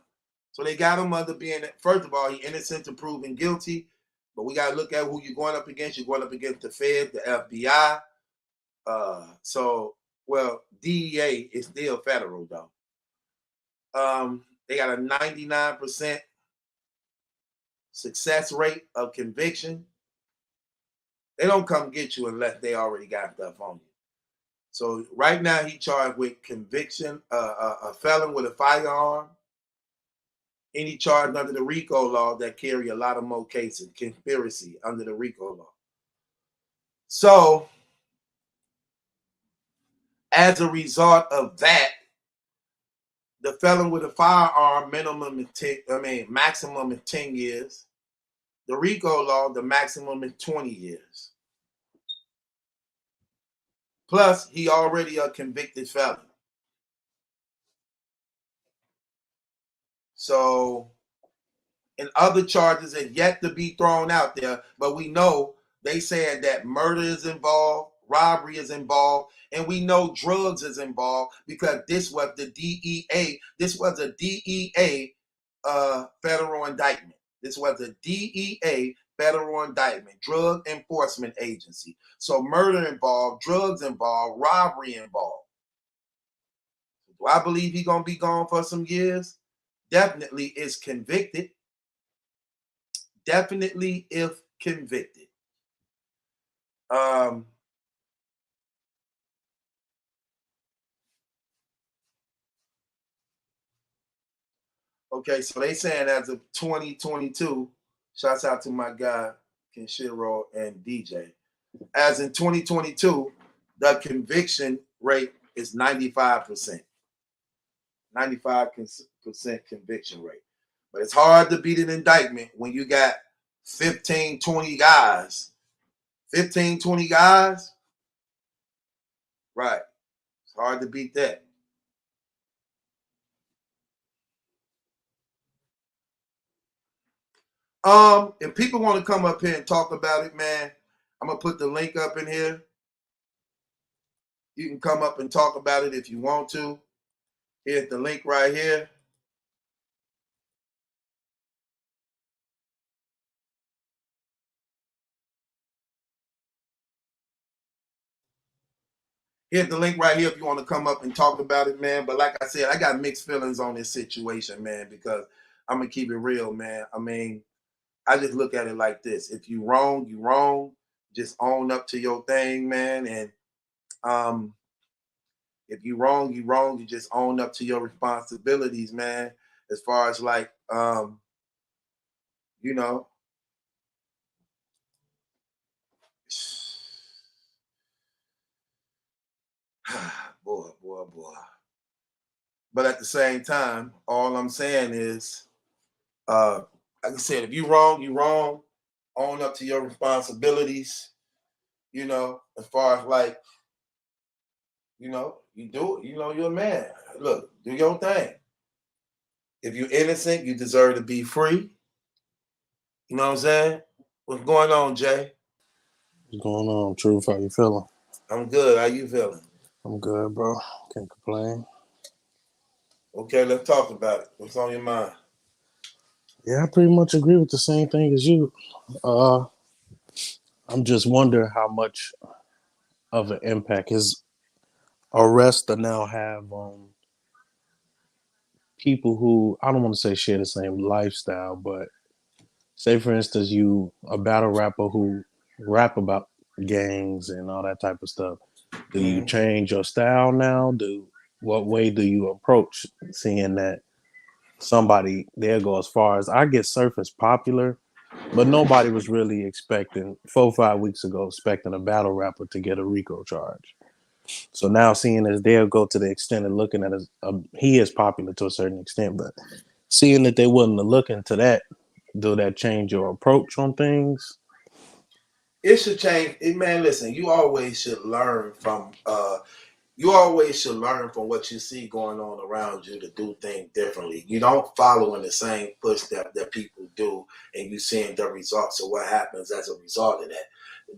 So they got him under being, first of all, he innocent to proven guilty, but we got to look at who you're going up against. You're going up against the Fed, the FBI. DEA is still federal, though. They got a 99% success rate of conviction. They don't come get you unless they already got stuff on you. So right now he charged with conviction, a felon with a firearm, and he charged under the RICO law that carry a lot of more cases, conspiracy under the RICO law. So as a result of that, the felon with a firearm maximum is 10 years. The RICO law, the maximum is 20 years. Plus, he already a convicted felon. So, and other charges are yet to be thrown out there, but we know they saying that murder is involved, robbery is involved, and we know drugs is involved because this was the DEA. This was a DEA federal indictment. This was a DEA federal indictment, Drug Enforcement Agency. So murder involved, drugs involved, robbery involved. Do I believe he's going to be gone for some years? Definitely is convicted. Definitely if convicted. Okay, so they saying as of 2022, shouts out to my guy, Kenshiro and DJ. As in 2022, the conviction rate is 95%. 95% conviction rate. But it's hard to beat an indictment when you got 15, 20 guys. 15, 20 guys? Right. It's hard to beat that. If people want to come up here and talk about it, man, I'm gonna put the link up in here. You can come up and talk about it if you want to. Here's the link right here. Here's the link right here if you want to come up and talk about it, man. But like I said, I got mixed feelings on this situation, man, because I'm gonna keep it real, man. I mean, I just look at it like this: if you wrong, you wrong. Just own up to your thing, man. And if you wrong, you wrong. You just own up to your responsibilities, man. As far as like, you know, boy, boy, boy. But at the same time, all I'm saying is, like I said, if you wrong, you wrong. Own up to your responsibilities. You know, as far as like, you know, you do it. You know, you're a man. Look, do your thing. If you're innocent, you deserve to be free. You know what I'm saying? What's going on, Jay?
What's going on, Truth? How you feeling?
I'm good. How you feeling?
I'm good, bro. Can't complain.
Okay, let's talk about it. What's on your mind?
Yeah, I pretty much agree with the same thing as you. I'm just wondering how much of an impact his arrest will now have on people who, I don't want to say share the same lifestyle, but say for instance you a battle rapper who rap about gangs and all that type of stuff. Do you change your style now? What way do you approach seeing that somebody there go as far as I get Surf is popular, but nobody was really expecting 4 or 5 weeks ago expecting a battle rapper to get a RICO charge. So now seeing as they'll go to the extent of looking at he is popular to a certain extent, but seeing that they wasn't looking to that, do that change your approach on things?
It should change. Man, listen, you always should learn from what you see going on around you to do things differently. You don't follow in the same footsteps that people do, and you seeing the results of what happens as a result of that.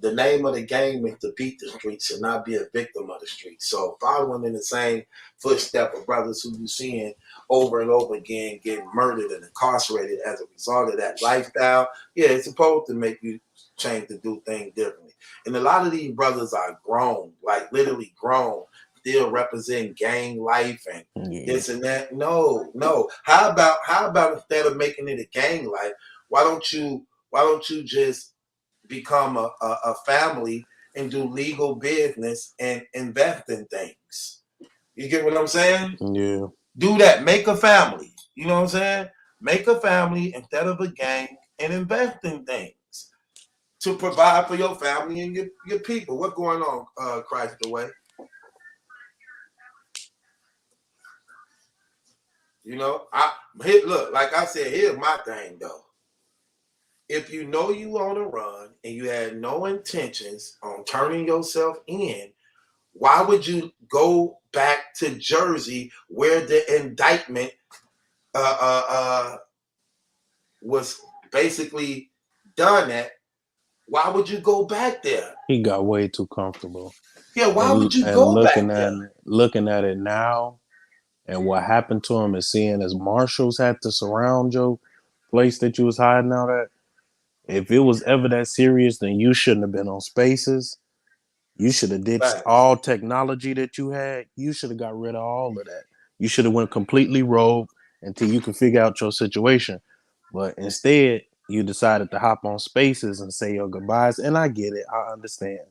The name of the game is to beat the streets and not be a victim of the streets. So following in the same footstep of brothers who you seeing over and over again getting murdered and incarcerated as a result of that lifestyle, yeah, it's supposed to make you change to do things differently. And a lot of these brothers are grown, like literally grown, still represent gang life and this and that. No. How about instead of making it a gang life, why don't you just become a family and do legal business and invest in things? You get what I'm saying?
Yeah.
Do that. Make a family. You know what I'm saying? Make a family instead of a gang and invest in things to provide for your family and your people. What's going on, Christ the Way? You know, look, like I said, here's my thing though. If you know you on a run and you had no intentions on turning yourself in, why would you go back to Jersey where the indictment was basically done at? Why would you go back there?
He got way too comfortable.
Yeah, why would you go back there?
Looking at it now, and what happened to him is seeing as marshals had to surround your place that you was hiding out at. If it was ever that serious, then you shouldn't have been on Spaces. You should have ditched all technology that you had. You should have got rid of all of that. You should have went completely rogue until you could figure out your situation. But instead, you decided to hop on Spaces and say your goodbyes. And I get it. I understand.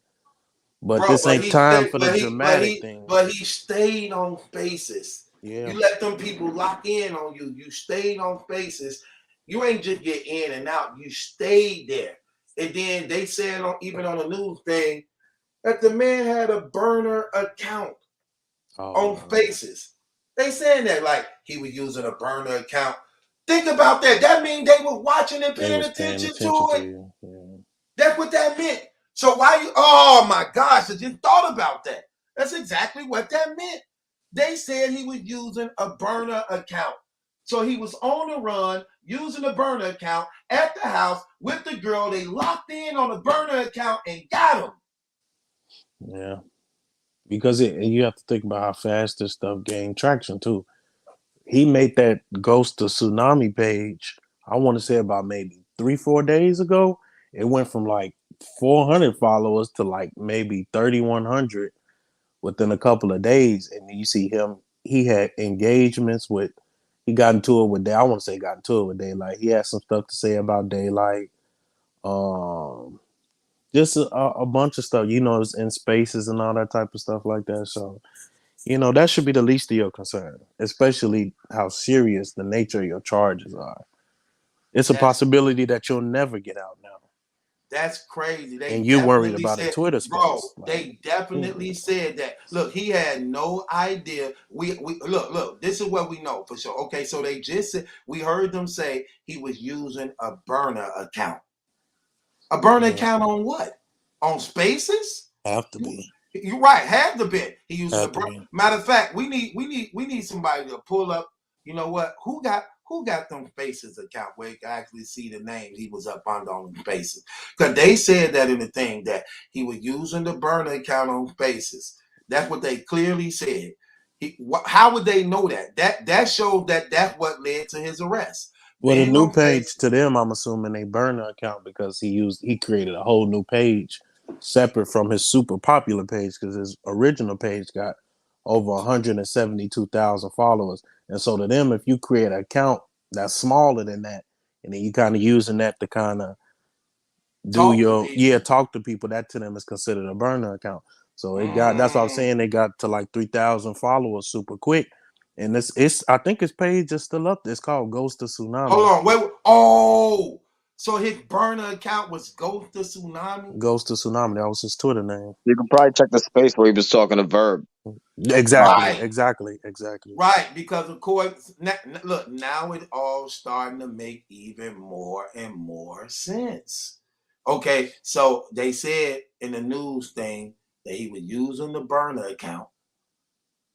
But
Bro,
this ain't time for the dramatic thing.
But he stayed on Spaces.
Yeah.
You let them people lock in on you. You stayed on Spaces. You ain't just get in and out. You stayed there. And then they said even on the news thing that the man had a burner account on Spaces. They saying that like he was using a burner account. Think about that. That means they were watching and paying attention to it.
Yeah.
That's what that meant. So why you? Oh my gosh! I just thought about that. That's exactly what that meant. They said he was using a burner account. So he was on the run using a burner account at the house with the girl. They locked in on a burner account and got him.
Yeah. Because you have to think about how fast this stuff gained traction too. He made that Ghost to Tsunami page, I want to say about maybe 3-4 days ago. It went from like 400 followers to like maybe 3,100 within a couple of days. And you see him, he had engagements with, he got into it with Day. I want to say got into it with Daylight. He had some stuff to say about Daylight. Just a bunch of stuff, in spaces and all that type of stuff like that. So, that should be the least of your concern, especially how serious the nature of your charges are. It's a possibility that you'll never get out now.
That's crazy.
And you worried about a Twitter space.
Bro, they definitely said that. Look, he had no idea. We look, this is what we know for sure. Okay, so they just said, we heard them say he was using a burner account. A burner account on what? On Spaces?
Have to be.
You're right, have to be. He used a burner. Matter of fact, we need somebody to pull up. You know what? Who got them Spaces account where you can actually see the names he was up under on Spaces? Because they said that in the thing that he was using the burner account on Spaces. That's what they clearly said. How would they know that? That showed that that's what led to his arrest.
Well, the new page to them, I'm assuming a burner account because he created a whole new page separate from his super popular page because his original page got over 172,000 followers. And so to them, if you create an account that's smaller than that, and then you kind of using that to kind of talk to people, that to them is considered a burner account. So that's what I'm saying. They got to like 3,000 followers super quick. And I think his page is still up there. It's called Ghost to Tsunami.
Hold on, wait. Oh, so his burner account was Ghost to Tsunami?
Ghost to Tsunami. That was his Twitter name.
You can probably check the space where he was talking to Verb.
Exactly.
Right, because of course, look, now it all starting to make even more and more sense. Okay, so they said in the news thing that he was using the burner account.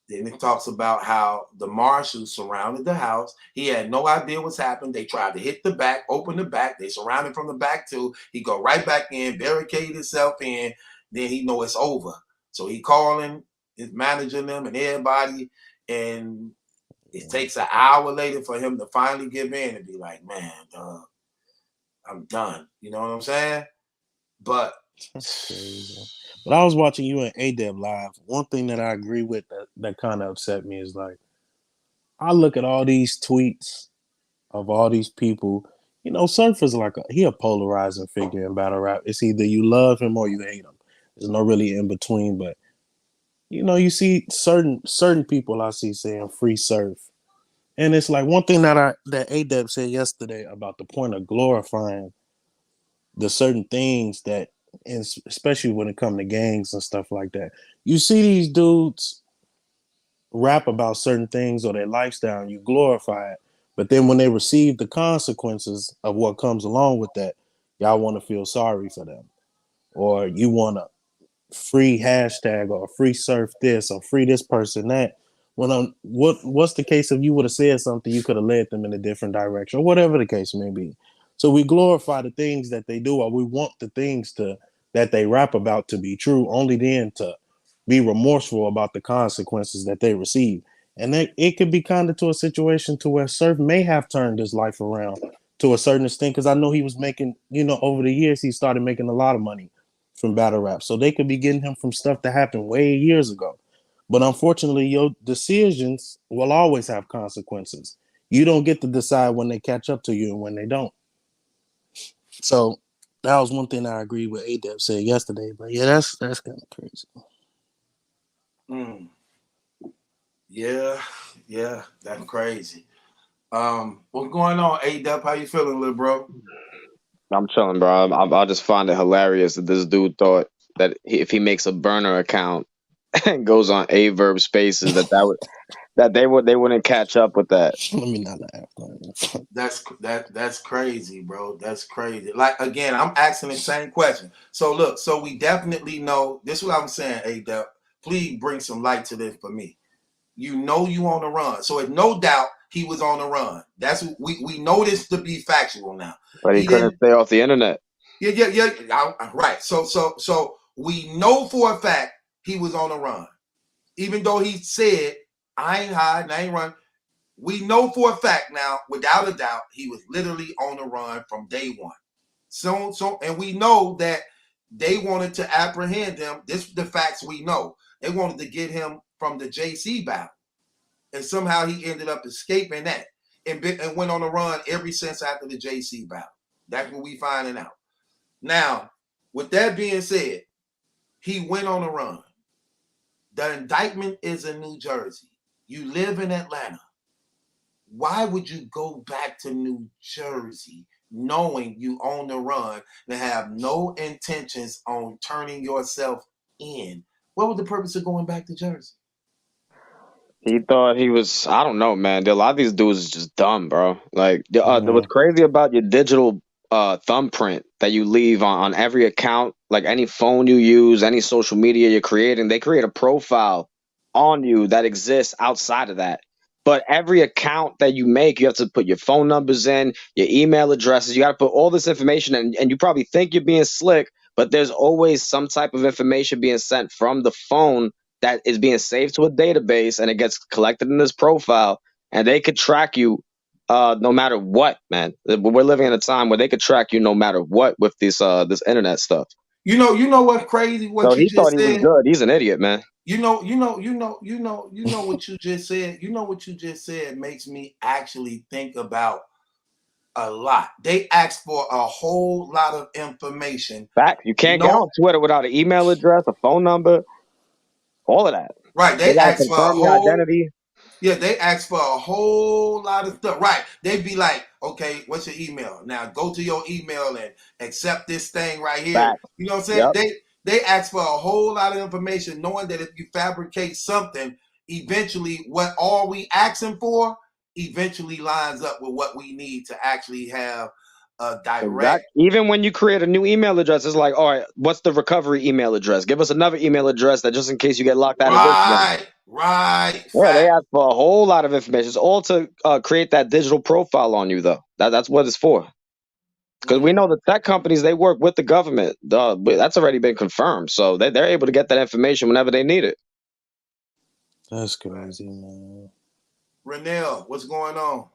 Then it talks about how the marshals surrounded the house. He had no idea what's happened. They tried to hit the back, open the back. They surrounded from the back too. He go right back in, barricade himself in. Then he know it's over. So he calling his manager and them and everybody. And it takes an hour later for him to finally give in and be like, man, I'm done. You know what I'm saying? But
that's crazy. But I was watching you and ADEB live. One thing that I agree with that kind of upset me is like, I look at all these tweets of all these people. Surf is like he a polarizing figure in battle rap. It's either you love him or you hate him. There's no really in between. But you see certain people I see saying free Surf, and it's like one thing that ADEB said yesterday about the point of glorifying the certain things that. And especially when it comes to gangs and stuff like that, you see these dudes rap about certain things or their lifestyle and you glorify it, but then when they receive the consequences of what comes along with that, y'all want to feel sorry for them, or you want a free hashtag or free Surf this or free this person that. What's the case if you would have said something, you could have led them in a different direction or whatever the case may be. So we glorify the things that they do, or we want the things that they rap about to be true, only then to be remorseful about the consequences that they receive. And it could be kind of to a situation to where Surf may have turned his life around to a certain extent, because I know he was making, over the years, he started making a lot of money from battle rap. So they could be getting him from stuff that happened way years ago. But unfortunately, your decisions will always have consequences. You don't get to decide when they catch up to you and when they don't. So that was one thing I agreed with ADEB said yesterday. But yeah, that's kind of crazy.
Yeah, that's crazy. What's going on, ADEB? How you feeling, little bro?
I'm chilling, bro. I just find it hilarious that this dude thought that if he makes a burner account and goes on Verb Spaces, that they wouldn't catch up with that.
Let me not laugh.
That's crazy, bro. That's crazy. Like, again, I'm asking the same question. So look, so we definitely know this is what I'm saying, ADEB. Please bring some light to this for me. You on the run. So it's no doubt he was on the run. That's we know this to be factual now.
But he couldn't stay off the internet.
Yeah. Right. So we know for a fact he was on the run. Even though he said, I ain't hiding, I ain't run. We know for a fact now, without a doubt, he was literally on the run from day one. So, and we know that they wanted to apprehend him. This is the facts we know. They wanted to get him from the JC battle. And somehow he ended up escaping that. and went on a run ever since after the JC battle. That's what we finding out. Now, with that being said, he went on a run. The indictment is in New Jersey. You live in Atlanta. Why would you go back to New Jersey knowing you on the run and have no intentions on turning yourself in? What was the purpose of going back to Jersey?
He thought he was, I don't know, man. A lot of these dudes is just dumb, bro. Like, what's crazy about your digital thumbprint that you leave on every account, like any phone you use, any social media you're creating, they create a profile on you that exists outside of that. But every account that you make, you have to put your phone numbers in, your email addresses. You got to put all this information in, and you probably think you're being slick, but there's always some type of information being sent from the phone that is being saved to a database, and it gets collected in this profile, and they could track you no matter what, man. We're living in a time where they could track you no matter what with this internet stuff.
You know what's crazy? What
So
you
he thought
just
he was
said.
good. He's an idiot, man.
You know what you just said. You know what you just said makes me actually think about a lot. They asked for a whole lot of information.
Fact. You can't get on Twitter without an email address, a phone number, all of that.
Right.
They gotta confirm your identity.
Yeah, they ask for a whole lot of stuff. Right. They'd be like, okay, what's your email? Now go to your email and accept this thing right here.
Fact.
You know what I'm saying?
Yep.
They ask for a whole lot of information, knowing that if you fabricate something, eventually what all we asking for eventually lines up with what we need to actually have a direct.
Even when you create a new email address, it's like, all right, what's the recovery email address? Give us another email address that just in case you get locked out of this one.
Right.
Yeah, they ask for a whole lot of information. It's all to create that digital profile on you, though. That's what it's for. Because we know the tech companies, they work with the government. That's already been confirmed. So they're able to get that information whenever they need it.
That's crazy, man.
Renell, what's going on?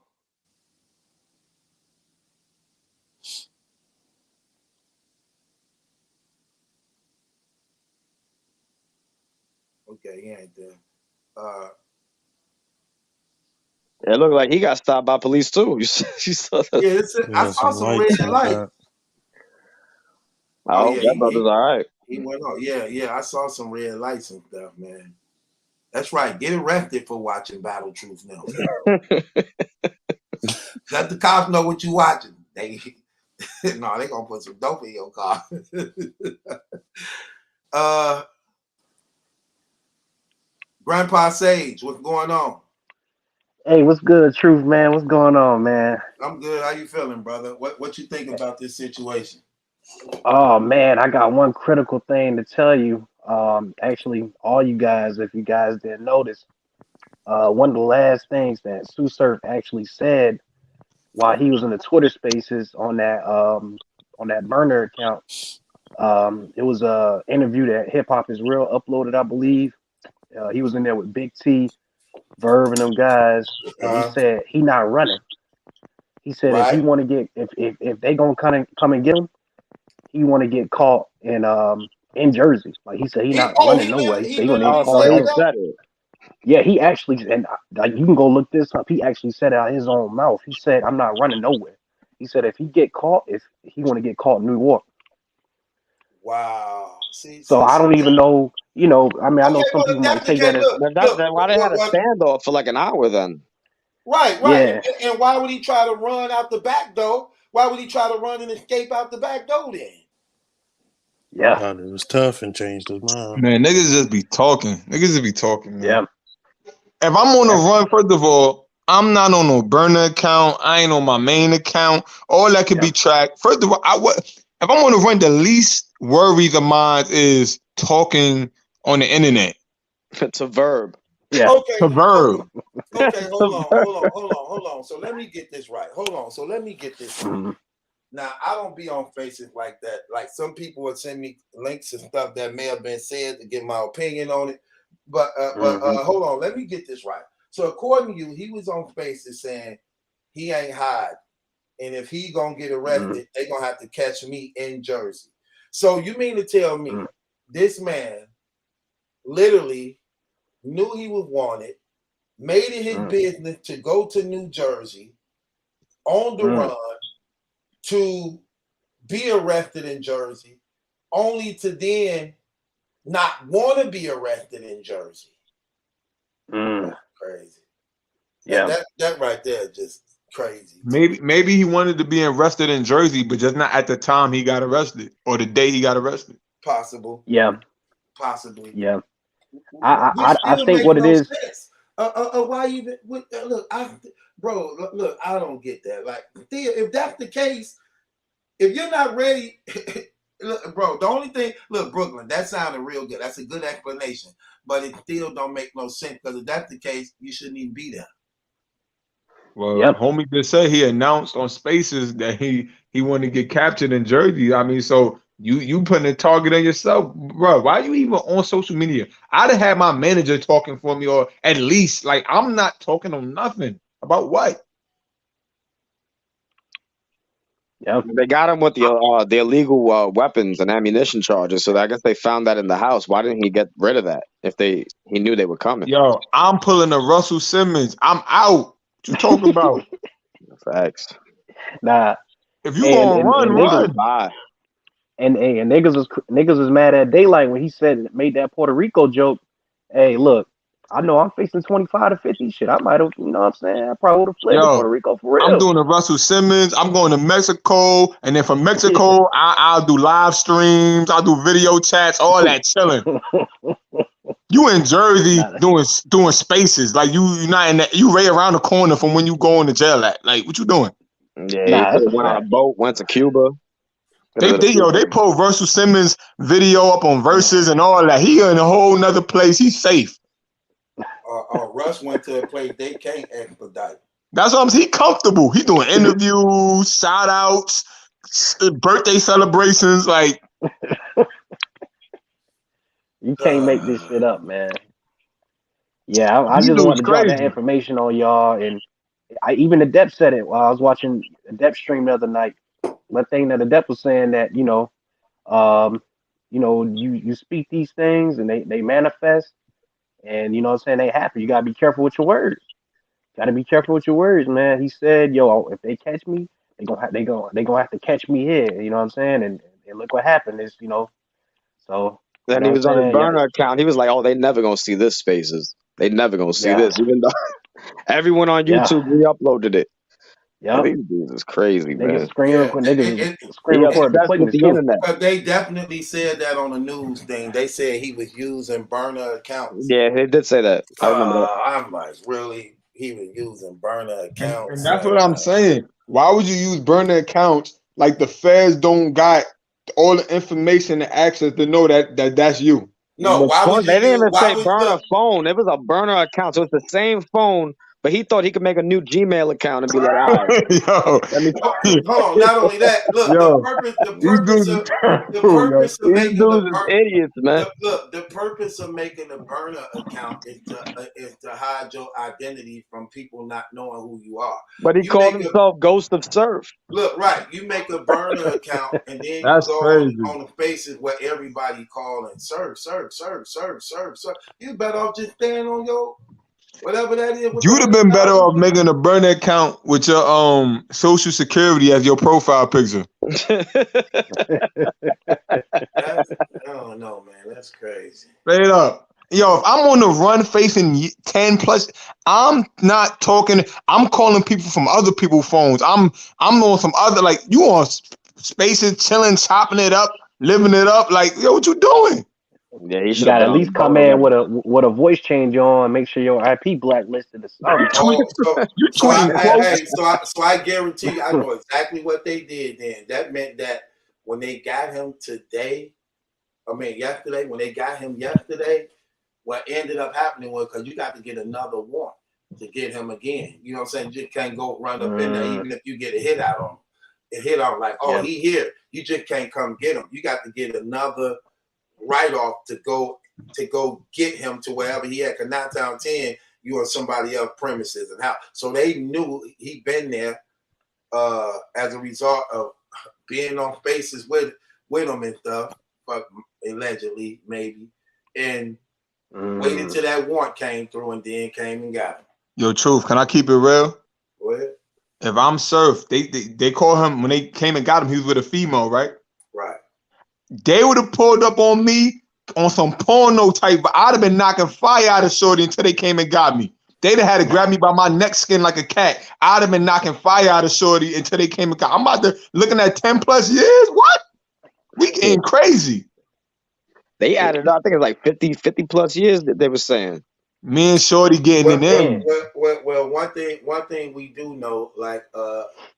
Okay, he ain't there.
It looked like he got stopped by police too. You saw that?
I saw some red light.
Oh, that brother's all right.
He went on. Yeah, I saw some red lights and stuff, man. That's right. Get arrested for watching Battle Truth now. Let the cops know what you watching. They gonna put some dope in your car. Grandpa Sage, what's going on?
Hey, what's good, Truth, man? What's going on, man?
I'm good. How you feeling, brother? What you think about this situation?
Oh man, I got one critical thing to tell you. Actually, all you guys, if you guys didn't notice, one of the last things that Tsu Surf actually said while he was in the Twitter Spaces on that burner account, it was a interview that Hip Hop Is Real uploaded, I believe. He was in there with Big T, Verve, and them guys, and he said he not running. He said if he want to get if they gonna come and get him, he want to get caught in Jersey. Like he said, he not running nowhere. He said he gonna call it. Yeah, he actually, and like you can go look this up. He actually said it out of his own mouth. He said, "I'm not running nowhere." He said if he get caught, if he want to get caught in New York.
Wow.
So I don't even know. You know, I mean, I know some people might take that as.
Why they had a standoff for like an hour then?
Right.
Yeah.
And why would he try to run out the back door? Why would he try to run and escape out the back door then?
Yeah.
I thought it was tough and changed his mind.
Man, niggas just be talking. Niggas just be talking, man.
Yeah.
If I'm on a run, first of all, I'm not on no burner account. I ain't on my main account. All that could be tracked. First of all, if I'm on a run, the least worries of mine is talking on the internet.
It's a verb.
Yeah.
Okay.
It's a verb.
Okay, hold on. So let me get this right. Now, I don't be on faces like that. Like some people would send me links and stuff that may have been said to get my opinion on it. But hold on, let me get this right. So according to you, he was on Faces saying he ain't hide. And if he gonna get arrested, they gonna have to catch me in Jersey. So you mean to tell me this man literally knew he was wanted, made it his business to go to New Jersey, on the run to be arrested in Jersey, only to then not want to be arrested in Jersey. That's crazy.
Yeah.
That right there is just crazy.
Maybe he wanted to be arrested in Jersey, but just not at the time he got arrested or the day he got arrested.
Possible.
Yeah.
Possibly.
Yeah. I think what it is.
Why even look? Look, I don't get that. Like, if that's the case, if you're not ready, look, bro. The only thing, look, Brooklyn, that sounded real good. That's a good explanation, but it still don't make no sense because if that's the case, you shouldn't even be there.
Well, homie just said he announced on Spaces that he wanted to get captured in Jersey. I mean, so you putting a target on yourself, bro. Why are you even on social media? I'd have had my manager talking for me, or at least like I'm not talking on nothing about what.
Yeah,
they got him with the illegal weapons and ammunition charges. So I guess they found that in the house. Why didn't he get rid of that if he knew they were coming?
Yo, I'm pulling a Russell Simmons. I'm out. What you talking about?
Facts.
Nah.
If you gonna run.
And niggas is mad at Daylight when he made that Puerto Rico joke. Hey, look, I know I'm facing 25 to 50 shit. I might have, you know what I'm saying? I probably would have fled to Puerto Rico for real.
I'm doing a Russell Simmons. I'm going to Mexico, and then from Mexico, I'll do live streams. I'll do video chats, all that chilling. You in Jersey doing spaces like you not in that. You right around the corner from when you going to jail at. Like, what you doing?
Yeah, he went on a boat, went to Cuba.
They pulled Russell Simmons video up on Versus and all that. He in a whole nother place. He's safe.
Russ went to a place they can't expedite.
That's what I'm saying. He comfortable. He doing interviews, shout outs, birthday celebrations. Like,
you can't make this shit up, man. Yeah, I just wanted to drop that information on y'all, and even the Depp said it while I was watching the Depp stream the other night. One thing that the Depp was saying that you speak these things and they manifest, and you know what I'm saying, they happen. You gotta be careful with your words. Gotta be careful with your words, man. He said, "Yo, if they catch me, they gonna have to catch me here." You know what I'm saying? And look what happened. Is so.
Then he was on his burner account. He was like, "Oh, they never gonna see this Spaces. They never gonna see this." Even though everyone on YouTube re-uploaded it.
Yeah,
these dudes is crazy, man.
Niggas scream record the quickness
the
too.
internet.
But they definitely said that on the news thing. They said he was using burner accounts.
Yeah, they did say that. I remember that.
I'm like, really? He was using burner accounts.
And that's what I'm saying. Why would you use burner accounts? Like, the feds don't got all the information and access to know that's you.
No,
they didn't even say burner phone. It was a burner account, so it's the same phone. But he thought he could make a new Gmail account and be like, "All right,
hold on." Not only that, look, the purpose of making
idiots, man.
Look, the purpose of making a burner account is to hide your identity from people not knowing who you are.
But he called himself Ghost of Surf.
Look, right. You make a burner account and then you go on the spaces where everybody calling surf. You better off just staying on your whatever that is.
You'd have been better off making a burner account with your social security as your profile picture.
I don't know, man. That's crazy.
Straight up. Yo, if I'm on the run facing 10 plus, I'm not talking. I'm calling people from other people's phones. I'm on some other, like, you on spaces, chilling, chopping it up, living it up. Like, yo, what you doing?
Yeah,
you got to at least come in with a voice change on. Make sure your IP blacklisted or something.
So I guarantee you, I know exactly what they did. Then that meant that when they got him yesterday, what ended up happening was, because you got to get another warrant to get him again. You know what I'm saying? You just can't go run up in there, even if you get a hit out on him. A hit on, like, he here. You just can't come get him. You got to get another write-off to go get him to wherever he at. Because 9 times out of 10, you on somebody else's premises and how. So they knew he been there as a result of being on spaces with them and stuff, allegedly, maybe. And waited till that warrant came through and then came and got him.
Yo, Truth, can I keep it real?
Go ahead.
if I'm Surf, they call him when they came and got him. He was with a female, right?
Right.
They would have pulled up on me on some porno type, but I'd have been knocking fire out of shorty until they came and got me. They'd have had to grab me by my neck skin like a cat. I'd have been knocking fire out of shorty until they came and got. I'm about to looking at 10+ years. What? We getting crazy.
They added up. I think it's like 50 plus years that they were saying.
Me and shorty getting it in.
Well, one thing we do know, like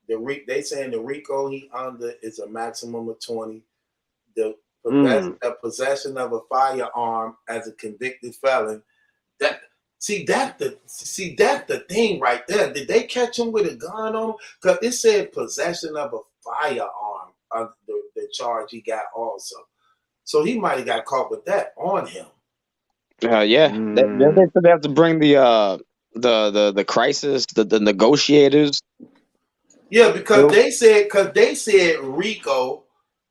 they saying the RICO he under is a maximum of 20. The possession of a firearm as a convicted felon. That's the thing right there. Did they catch him with a gun on him? Because it said possession of a firearm of the charge he got also. So he might have got caught with that on him.
Yeah. They have to bring the crisis, the negotiators.
Yeah, because they said RICO.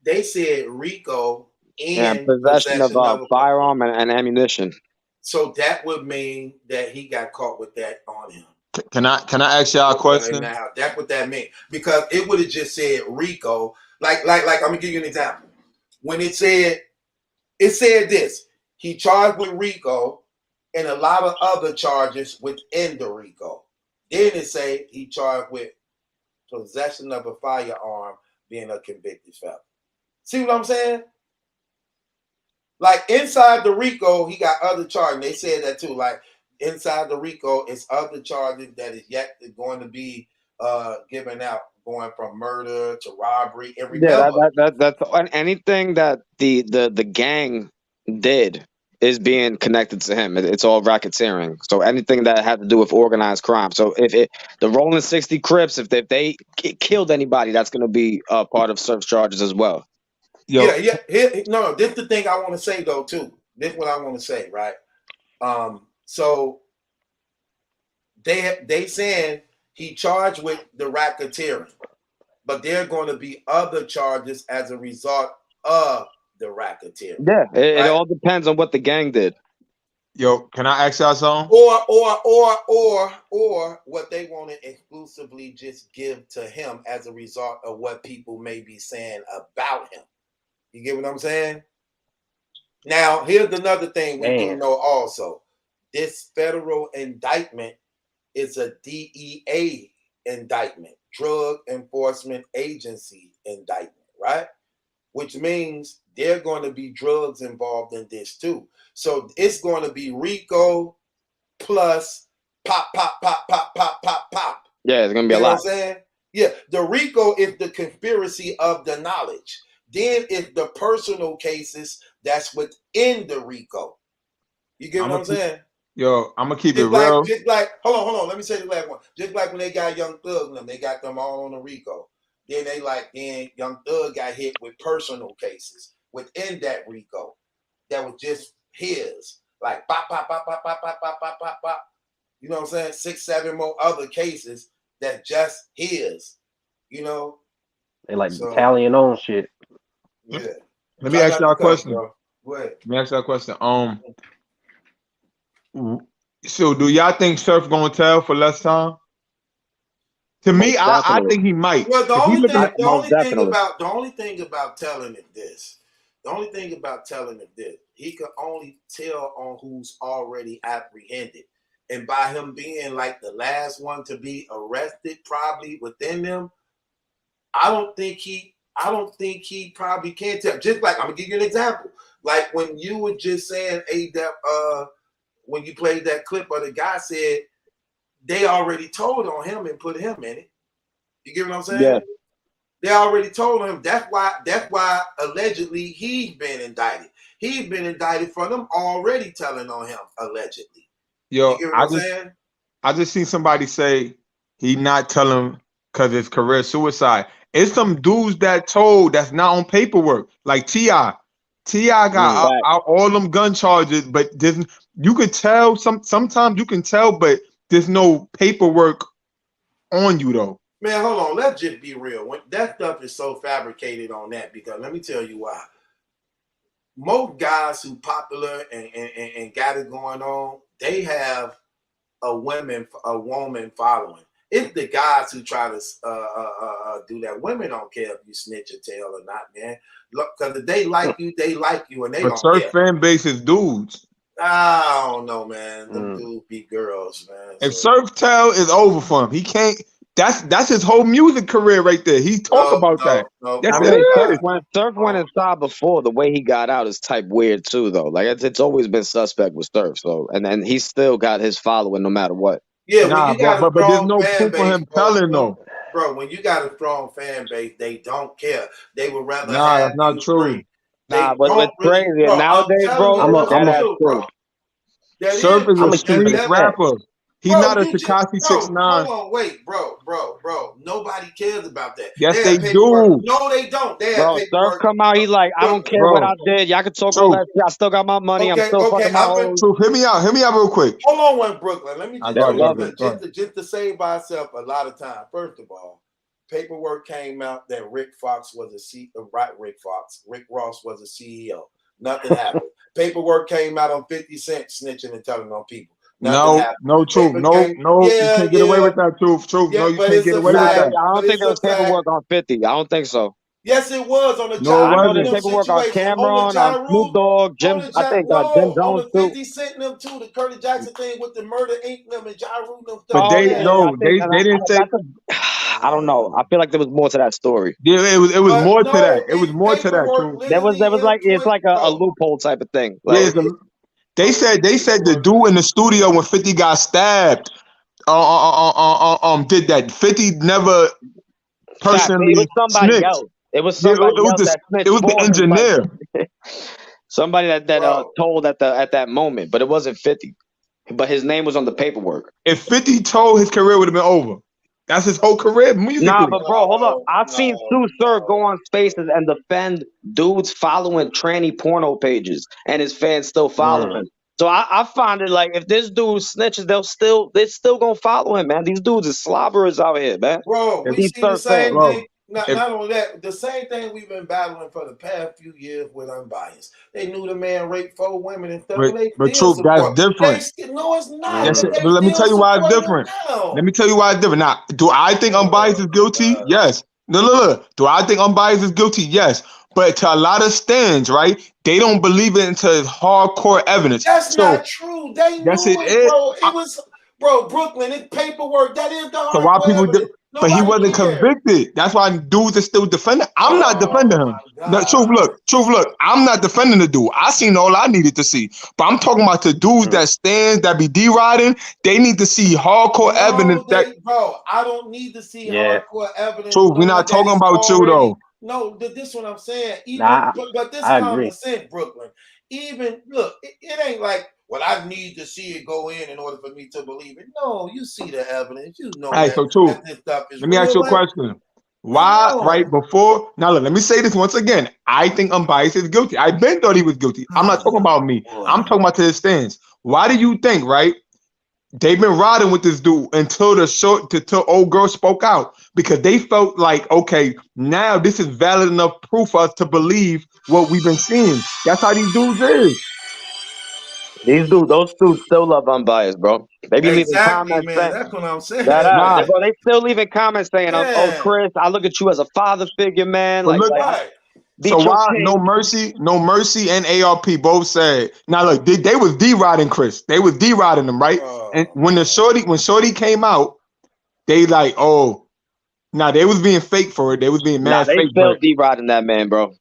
They said RICO and
possession of a firearm and ammunition.
So that would mean that he got caught with that on him.
Can I ask y'all a question?
That's what that means. Because it would have just said RICO. Like I'm gonna give you an example. When it said this, he charged with RICO and a lot of other charges within the RICO. Then it say he charged with possession of a firearm, being a convicted felon. See what I'm saying? Like inside the RICO, he got other charges. They said that too. Like inside the RICO, it's other charges that is yet going to be given out, going from murder to robbery. And remember,
that's anything that the gang did is being connected to him. It's all racketeering. So anything that had to do with organized crime. So if the Rolling 60 Crips, if they killed anybody, that's going to be part of Surf's charges as well.
Yeah. No, this is the thing I want to say though too. This is what I want to say, right? So they saying he charged with the racketeering, but there are going to be other charges as a result of the racketeering.
Yeah, it all depends on what the gang did.
Yo, can I ask y'all something?
Or what they want to exclusively just give to him as a result of what people may be saying about him. You get what I'm saying? Now, here's another thing we do know also. This federal indictment is a DEA indictment, Drug Enforcement Agency indictment, right? Which means there are going to be drugs involved in this too. So it's going to be RICO plus pop.
Yeah, it's going to be a lot.
You know what I'm saying? Yeah, the RICO is the conspiracy of the knowledge. Then it's the personal cases that's within the RICO. You get what I'm saying?
Yo, I'm gonna keep it real.
Just like, hold on. Let me say the last one. Just like when they got Young Thug and them, they got them all on the RICO. Then Young Thug got hit with personal cases within that RICO. That was just his. Like pop. You know what I'm saying? 6, 7 more other cases that just his. You know?
They like battalion on shit.
Yeah.
Let me ask y'all a question.
Go ahead.
Let me ask y'all a question. So do y'all think Surf gonna tell for less time? To me, I think he might.
Well, the only thing about telling it this. The only thing about telling it this, he can only tell on who's already apprehended. And by him being like the last one to be arrested, probably within them, I don't think he probably can tell. Just like I'm gonna give you an example. Like when you were just saying, when you played that clip of the guy said they already told on him and put him in it. You get what I'm saying?
Yeah.
They already told him. That's why allegedly he's been indicted. He's been indicted for them already telling on him, allegedly.
Yo, I just seen somebody say he not telling because it's career suicide. It's some dudes that told that's not on paperwork, like T.I. T.I. got out all them gun charges, but you could tell sometimes you can tell, but there's no paperwork on you though.
Man, hold on. Let's just be real. When that stuff is so fabricated on that, because let me tell you why. Most guys who popular and got it going on, they have a woman following. It's the guys who try to do that. Women don't care if you snitch or tell or not, man. Look, because if they like you, and they
But
don't
Surf
care.
fan base is dudes.
I don't know, man. Them dudes be girls, man.
If Surf tell is over for him, he can't. That's his whole music career right there. He talk about that. Yes,
I mean, Surf went inside before. The way he got out is type weird too, though. Like it's always been suspect with Surf. So and he still got his following no matter what.
Yeah, when you got a
but there's
strong
no
fan
proof
base,
of him telling though.
Bro, when you got a strong fan base, they don't care. They would rather
Nah,
have
that's not
you
true.
free.
Nah, but it's crazy.
Bro,
Nowadays, bro, that's
real,
true.
bro. That
Surf is a street rapper. He's not a Tekashi 6ix9ine.
Hold on, wait, bro. Nobody cares about that.
Yes,
have
they
paperwork.
do.
No, they don't. They have
Bro,
paperwork.
Surf come out, he like, I don't care what I did. Y'all can talk all that shit. I still got my money. I'm still fucking my hoes.
Truth, hit me out real quick.
Hold on one, Brooklyn. Let me just tell
love
you
it.
something. Just to save myself a lot of time. First of all, paperwork came out that Rick Ross was a CEO. Nothing happened. Paperwork came out on 50 Cent snitching and telling on people.
No, Truth. No, you can't get away with that, Truth. No, you can't get away with that.
I don't think there was paperwork on 50. I don't think so.
Yes, it was on the
No,
I know there's paperwork on Cameron, on Snoop Dogg, Jim. I think Jim Jones
on the
too.
50 Cent them too, the Curtis Jackson thing with the Murder Inc. them and Ja Rule them.
But they didn't say.
I don't know. I feel like there was more to that story.
Yeah, it was more to that. It was more to that, Truth.
There was like it's like a loophole type of thing.
Like, they said the dude in the studio when 50 got stabbed. Did that. 50 never personally.
It was somebody
snitched.
else. It was somebody else that snitched.
It was the engineer.
Somebody that told at that moment, but it wasn't 50. But his name was on the paperwork.
If 50 told, his career would have been over. That's his whole career musically.
Nah, but bro, hold up. I've seen Tsu Surf go on Spaces and defend dudes following tranny porno pages, and his fans still follow him. So I find it like if this dude snitches, they're still gonna follow him, man. These dudes are slobberers out here, man.
Bro, we
These
see the same
fans.
thing. Not only that, the same thing we've been battling for the past few years with Unbiased. They knew the man raped 4 women and stuff.
But Truth, that's different.
No, it's not.
Yes, but let me tell you why it's different. Let me tell you why it's different. Now, do I think Unbiased is guilty? Yes. No. Do I think Unbiased is guilty? Yes. But to a lot of stands, right? They don't believe it until it's hardcore evidence.
That's not true. They knew it, bro. It was, bro, Brooklyn. It's paperwork. That is the hardcore.
So why people do? But he wasn't
cared.
convicted. That's why dudes are still defending. I'm not defending him. No, Truth, look. I'm not defending the dude. I seen all I needed to see. But I'm talking about the dudes that stands, that be D-riding. They need to see hardcore evidence.
Bro, I don't need to see hardcore evidence.
Truth, we're not talking about you, though.
No, this is what I'm saying. But this
agree.
common sense, Brooklyn. Even, look, it ain't like, well, I need to see it go in order for me to believe it. No, you see the evidence. You know that this stuff is
let me ask you a question. Why, right before, now look, let me say this once again. I think Unbiased is guilty. I been thought he was guilty. I'm not talking about me. I'm talking about to his stance. Why do you think, right? They've been riding with this dude until old girl spoke out because they felt like, okay, now this is valid enough proof for us to believe what we've been seeing. That's how these dudes is.
Those dudes still love Unbiased, bro. They be leaving comments
man.
saying,
That's what I'm saying.
bro, they still leaving comments saying, "Oh, Chris, I look at you as a father figure, man."
But so why No Mercy and ARP both said, now look, they was D-riding Chris. They was D-riding him, right? And when Shorty came out, they like, oh, now they was being fake for it. They was being mad fake.
They still D-riding that man, bro.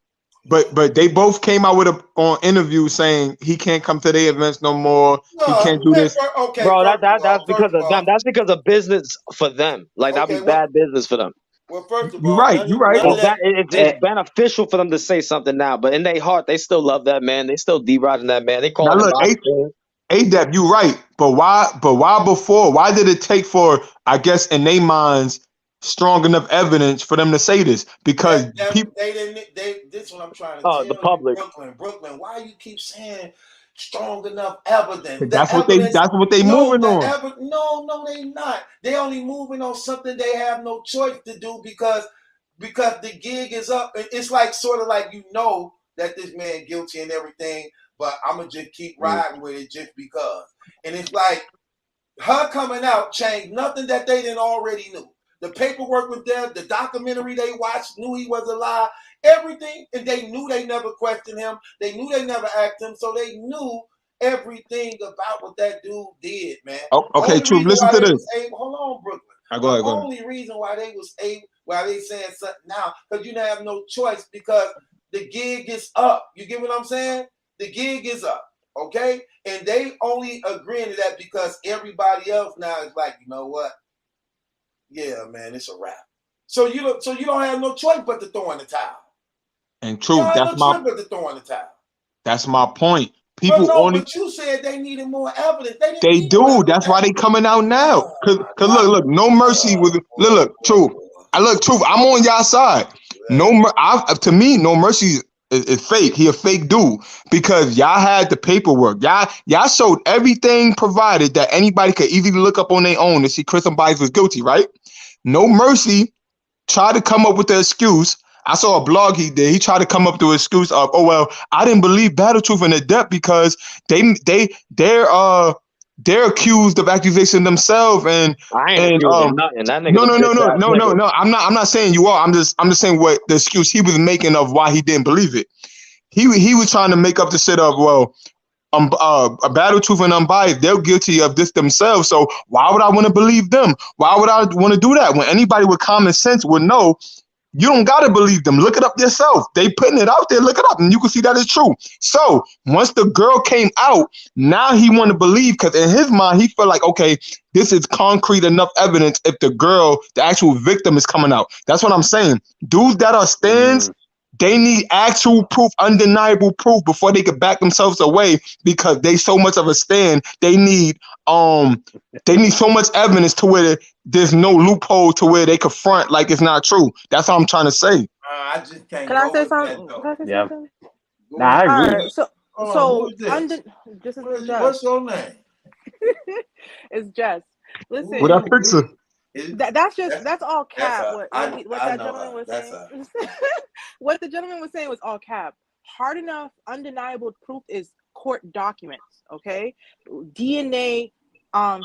But they both came out with on interview saying he can't come to their events no more. He can't do this.
Okay,
bro, that's because of them. That's because of business for them. Like that'd be bad business for them.
Well, first of
all, you're right.
It's beneficial for them to say something now, but in their heart, they still love that man. They still D-riding that man. They call him
ADEP, you're right. But why before? Why did it take for, I guess, in their minds, strong enough evidence for them to say this? Because people,
this is what I'm trying to tell
the public.
You, Brooklyn, why you keep saying strong enough evidence?
That's what they moving on.
No, they not. They only moving on something they have no choice to do because the gig is up. It's like sort of like that this man guilty and everything, but I'm gonna just keep riding with it just because. And it's like Her coming out changed nothing that they didn't already knew. The paperwork was there. The documentary they watched knew he was alive. Everything, and they knew they never questioned him. They knew they never asked him, so they knew everything about what that dude did, man.
Oh, okay, Truth. Listen to this.
Hold on, Brooklyn.
Go ahead.
The only reason why they was able, why they saying something now, because you have no choice, because the gig is up. You get what I'm saying? The gig is up, okay? And they only agreeing to that because everybody else now is like, you know what? Yeah, man, it's a wrap. So you don't have no choice but to throw in the towel.
And Truth, that's my point. People
but you said they needed more evidence.
They do. That's why they coming out now. Cause look, No Mercy was look, Truth. Truth. I'm on y'all side. To me, No Mercy is fake. He a fake dude because y'all had the paperwork. Y'all showed everything provided that anybody could easily look up on their own to see Chris Bias was guilty, right? No Mercy tried to come up with the excuse. I saw a blog he did. He tried to come up with an excuse of, oh well, I didn't believe Battle Truth in the depth because they're accused of accusation themselves and
I ain't accusing nothing. That nigga
no. I'm not saying you are. I'm just saying what the excuse he was making of why he didn't believe it. He was trying to make up the shit of, well, a Battle Truth and Unbiased, they're guilty of this themselves. So why would I want to believe them? Why would I want to do that when anybody with common sense would know? You don't gotta believe them. Look it up yourself. They putting it out there. Look it up, and you can see that it's true. So once the girl came out, now he want to believe because in his mind he felt like, okay, this is concrete enough evidence. If the actual victim, is coming out, that's what I'm saying. Dudes that are stands, they need actual proof, undeniable proof before they can back themselves away because they so much of a stand. They need so much evidence to where there's no loophole to where they confront like it's not true. That's what I'm trying to say.
I just can't.
Can I say something?
Yeah. Nah, I agree.
Right, so just as
what's your name?
It's Jess. Listen.
What that picture?
That's all cap. What that gentleman was saying. What the gentleman was saying was all cap. Hard enough, undeniable proof is court documents. Okay, DNA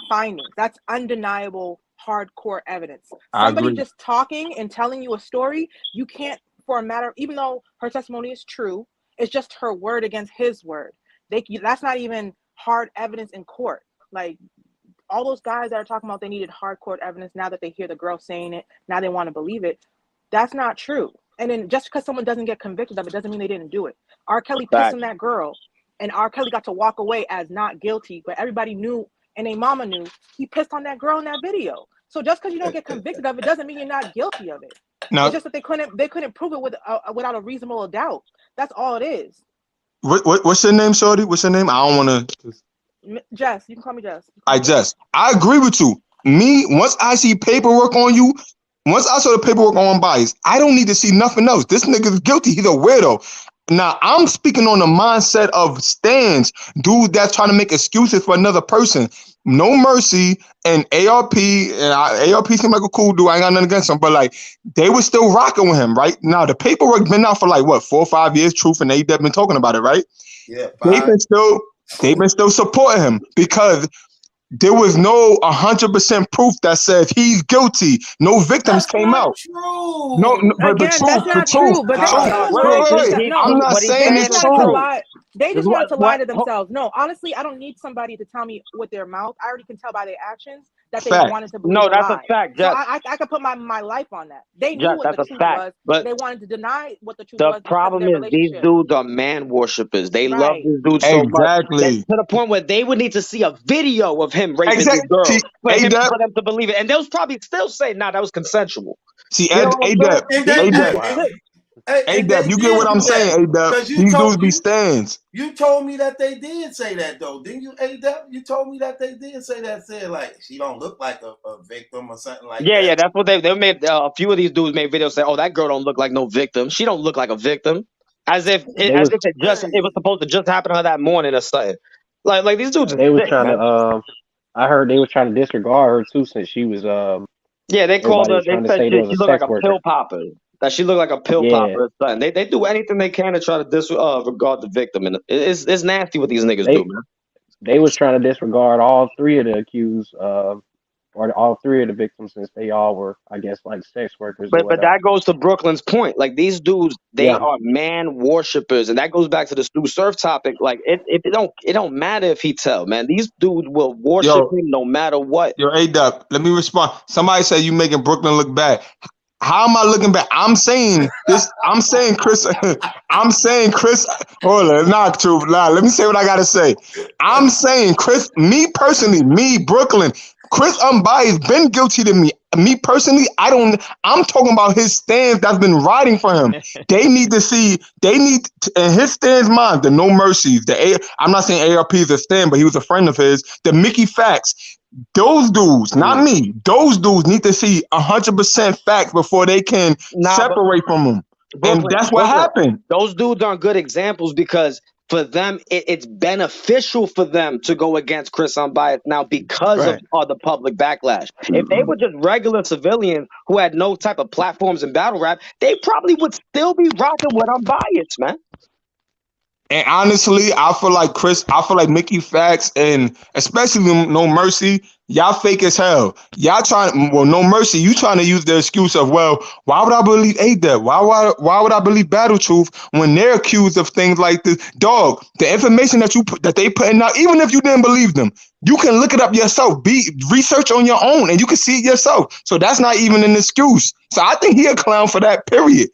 findings. That's undeniable, hardcore evidence. Somebody just talking and telling you a story, you can't, for a matter, even though her testimony is true, it's just her word against his word. That's not even hard evidence in court. Like all those guys that are talking about they needed hardcore evidence, now that they hear the girl saying it, now they want to believe it. That's not true. And then just because someone doesn't get convicted of it doesn't mean they didn't do it. R. Kelly pissed on that girl, and R. Kelly got to walk away as not guilty, but everybody knew and their mama knew he pissed on that girl in that video. So just because you don't get convicted of it doesn't mean you're not guilty of it. No. It's just that they couldn't prove it without a reasonable doubt. That's all it is.
What's your name, shorty? What's your name? I don't want to.
Jess, you can call me Jess.
Jess. I agree with you. Me, once I see paperwork on you, once I saw the paperwork on Bias, I don't need to see nothing else. This nigga's guilty. He's a weirdo. Now, I'm speaking on the mindset of stands, dude that's trying to make excuses for another person. No Mercy and ARP, and ARP seemed like a cool dude. I ain't got nothing against him, but like they were still rocking with him, right? Now, the paperwork been out for like what, 4 or 5 years, Truth, and they've been talking about it, right?
Yeah.
They've been still supporting him because there was no 100% proof that said he's guilty. No victims came out.
True.
No, but
again, that's not true. But
I'm not saying it's true.
They just wanted to lie to themselves. No, honestly, I don't need somebody to tell me with their mouth. I already can tell by their actions that they wanted to believe.
No, that's a fact.
So I could put my life on that. They knew what the truth was, but they wanted to deny what the truth was.
The problem is these dudes are man worshippers. They love this dude so much to the point where they would need to see a video of him raping this girl for them to believe it, and they'll probably still say, "Nah, that was consensual."
See, A-Dub, you get what I'm saying, A-Dub? These dudes be stands.
You told me that they did say that, though, didn't you, A-Dub? You told me that they did say that, said like she don't look like a victim or something like that.
Yeah, that's what they made. A few of these dudes made videos saying, "Oh, that girl don't look like no victim. She don't look like a victim," as if it was supposed to just happen to her that morning or something. Like these dudes.
They were trying to. I heard they were trying to disregard her too, since she was.
Yeah, they called her. They said she looked like a pill popper. That she looked like a pill popper or something. They do anything they can to try to disregard the victim, and it's nasty what these niggas do, man.
They was trying to disregard all three of the accused, or all three of the victims, since they all were, I guess, like sex workers or
But
whatever.
that goes to Brooklyn's point. Like these dudes, they
Yeah.
are man worshippers, and that goes back to the Tsu Surf topic. Like it don't matter if he tell, man. These dudes will worship
Yo,
him no matter what.
yo, A-Duck, let me respond. Somebody said you making Brooklyn look bad. How am I looking bad? I'm saying this. I'm saying Chris. I'm saying Chris. Hold on, not true. Nah, let me say what I gotta say. I'm saying Chris. Me personally, me Brooklyn. Chris Unbiased been guilty to me. Me personally, I don't. I'm talking about his stance that's been riding for him. They need to see. They need in his stance mind the no mercies. I'm not saying ARP is a stand, but he was a friend of his. The Mickey Facts. Those dudes, not me. Those dudes need to see 100% facts before they can separate from them. And that's what happened.
Those dudes aren't good examples because for them, it's beneficial for them to go against Chris Unbiased now because of the public backlash. If they were just regular civilians who had no type of platforms in battle rap, they probably would still be rocking with Unbiased, man.
And honestly, I feel like Mickey Facts and especially No Mercy, y'all fake as hell. Y'all No Mercy, you trying to use the excuse of, well, why would I believe A-Dep? Why would I believe Battle Truth when they're accused of things like this? Dog, the information that they putting out, even if you didn't believe them, you can look it up yourself. Research on your own and you can see it yourself. So that's not even an excuse. So I think he a clown for that, period.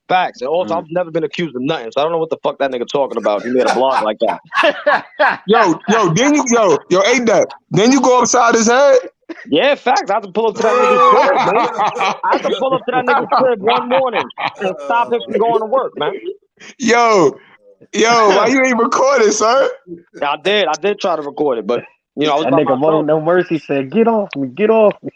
Facts. And also, I've never been accused of nothing, so I don't know what the fuck that nigga talking about. He made a blog like that.
yo, A-Dep, then you go upside his head?
Yeah, facts. I have to pull up to that nigga's crib, man. I have to pull up to that nigga's crib one morning and stop him from going to work, man.
Yo, why you ain't recording, sir?
I did try to record it, but you know, I was
that nigga won't No Mercy said, "Get off me, get off me."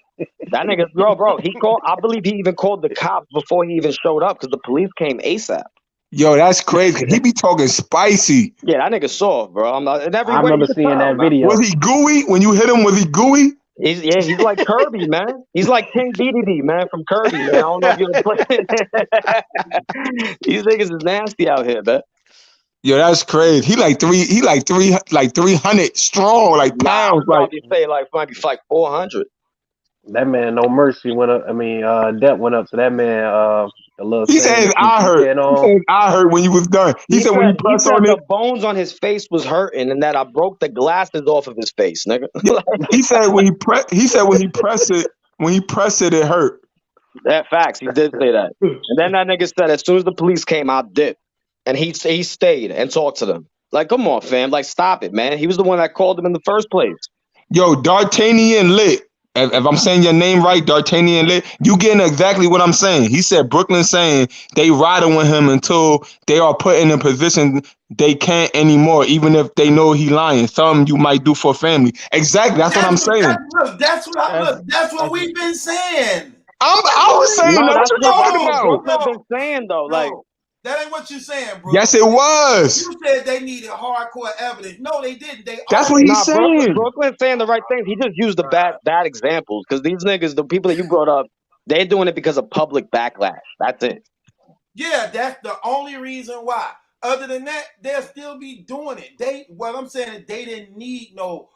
That nigga, bro, he called. I believe he even called the cops before he even showed up because the police came ASAP.
Yo, that's crazy. He be talking spicy.
Yeah, that nigga soft, bro.
I remember seeing that video.
Was he gooey when you hit him? Was he gooey?
He's like Kirby, man. He's like King DDD, man, from Kirby. Man. I don't know if you ever played. These niggas is nasty out here, man.
Yo, that's crazy. He like 300 strong, like pounds.
Like you say, might be like 400.
That man, No Mercy went up. Depp went up to that man. A little.
He said, "I heard when you was done." He said when you pressed on
the bones on his face was hurting, and that I broke the glasses off of his face, nigga.
He said when he pressed it, it hurt.
That facts. He did say that. And then that nigga said, as soon as the police came, I dipped, and he stayed and talked to them. Like, come on, fam. Like, stop it, man. He was the one that called him in the first place.
Yo, D'Artagnan Lit. If I'm saying your name right, D'Artagnan Lit, you getting exactly what I'm saying. He said Brooklyn saying they riding with him until they are put in a position they can't anymore, even if they know he lying. Something you might do for family. Exactly, that's what I'm saying.
That's what we've been saying.
I was saying that's what you're talking about.
Brooklyn been saying though, like.
That ain't what you're saying, bro.
Yes, it was.
You said they needed hardcore evidence. No, they didn't.
That's what he's saying.
Brooklyn's saying the right things. He just used the bad examples because these niggas, the people that you brought up, they're doing it because of public backlash. That's it.
Yeah, that's the only reason why. Other than that, they'll still be doing it. What I'm saying is they didn't need no,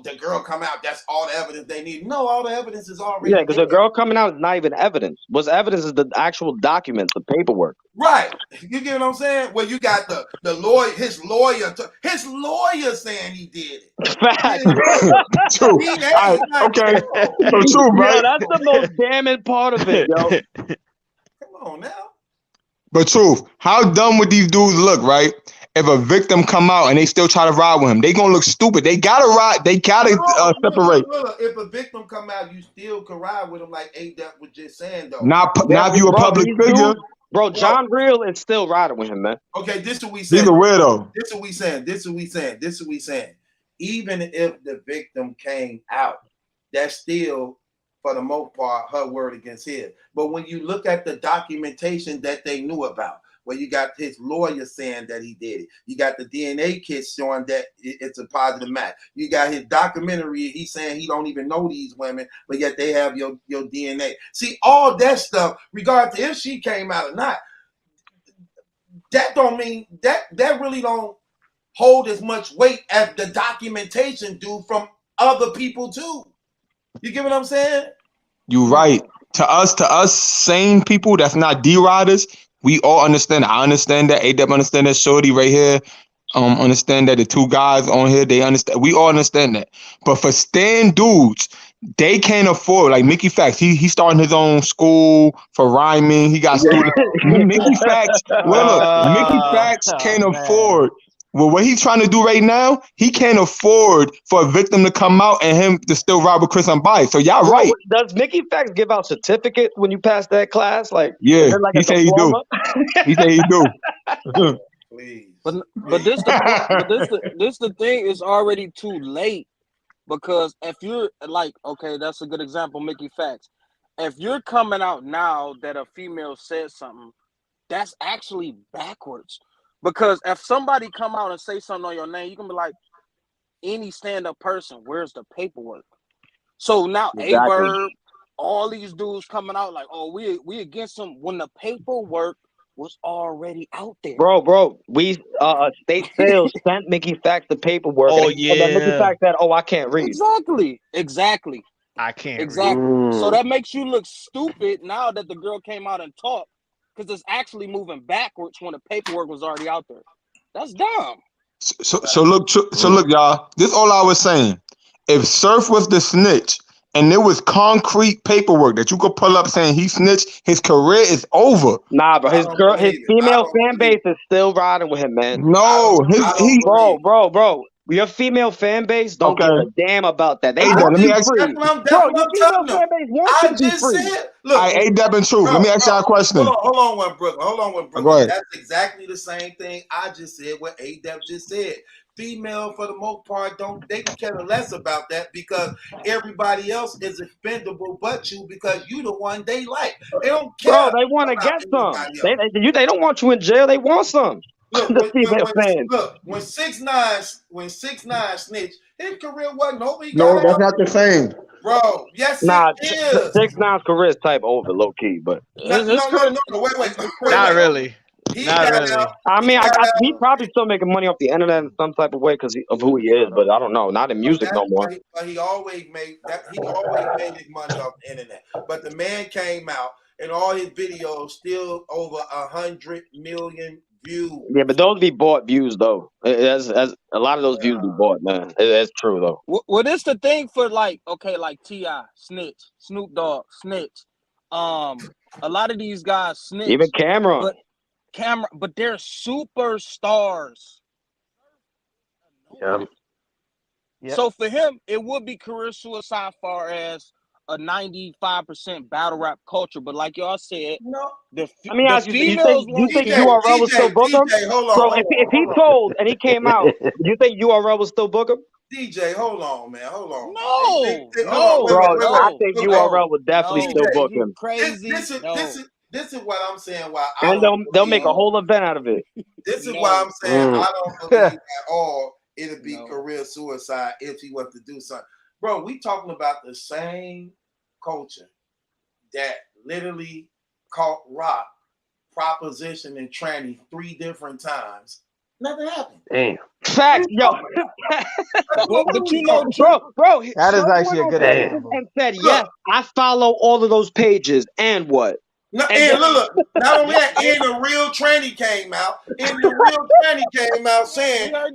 the girl come out. That's all the evidence they need. No, all the evidence is already.
Yeah, because the girl coming out is not even evidence. What's evidence is the actual documents, the paperwork.
Right. You get what I'm saying? Well, you got the lawyer, his lawyer saying he did it.
Fact.
True. Okay. So true, right?
Yeah, that's the most damning part of it, yo.
Come on now.
But truth, how dumb would these dudes look, right? If a victim come out and they still try to ride with him, they gonna look stupid. They gotta ride. They gotta separate.
Look, if a victim come out, you still can ride with him, like A-Dep was just saying, though.
Not if you a public figure.
Bro, John Real is still riding with him, man.
Okay, this is what we saying.
He's a weirdo.
This is what we saying. Even if the victim came out, that's still, for the most part, her word against his. But when you look at the documentation that they knew about, where you got his lawyer saying that he did it, you got the DNA kits showing that it's a positive match, you got his documentary, he's saying he don't even know these women, but yet they have your DNA. See, all that stuff, regardless if she came out or not, that don't mean that really don't hold as much weight as the documentation do from other people too. You get what I'm saying?
You right. To us sane people that's not D-Riders, we all understand. I understand that. A-Dep understand that. Shorty right here. Understand that the two guys on here, they understand. We all understand that. But for stand dudes, they can't afford, like Mickey Fax, he starting his own school for rhyming. He got students. Mickey Fax, look, Mickey Fax can't afford. Well, what he's trying to do right now, he can't afford for a victim to come out and him to still rob with Chris on bike. So y'all right.
Does Mickey Fax give out certificates when you pass that class? Like,
yeah,
is it like
he say he do. He say he do.
But this the thing, is already too late, because if you're like, okay, that's a good example, Mickey Fax. If you're coming out now that a female said something, that's actually backwards. Because if somebody come out and say something on your name, you can be like, any stand-up person, where's the paperwork? So now Averb, all these dudes coming out like, oh, we against them, when the paperwork was already out there.
Bro, we state sales sent Mickey Fax the paperwork.
Oh,
and then Mickey
yeah.
Fax said, "Oh, I can't read."
Exactly.
I can't
Exactly.
read.
So that makes you look stupid now that the girl came out and talked, because it's actually moving backwards when the paperwork was already out there. That's dumb.
So look, y'all. This all I was saying. If Surf was the snitch and there was concrete paperwork that you could pull up saying he snitched, his career is over.
Nah, bro, his female fan base is still riding with him, man.
No,
bro. Your female fan base don't give a damn about that. They
Hey,
want
let me
you
ask you.
free. Bro, your female fan base wants you to be free.
Hey, A-Dep and Truth. Let me ask y'all a question.
Hold on, one Brooklyn.
Go ahead.
That's exactly the same thing I just said. What A-Dep just said. Female, for the most part, they can care less about that, because everybody else is expendable but you, because you the one they like. They don't care.
Bro, they want to get some. They don't want you in jail. They want some.
Look, when 6ix9ine snitched, his career wasn't over.
No, that's not the same.
Bro, yes,
nah,
it is.
6ix9ine's career is type over, low key, but
No, wait.
Not really. Not really.
I mean, he probably still making money off the internet in some type of way because of who he is, but I don't know, not in music no more.
But he always made his money off the internet. But the man came out and all his videos still over 100 million views.
Yeah, but those be bought views though. As a lot of those views be bought, man. That's true though.
Well, this the thing for like T.I. snitch, Snoop Dogg snitch, a lot of these guys snitch.
Even Cameron.
But they're superstars.
Yeah.
So for him, it would be career suicide far as a 95% battle rap culture. But like y'all said,
Let me ask you, you think URL was still book him? So if he told and he came out, you think URL was still book him?
DJ, hold on, man. Hold on.
No.
Bro, I think URL would definitely still book him.
Crazy.
This is what I'm saying. Why
and they'll make a whole event out of it.
This is why I'm saying I don't believe at all it'll be career suicide if he was to do something. Bro, we talking about the same culture that literally caught Rock proposition and tranny 3 different times. Nothing happened.
Damn.
Fact, yo.
But you know,
bro,
that is actually a good
example. And said, yes, I follow all of those pages, and what?
No, and look, not only that, and the real tranny came out. Saying, No.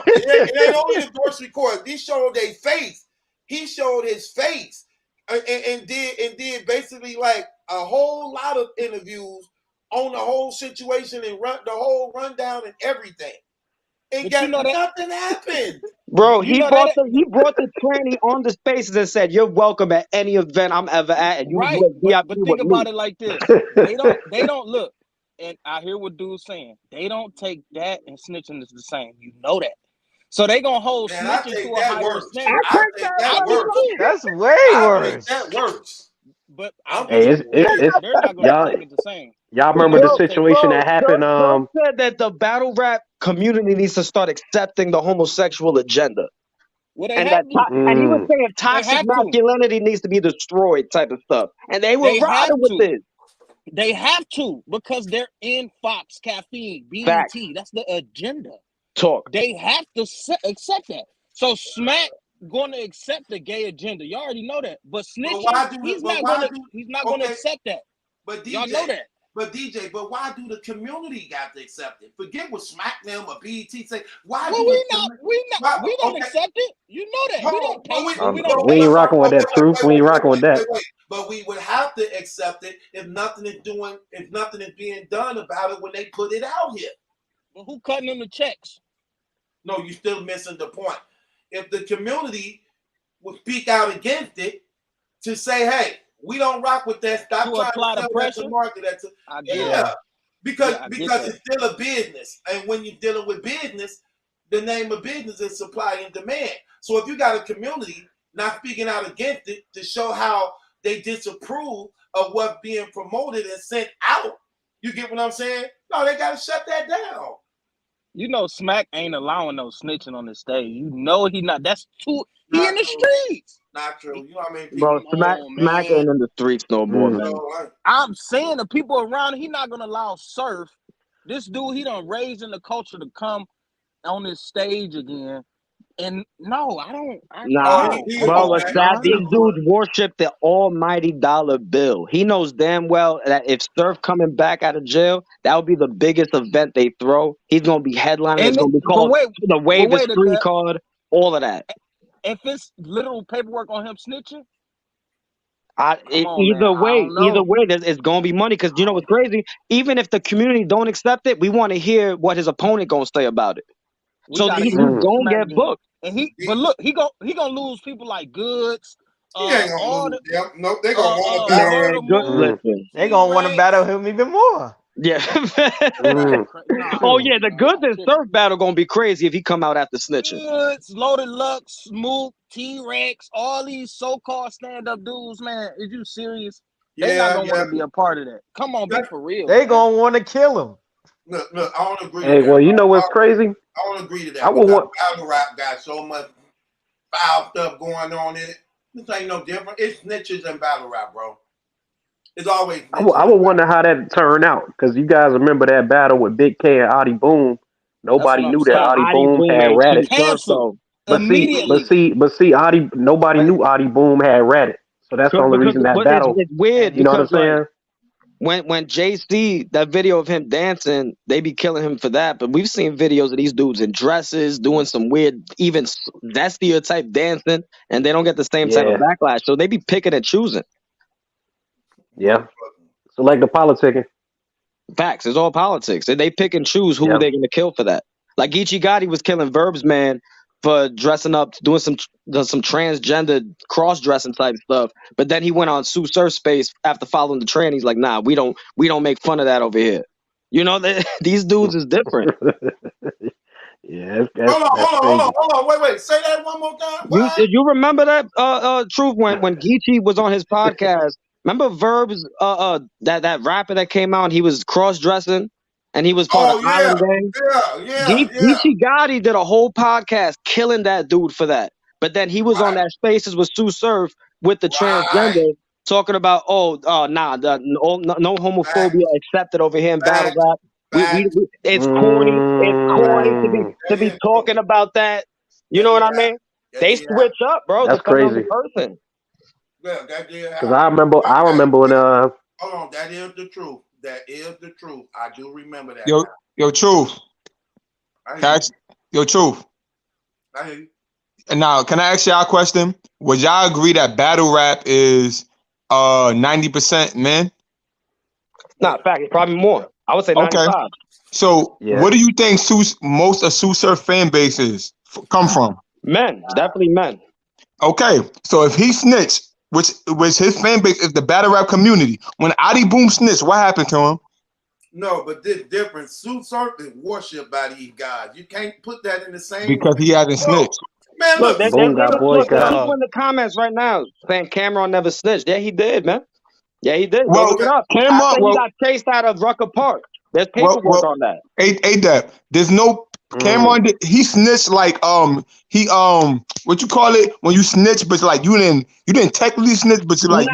It ain't only the voice recordings. He showed their face. He showed his face, and did basically like a whole lot of interviews on the whole situation and the whole rundown and everything. And nothing happened.
Bro, he brought the tranny on the spaces and said, "You're welcome at any event I'm ever at." And you
but think about it like this: they don't look. And I hear what dude's saying. They don't take that and snitching is the same. You know that. So they gonna hold snitching to a higher standard.
I think that works.
That's way worse.
That works.
But
hey,
they're not gonna take it the same.
Y'all remember the situation that happened?
Said that the battle rap community needs to start accepting the homosexual agenda.
Well,
and he was saying toxic masculinity needs to be destroyed, type of stuff. And they were riding with it.
They have to because they're in Fox, Caffeine, BET.
Fact.
That's the agenda.
Talk.
They have to accept that. So Smack going to accept the gay agenda. You already know that. But snitching, he's not going to accept that.
But DJ,
y'all know that.
But DJ, why do the community got to accept it? Forget what Smack them or BET say. Why?
Well, we don't accept it. You know that. We don't pay.
We ain't rocking with that truth. We ain't rocking with that.
But we would have to accept it if nothing is being done about it when they put it out here.
But who cutting them the checks?
No, you're still missing the point. If the community would speak out against it to say, hey, we don't rock with that. Stop
to
trying
apply
to
the
sell
pressure.
that to market that to. Because it's still a business, and when you're dealing with business, the name of business is supply and demand. So if you got a community not speaking out against it to show how they disapprove of what's being promoted and sent out, you get what I'm saying? No, they got to shut that down.
You know, Smack ain't allowing no snitching on the stage. You know he not. That's too. He in the streets.
Not true. You know what I mean?
Bro, Smack ain't in the streets no more, man.
I'm saying the people around, he not gonna allow Surf. This dude, he done raised in the culture to come on this stage again. And no, I don't.
Bro, what's that? These dudes worship the almighty dollar bill. He knows damn well that if Surf coming back out of jail, that would be the biggest event they throw. He's gonna be headlining. It's gonna be called the Wave the Street card, all of that.
If it's literal paperwork on him snitching,
either way, it's gonna be money. Because you know what's crazy? Even if the community don't accept it, we want to hear what his opponent gonna say about it. So these dudes gonna get booked.
And but look, he gonna lose people like Goods.
He ain't gonna lose them. No, they gonna want to battle him.
They gonna want to battle him even more.
Yeah. Oh yeah, the Goods and Surf battle gonna be crazy if he come out after snitching.
Goods, Loaded Lux, Smoot, T-Rex, all these so-called stand-up dudes, man. Is you serious? They not gonna want to be a part of that. Come on, be for real.
They gonna want to kill him.
Look, I don't agree.
Hey, well, you know what's crazy?
I don't agree to that.
I would want
battle rap got so much foul stuff going on in it. This ain't no different. It's snitches and battle rap, bro. It's always.
I would wonder how that turned out, because you guys remember that battle with Big K and Adi Boom. Nobody knew that Adi Boom had ratted. But see, Adi. Nobody knew Adi Boom had ratted. So that's the only reason that battle.
It's weird.
You know what I'm saying?
When JC, that video of him dancing, they be killing him for that. But we've seen videos of these dudes in dresses doing some weird, even zestier type dancing, and they don't get the same type of backlash. So they be picking and choosing.
Yeah. So like the politicking.
Facts. It's all politics. They pick and choose who they're gonna kill for that. Like Geechee Gotti was killing Verb's man for dressing up, doing some transgender cross-dressing type stuff. But then he went on Tsu Surf space after following the trend. He's like, nah, we don't make fun of that over here. You know, these dudes is different.
Yeah.
Hold on. Wait. Say that one more time.
Did you remember that Truth when Geechee was on his podcast? Remember Verb's that rapper that came out and he was cross-dressing? And he was part of Island Gang. Geechee Gotti did a whole podcast killing that dude for that. But then he was on that Spaces with Tsu Surf with the transgender, talking about no homophobia accepted over here in battle rap. It's corny to be talking about that. You know what I mean? They switch up, bro.
That's crazy.
Person.
Because I remember when
hold on, that is the truth. That is the truth. I do remember that.
Yo, Truth. Truth.
I hear you.
And now, can I ask y'all a question? Would y'all agree that battle rap is 90% men?
Not fact, probably more. I would say 95.
Okay. So, what do you think most of Tsu Surf fan bases come from?
Men, definitely men.
Okay, so if he snitched, which his fan base is the battle rap community. When Adi Boom snitched, what happened to him?
No, but this different. Tsu Surf is worshipped by these guys. You can't put that in the same.
Because he hasn't snitched.
Man,
look,
there's
people in the comments right now saying Cameron never snitched. Yeah, he did, man. Yeah, he did.
Well,
look it up.
Cameron,
he got chased out of Rucker Park. There's paperwork on that.
Hey, Deb, there's no Cameron, he snitched like he what you call it when you snitch, but like you didn't technically snitch, but
It's like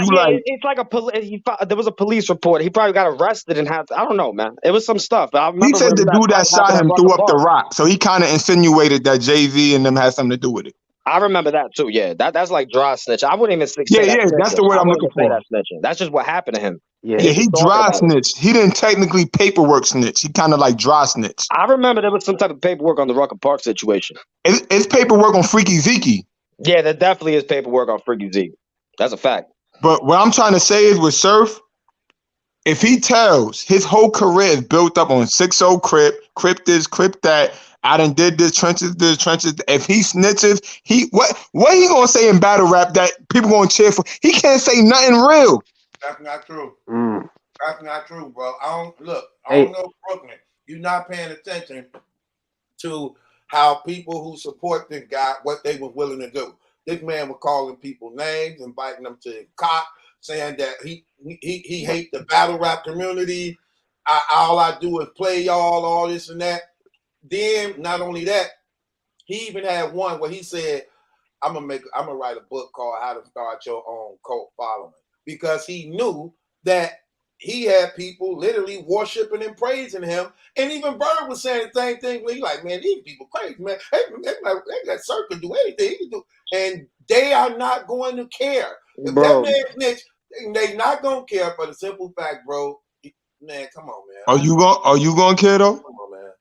there was a police report. He probably got arrested and I don't know, man. It was some stuff. I
he
remember
said the dude that shot him threw up the
rock.
rock, so he kind of insinuated that Jay-Z and them had something to do with it.
I remember that too. Yeah, that's like dry snitch. I wouldn't even say
that's the word I'm looking for.
That snitching. That's just what happened to him.
Yeah, he dry snitched. He didn't technically paperwork snitch. He kind of like dry snitch.
I remember there was some type of paperwork on the Rucker Park situation.
It's paperwork on Freaky Zeke.
Yeah, there definitely is paperwork on Freaky Zeke. That's a fact.
But what I'm trying to say is with Surf, if he tells his whole career is built up on 6-0 Crip this, Crip that, I done did this, trenches. If he snitches, what he gonna say in battle rap that people gonna cheer for? He can't say nothing real.
That's not true. That's not true, bro. I don't know Brooklyn. You're not paying attention to how people who support this guy, what they were willing to do. This man was calling people names, inviting them to cop, saying that he hate the battle rap community. All I do is play y'all, all this and that. Then not only that, he even had one where he said, I'm gonna write a book called How to Start Your Own Cult Following, because he knew that he had people literally worshiping and praising him. And even Bird was saying the same thing. He like, man, these people crazy, man. That Surf can do anything he can do. And they are not going to care. If that man snitch, they not going to care for the simple fact, bro. Man, come on, man.
Are you gonna care though?
Come on, man.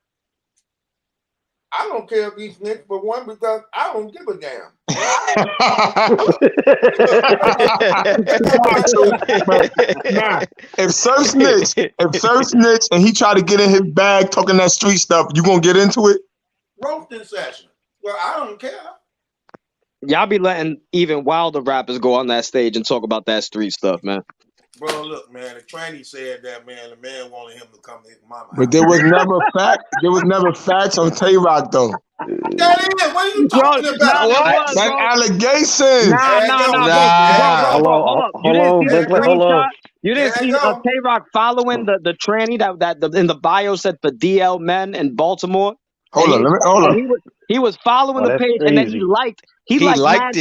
I don't care if he snitch for one, because I don't give a damn.
If Surf snitch and he try to get in his bag talking that street stuff, you gonna get into it?
Roasting session. Well, I don't care.
Y'all be letting even wilder rappers go on that stage and talk about that street stuff, man.
Bro, look, man, the tranny said that, man, the man wanted him to come to his mama.
But there was never facts on Tay-Rock though.
That is, what are you talking about?
That allegation.
Hold on. You didn't see Tay-Rock following the tranny that in the bio said for DL Men in Baltimore.
Hold on.
He was following the page, and then he liked it.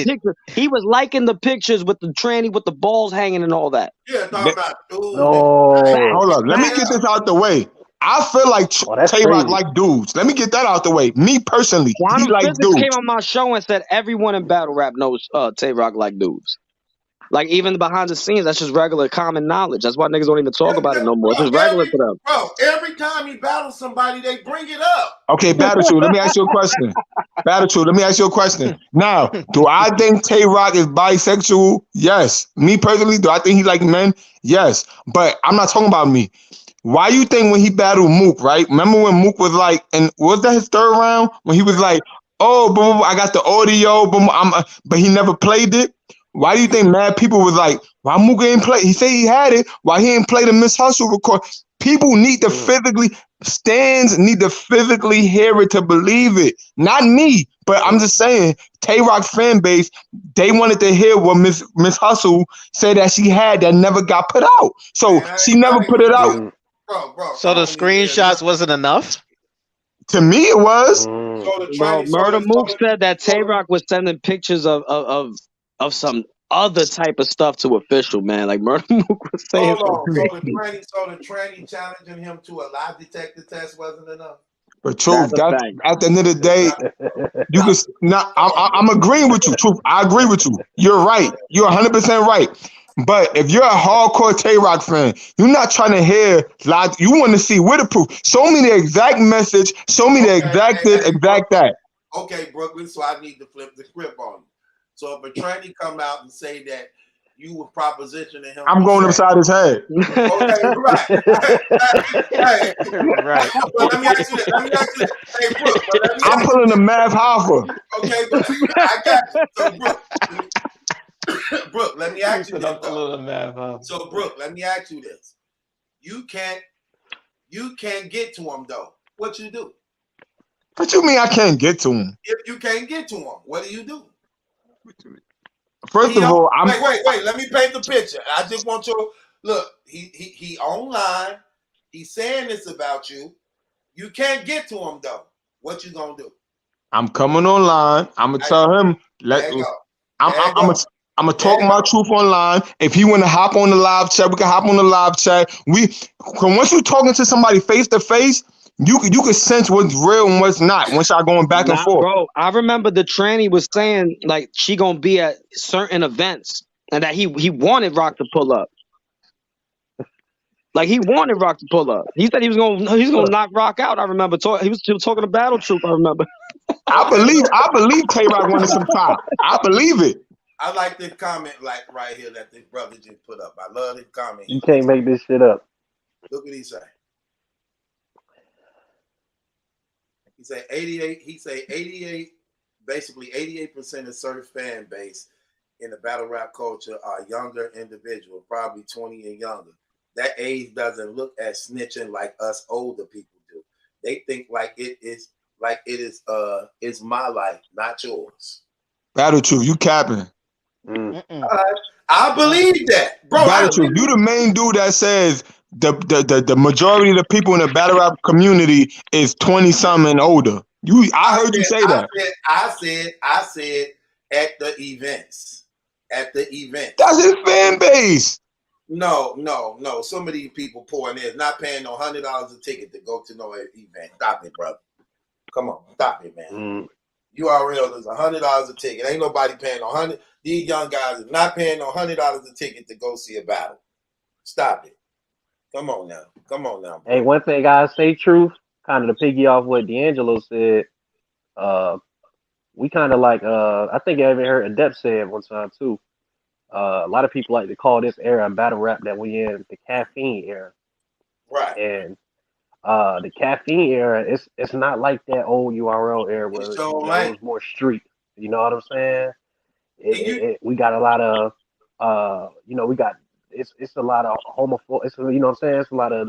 Pictures. He was liking the pictures with the tranny with the balls hanging and all that.
Yeah, talking about
hold up. Let me get this out the way. I feel like Tay-Rock like dudes. Let me get that out the way. Me personally, he like dudes.
Came on my show and said everyone in battle rap knows Tay-Rock like dudes. Like even behind the scenes, that's just regular common knowledge. That's why niggas don't even talk about it no more. It's just regular to them.
Bro, every time he battles somebody, they bring it up.
Okay, Battle True, let me ask you a question. Now, do I think Tay-Rock is bisexual? Yes. Me personally, do I think he like men? Yes. But I'm not talking about me. Why you think when he battled Mook, right? Remember when Mook was like, and was that his third round? When he was like, oh, boom, I got the audio, boom, but he never played it? Why do you think mad people was like, why Mook ain't play? He said he had it. Why he ain't play the Miss Hustle record? People need to stands need to physically hear it to believe it. Not me, but I'm just saying, Tay-Rock fan base, they wanted to hear what Miss Hustle said that she had that never got put out. So she never put it out.
Bro.
So the screenshots wasn't enough?
To me, it was.
Murder Mook said that Tay-Rock was sending pictures of some other type of stuff to Official, man. Like Murder Mook was saying.
So the tranny challenging him to a lie detector test wasn't enough.
But Truth, that's at the end of the day, you can not. I'm agreeing with you, Truth. I agree with you. You're right. You're 100% right. But if you're a hardcore Tay-Rock fan, you're not trying to hear lies. You want to see with the proof. Show me the exact message. Show me the exact that.
Okay, Brooklyn. So I need to flip the script on you. So if a tranny come out and say that you were propositioning him,
I'm going upside his head.
Okay, right.
Right.
But let me ask you this. Hey, Brooke,
I'm pulling the Mav Hoffa.
Okay, but I got you. So, Brooke, let me ask you this. So, Brooke, let me ask you this. You can't get to him though. What you do?
What you mean I can't get to him?
If you can't get to him, what do you do?
First of all,
wait. Let me paint the picture. I just want you to look. He online. He's saying this about you. You can't get to him though. What you gonna do?
I'm coming online. I'm gonna tell him. I'm gonna talk my truth online. If he want to hop on the live chat, we can hop on the live chat. Once you talking to somebody face to face, you can sense what's real and what's not. Once y'all going back and forth.
Bro, I remember the tranny was saying like she gonna be at certain events and that he wanted Rock to pull up. Like he wanted Rock to pull up. He said he's gonna knock Rock out. I remember he was talking to Battle Troop. I remember.
I believe Tay-Rock wanted some time. I believe it.
I like this comment like right here that this brother just put up. I love this comment.
You can't make this shit up.
Look what he say. He say 88. He say 88. Basically, 88% of Surf fan base in the battle rap culture are younger individuals, probably 20 and younger. That age doesn't look at snitching like us older people do. They think like it is it's my life, not yours.
Battle Truth, you capping.
I believe that, bro.
Battle Truth, you the main dude that says the majority of the people in the battle rap community is 20 something and older. I heard you say that.
I said at the events. At the event.
That's his fan base.
No. Some of these people pouring in, not paying no $100 a ticket to go to no event. Stop it, brother. Come on, stop it, man. URL is $100 a ticket. Ain't nobody paying no $100. These young guys are not paying no $100 a ticket to go see a battle. Stop it. Come on now. Bro.
Hey, one thing I say, truth, kind of to piggy off what D'Angelo said. We kind of like I think I even heard Adept say it one time too. A lot of people like to call this era of battle rap that we in the caffeine era.
Right.
And the caffeine era, it's not like that old URL era where it was more street. You know what I'm saying? We got a lot of we got it's a lot of homophobic. It's you know what I'm saying. It's a lot of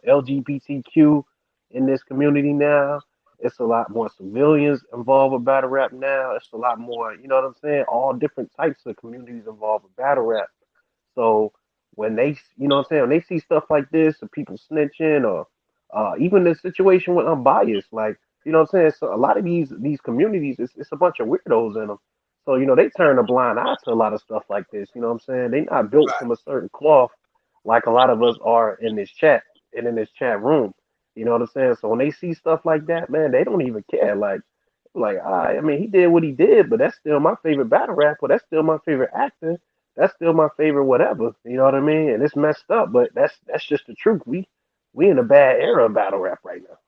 LGBTQ in this community now. It's a lot more civilians involved with battle rap now. It's a lot more, you know what I'm saying? All different types of communities involved with battle rap. So when they, you know what I'm saying, when they see stuff like this, or people snitching, or even the situation with Unbiased, like, you know what I'm saying? So a lot of these communities, it's a bunch of weirdos in them. So, you know, they turn a blind eye to a lot of stuff like this. You know what I'm saying? They not built from a certain cloth like a lot of us are in this chat and in this chat room. You know what I'm saying? So when they see stuff like that, man, they don't even care. Like, I mean, he did what he did, but that's still my favorite battle rapper. That's still my favorite actor. That's still my favorite whatever. You know what I mean? And it's messed up, but that's just the truth. We in a bad era of battle rap right now.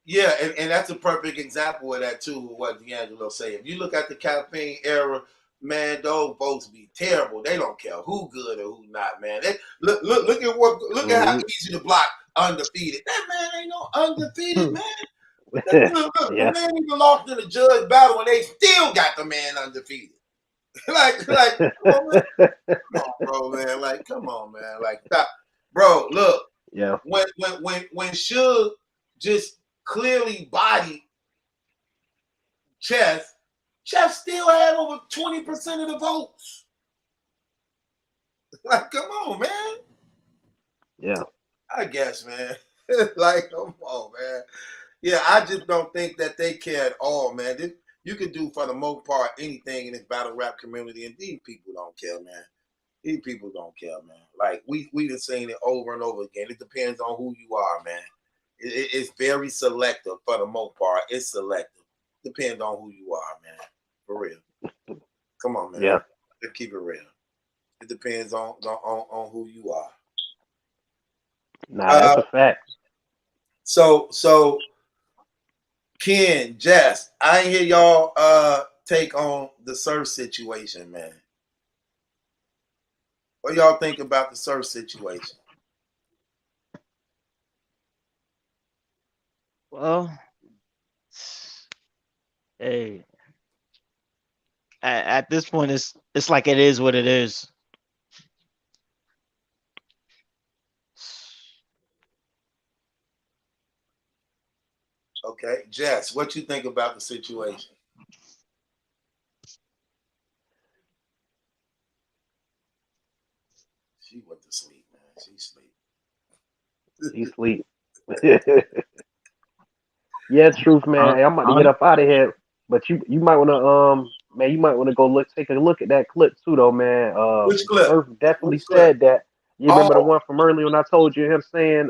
Yeah, and that's a perfect example of that too. What D'Angelo say. If you look at the campaign era, man, those folks be terrible. They don't care who good or who not, man. They, look at how easy to block undefeated. That man ain't no undefeated, man. Look, the man even lost in the judge battle and they still got the man undefeated. like, come on, bro, man. Like, come on, man. Like, stop. Bro, look.
Yeah.
When Suge just clearly bodied Chess still had over 20% of the votes. Like, come on, man.
Yeah.
I guess, man. Like, come on, man. Yeah, I just don't think that they care at all, man. You can do, for the most part, anything in this battle rap community, and these people don't care, man. These people don't care, man. Like, we done seen it over and over again. It depends on who you are, man. It's very selective for the most part. It's selective. Depends on who you are, man. For real. Come on, man.
Yeah.
Let's keep it real. It depends on who you are.
Nah, that's a fact.
So Ken, Jess, I ain't hear y'all take on the Surf situation, man. What y'all think about the Surf situation?
Well, hey, at this point, it's like it is what it is.
Okay, Jess, what you think about the situation? She went to sleep, man. She sleep.
She sleep. Yeah, truth, man. Hey, I'm about to get up out of here, but you might want to man, you might want to go take a look at that clip too, though, man.
Which clip?
Surf definitely
Which clip?
said that. You remember the
Oh,
one from earlier when I told you him saying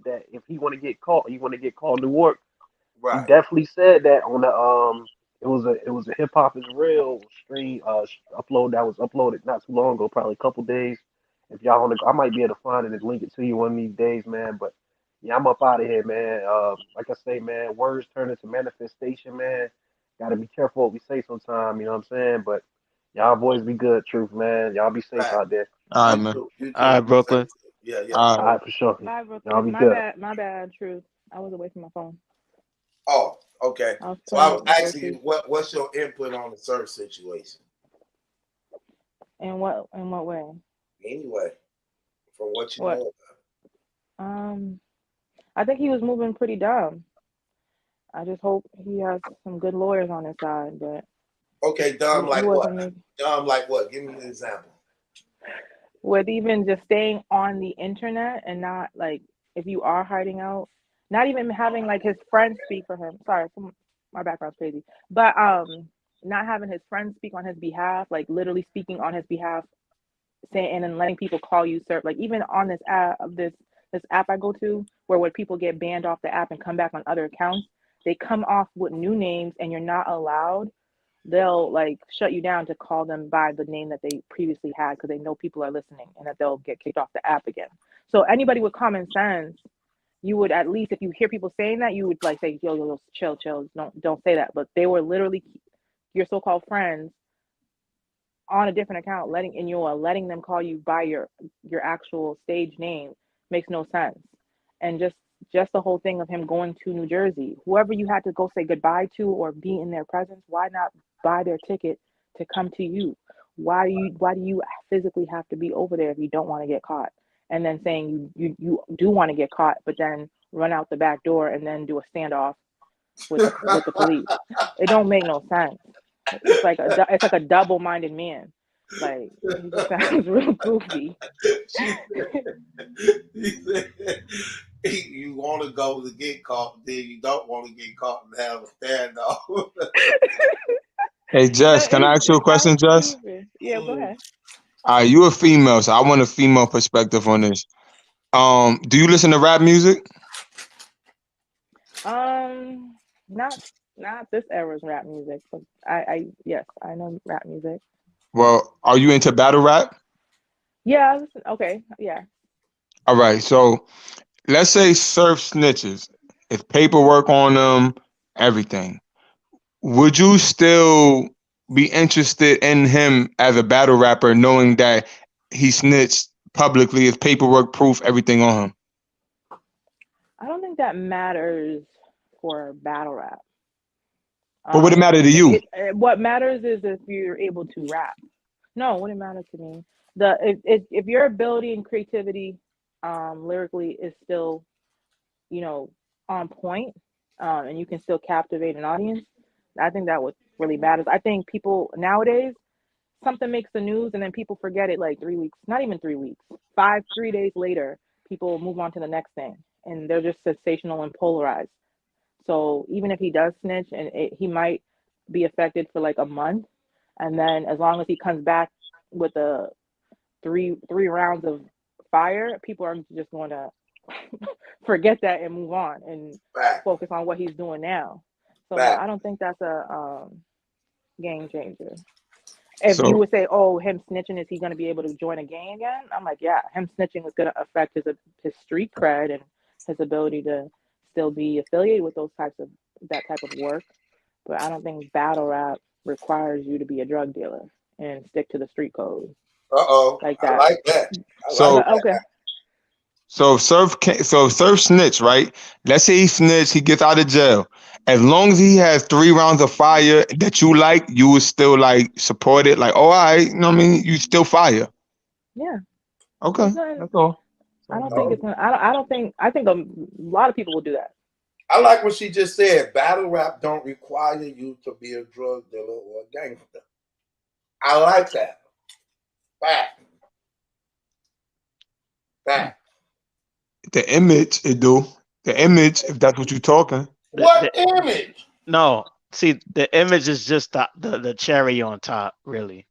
that if he want to get caught, he want to get called New York. He
right.
definitely said that on the it was a hip hop is real stream upload that was uploaded not too long ago, probably a couple days. If y'all want to, I might be able to find it and link it to you one of these days, man. But yeah, I'm up out of here, man. Like I say, man, words turn into manifestation, man. Got to be careful what we say sometimes, you know what I'm saying? But y'all boys be good, truth, man. Y'all be safe
Right.
out there.
All right,
You
man.
too. You
All
too.
right, Brooklyn.
Yeah, yeah.
All
All
right.
right, for sure.
Bye,
Y'all
Brooklyn.
be
My
good.
bad. My bad. Truth. I was away from my phone.
Oh, okay.
I was
So I
putting
was
up
asking you,
groceries.
what's your input on the Surf situation?
In what way?
Anyway, from what you
What?
know.
I think he was moving pretty dumb. I just hope he has some good lawyers on his side, but
Okay, dumb
he
like what?
wasn't making
Dumb like what? Give me an example.
with even just staying on the internet and not like if you are hiding out, not even having like his friends speak for him. Sorry, my background's crazy, but not having his friends speak on his behalf, like literally speaking on his behalf, saying and then letting people call you sir. Like even on this app I go to, where when people get banned off the app and come back on other accounts, they come off with new names and you're not allowed. They'll like shut you down to call them by the name that they previously had because they know people are listening and that they'll get kicked off the app again. So anybody with common sense, you would at least if you hear people saying that, you would like say, yo, chill, don't say that. But they were literally your so-called friends on a different account, letting them call you by your actual stage name makes no sense. And just the whole thing of him going to New Jersey, whoever you had to go say goodbye to or be in their presence, why not buy their ticket to come to you? Why do you physically have to be over there if you don't want to get caught? And then saying you do want to get caught, but then run out the back door and then do a standoff with the police. It don't make no sense. It's like a double-minded man. Like he just sounds real goofy.
You want to go to get caught, then you don't want to get caught and have a standoff.
Hey, Jess, can I ask you a question, Jess?
Stupid. Yeah, go ahead.
You a female, so I want a female perspective on this. Do you listen to rap music?
Not this era's rap music, but I yes, I know rap music.
Well, are you into battle rap?
Yeah, listen, okay, yeah.
All right, so let's say Surf snitches. It's paperwork on them, everything. Would you still be interested in him as a battle rapper, knowing that he snitched publicly, his paperwork proof, everything on him?
I don't think that matters for battle rap.
But would it matter to you?
What matters is if you're able to rap. No, it wouldn't matter to me. If your ability and creativity, lyrically is still, on point, and you can still captivate an audience, I think that what really matters. I think people nowadays, something makes the news and then people forget it like 3 weeks, not even 3 weeks, 3 days later, people move on to the next thing, and they're just sensational and polarized. So even if he does snitch and he might be affected for like a month, and then as long as he comes back with the three rounds of fire, people are just going to forget that and move on and focus on what he's doing now. So no, I don't think that's a game changer. If you would say, "Oh, him snitching, is he going to be able to join a gang again?" I'm like, yeah, him snitching is going to affect his street cred and his ability to still be affiliated with that type of work. But I don't think battle rap requires you to be a drug dealer and stick to the street code. Like that.
I like that.
Okay.
So Surf snitch, right? Let's say he snitch, he gets out of jail. As long as he has 3 rounds of fire that you like, you would still like support it. Like, oh, all right, you know what I mean? You still fire.
Yeah.
Okay, that's all.
I don't think it's gonna. I think a lot of people will do that.
I like what she just said. Battle rap don't require you to be a drug dealer or a gangster. I like that. Fact.
The image, it do. The image, if that's what you're talking.
What image?
No, see, the image is just the cherry on top. Really,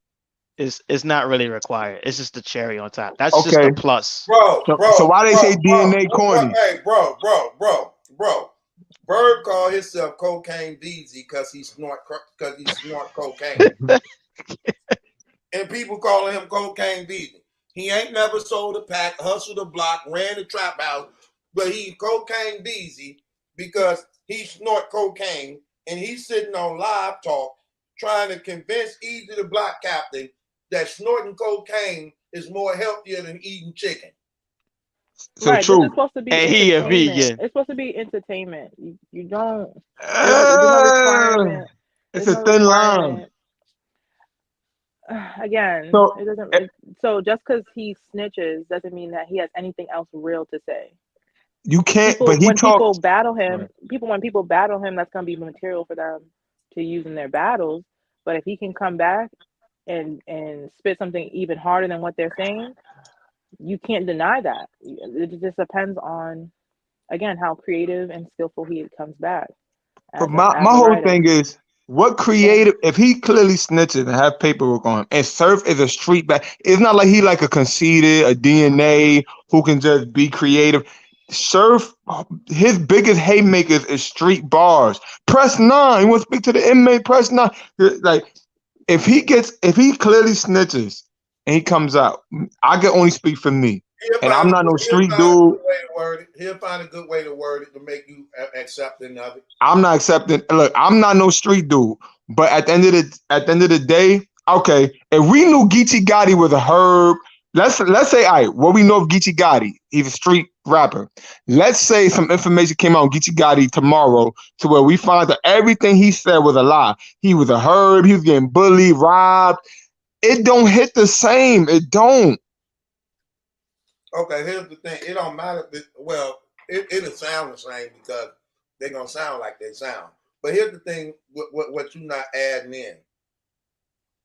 it's not really required. It's just the cherry on top. That's just
Okay.
the plus.
Bro.
So why they say DNA corny?
Hey, bro. Bird called himself Cocaine Beezy because he snort cocaine. And people calling him Cocaine Beezy. He ain't never sold a pack, hustled a block, ran a trap house, but he's Cocaine Beezy because he snort cocaine and he's sitting on Live Talk trying to convince Easy the Block Captain that snorting cocaine is more healthier than eating chicken.
So
right,
true.
this is supposed to be
He a
entertainment.
vegan.
It's supposed to be entertainment. You don't. There's no requirement.
It's
There's
a
no
thin
requirement.
line.
Again,
So,
it doesn't. So just because he snitches doesn't mean that he has anything else real to say.
You can't.
People,
But he
when people
talks.
battle him, when people battle him, that's gonna be material for them to use in their battles. But if he can come back and spit something even harder than what they're saying, you can't deny that. It just depends on, again, how creative and skillful he comes back.
But
As
my
a
whole
writer.
thing is, what creative? If he clearly snitches and have paperwork on him, and Surf is a street back, it's not like he like a conceited, a DNA who can just be creative. Surf, his biggest haymakers is street bars. Press 9. You want to speak to the inmate? Press 9. Like, if he clearly snitches and he comes out, I can only speak for me. And I'm not no street dude.
He'll find a good way to word it to make you accepting of it.
I'm not accepting. Look, I'm not no street dude. But at the end of the day, okay, if we knew Geechee Gotti was a herb, let's say, all right, what we know of Geechee Gotti, he's a street rapper. Let's say some information came out on Geechee Gotti tomorrow to where we find that everything he said was a lie. He was a herb. He was getting bullied, robbed. It don't hit the same. It don't.
Okay, here's the thing. It don't matter. It'll sound the same because they're going to sound like they sound. But here's the thing, what you not adding in.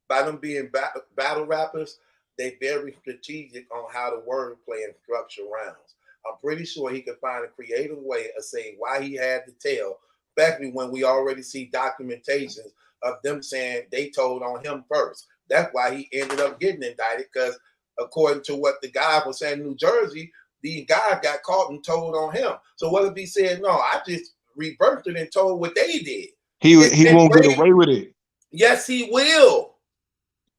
By them being battle rappers, they very strategic on how to wordplay and structure rounds. I'm pretty sure he could find a creative way of saying why he had to tell, especially when we already see documentations of them saying they told on him first. That's why he ended up getting indicted, because according to what the guy was saying in New Jersey, the guy got caught and told on him. So what if he said, no, I just reversed it and told what they did?
He won't get away with it.
Yes, he will.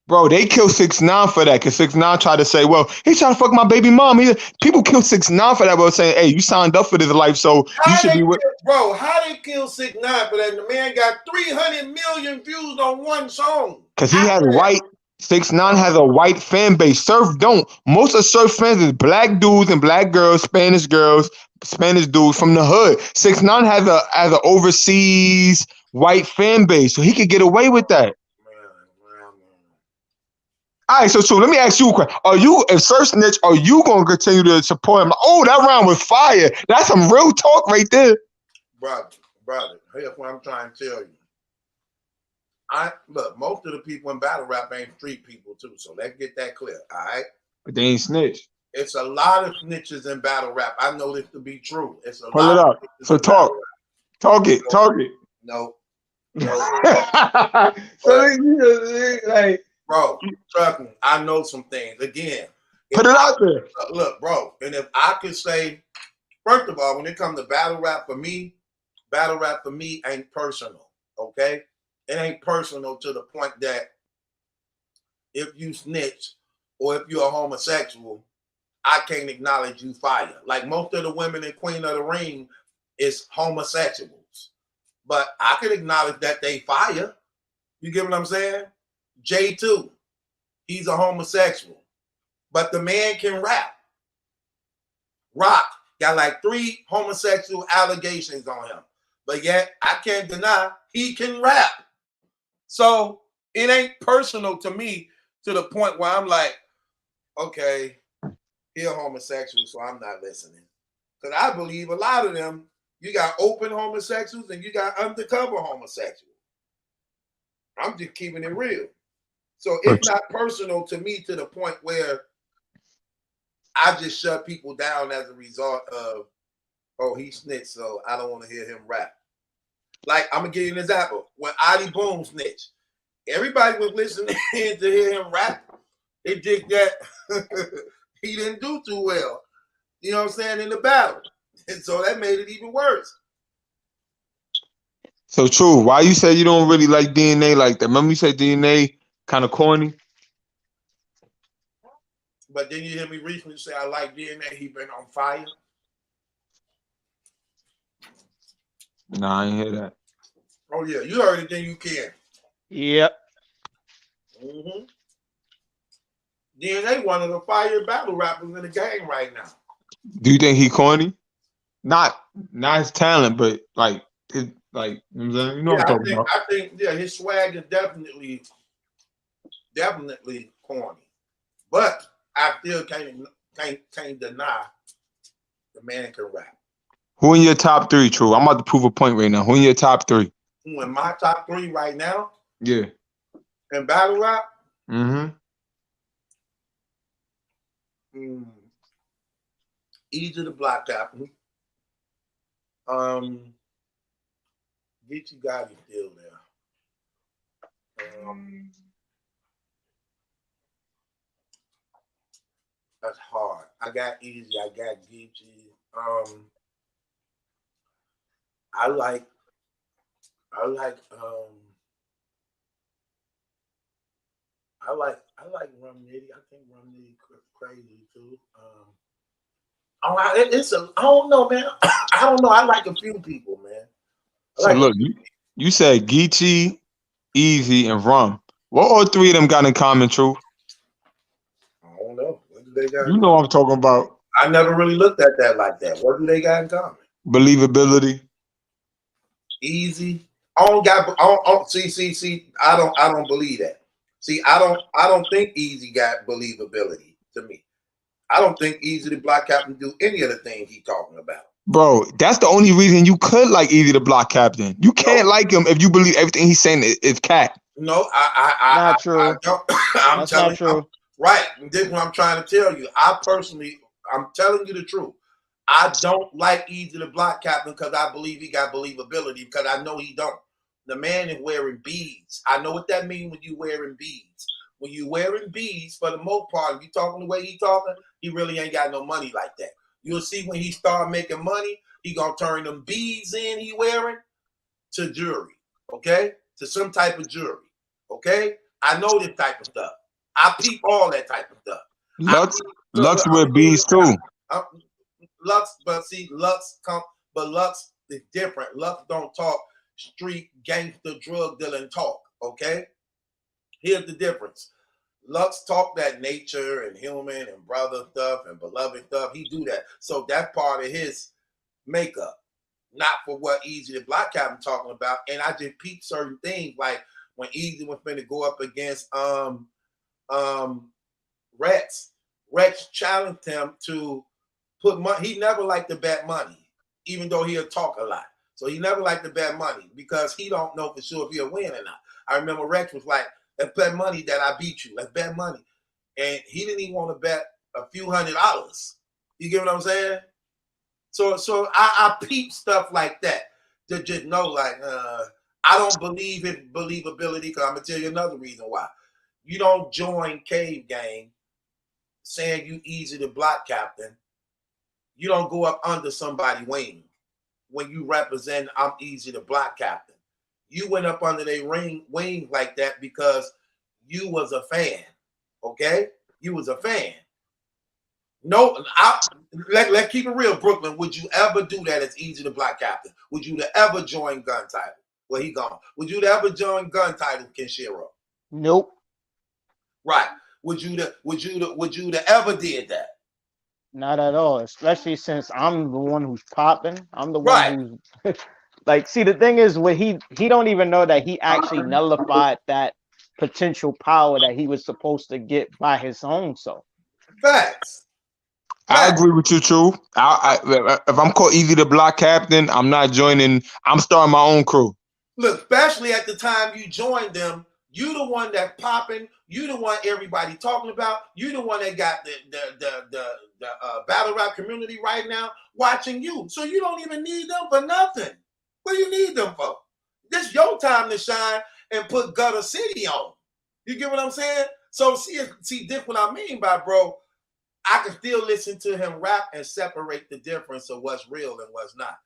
Bro, they killed 6ix9ine for that, because 6ix9ine tried to say, well, he trying to fuck my baby mom. People kill 6ix9ine for that, but saying, hey, you signed up for this life, so you should be with.
Bro, how they kill 6ix9ine for that? The man got 300 million views on one song.
Because he has white. 6ix9ine has a white fan base. Surf don't. Most of Surf fans is black dudes and black girls, Spanish dudes from the hood. 6ix9ine has a overseas white fan base, so he could get away with that. All right, so let me ask you a question. If Surf snitch, are you gonna continue to support him? Oh, that round was fire. That's some real talk right there.
Brother, here's what I'm trying to tell you. Look, most of the people in battle rap ain't street people too, so let's get that clear, all right?
But they ain't snitch.
It's a lot of snitches in battle rap. I know this to be true. It's a
Pull
lot
it up.
of
So talk it.
No. Bro, trust me, I know some things. Again,
put it out there.
Look, bro, and if I could say, first of all, when it comes to battle rap for me ain't personal, okay? It ain't personal to the point that if you snitch or if you're a homosexual, I can't acknowledge you fire. Like most of the women in Queen of the Ring is homosexuals. But I can acknowledge that they fire. You get what I'm saying? J2, he's a homosexual. But the man can rap. Rock got like 3 homosexual allegations on him. But yet, I can't deny he can rap. So it ain't personal to me to the point where I'm like, okay, he's a homosexual, so I'm not listening. Because I believe a lot of them, you got open homosexuals and you got undercover homosexuals. I'm just keeping it real. So it's not personal to me to the point where I just shut people down as a result of, oh, he snitched, so I don't want to hear him rap. Like, I'm gonna give you an example. When Adi Boom snitched, everybody was listening to hear him rap. It just that he didn't do too well. You know what I'm saying, in the battle. And so that made it even worse.
So true. Why you say you don't really like DNA like that? Remember you said DNA kind of corny?
But then you hear me recently say I like DNA, he been on fire.
Nah, I ain't hear that.
Oh yeah, you heard it, then you can.
Yep.
Mm-hmm. DNA one of the fire battle rappers in the game right now.
Do you think he corny? Not his talent, but like his like you know what I'm saying? You know what I'm talking about.
I think yeah, his swag is definitely corny. But I still can't deny the man can rap.
Who in your top 3, True? I'm about to prove a point right now. Who in your top 3?
Who in my top 3 right now?
Yeah.
In battle rap?
Mm-hmm.
Easy the Block Captain. Get you got it still there. That's hard. I got Easy. I got Geechee. I like Rum Nitty. I think Rum Nitty crazy too. I don't know, man. I don't know. I like a few people, man.
So look, you said Geechee, Easy, and Rum. What all 3 of them got in common, True?
I don't know. What do they got?
You know what I'm talking about.
I never really looked at that like that. What do they got in common?
Believability.
Easy. See. I don't believe that. See, I don't think Easy got believability to me. I don't think Easy the Block Captain do any of the things he's talking about.
Bro, that's the only reason you could like Easy the Block Captain. You can't like him if you believe everything he's saying is cat.
No,
not true.
I don't.
That's not true.
Right. This is what I'm trying to tell you. I'm telling you the truth. I don't like Easy the Block Captain because I believe he got believability because I know he don't. The man is wearing beads. I know what that means when you wearing beads. When you wearing beads, for the most part, if you talking the way he talking, he really ain't got no money like that. You'll see when he start making money, he gonna turn them beads in he wearing to jewelry, okay? To some type of jewelry, okay? I know this type of stuff. I peep all that type of stuff.
Lux wear beads too.
Lux is different. Lux don't talk street gangster drug dealing talk, okay? Here's the difference. Lux talk that nature and human and brother stuff and beloved stuff. He do that. So that's part of his makeup. Not for what Easy the Block Captain talking about. And I just peep certain things like when Easy was finna go up against Rex. Rex challenged him to put money. He never liked to bet money, even though he'll talk a lot. So he never liked to bet money because he don't know for sure if he'll win or not. I remember Rex was like, let's bet money that I beat you. Let's bet money. And he didn't even want to bet a few $100s. You get what I'm saying? So I peep stuff like that to just know, like, I don't believe in believability because I'm going to tell you another reason why. You don't join Cave Gang saying you Easy the Block Captain. You don't go up under somebody's wing when you represent I'm Easy the Block Captain. You went up under their wing like that because you was a fan, okay? You was a fan. No, let's keep it real, Brooklyn. Would you ever do that as Easy the Block Captain? Would you ever join Gun Title? Well, he gone. Would you ever join Gun Title, Kenshiro?
Nope.
Right. Would you ever did that?
Not at all. Especially since I'm the one who's popping. I'm the
Right.
one who's like. See, the thing is, what he don't even know that he actually nullified that potential power that he was supposed to get by his own self.
Facts.
I agree with you, True. If I'm called Easy the Block Captain, I'm not joining. I'm starting my own crew.
Look, especially at the time you joined them, you the one that popping. You the one everybody talking about. You the one that got the battle rap community right now watching you. So you don't even need them for nothing. What do you need them for? This your time to shine and put Gutter City on. You get what I'm saying? So see, this what I mean by, bro, I can still listen to him rap and separate the difference of what's real and what's not.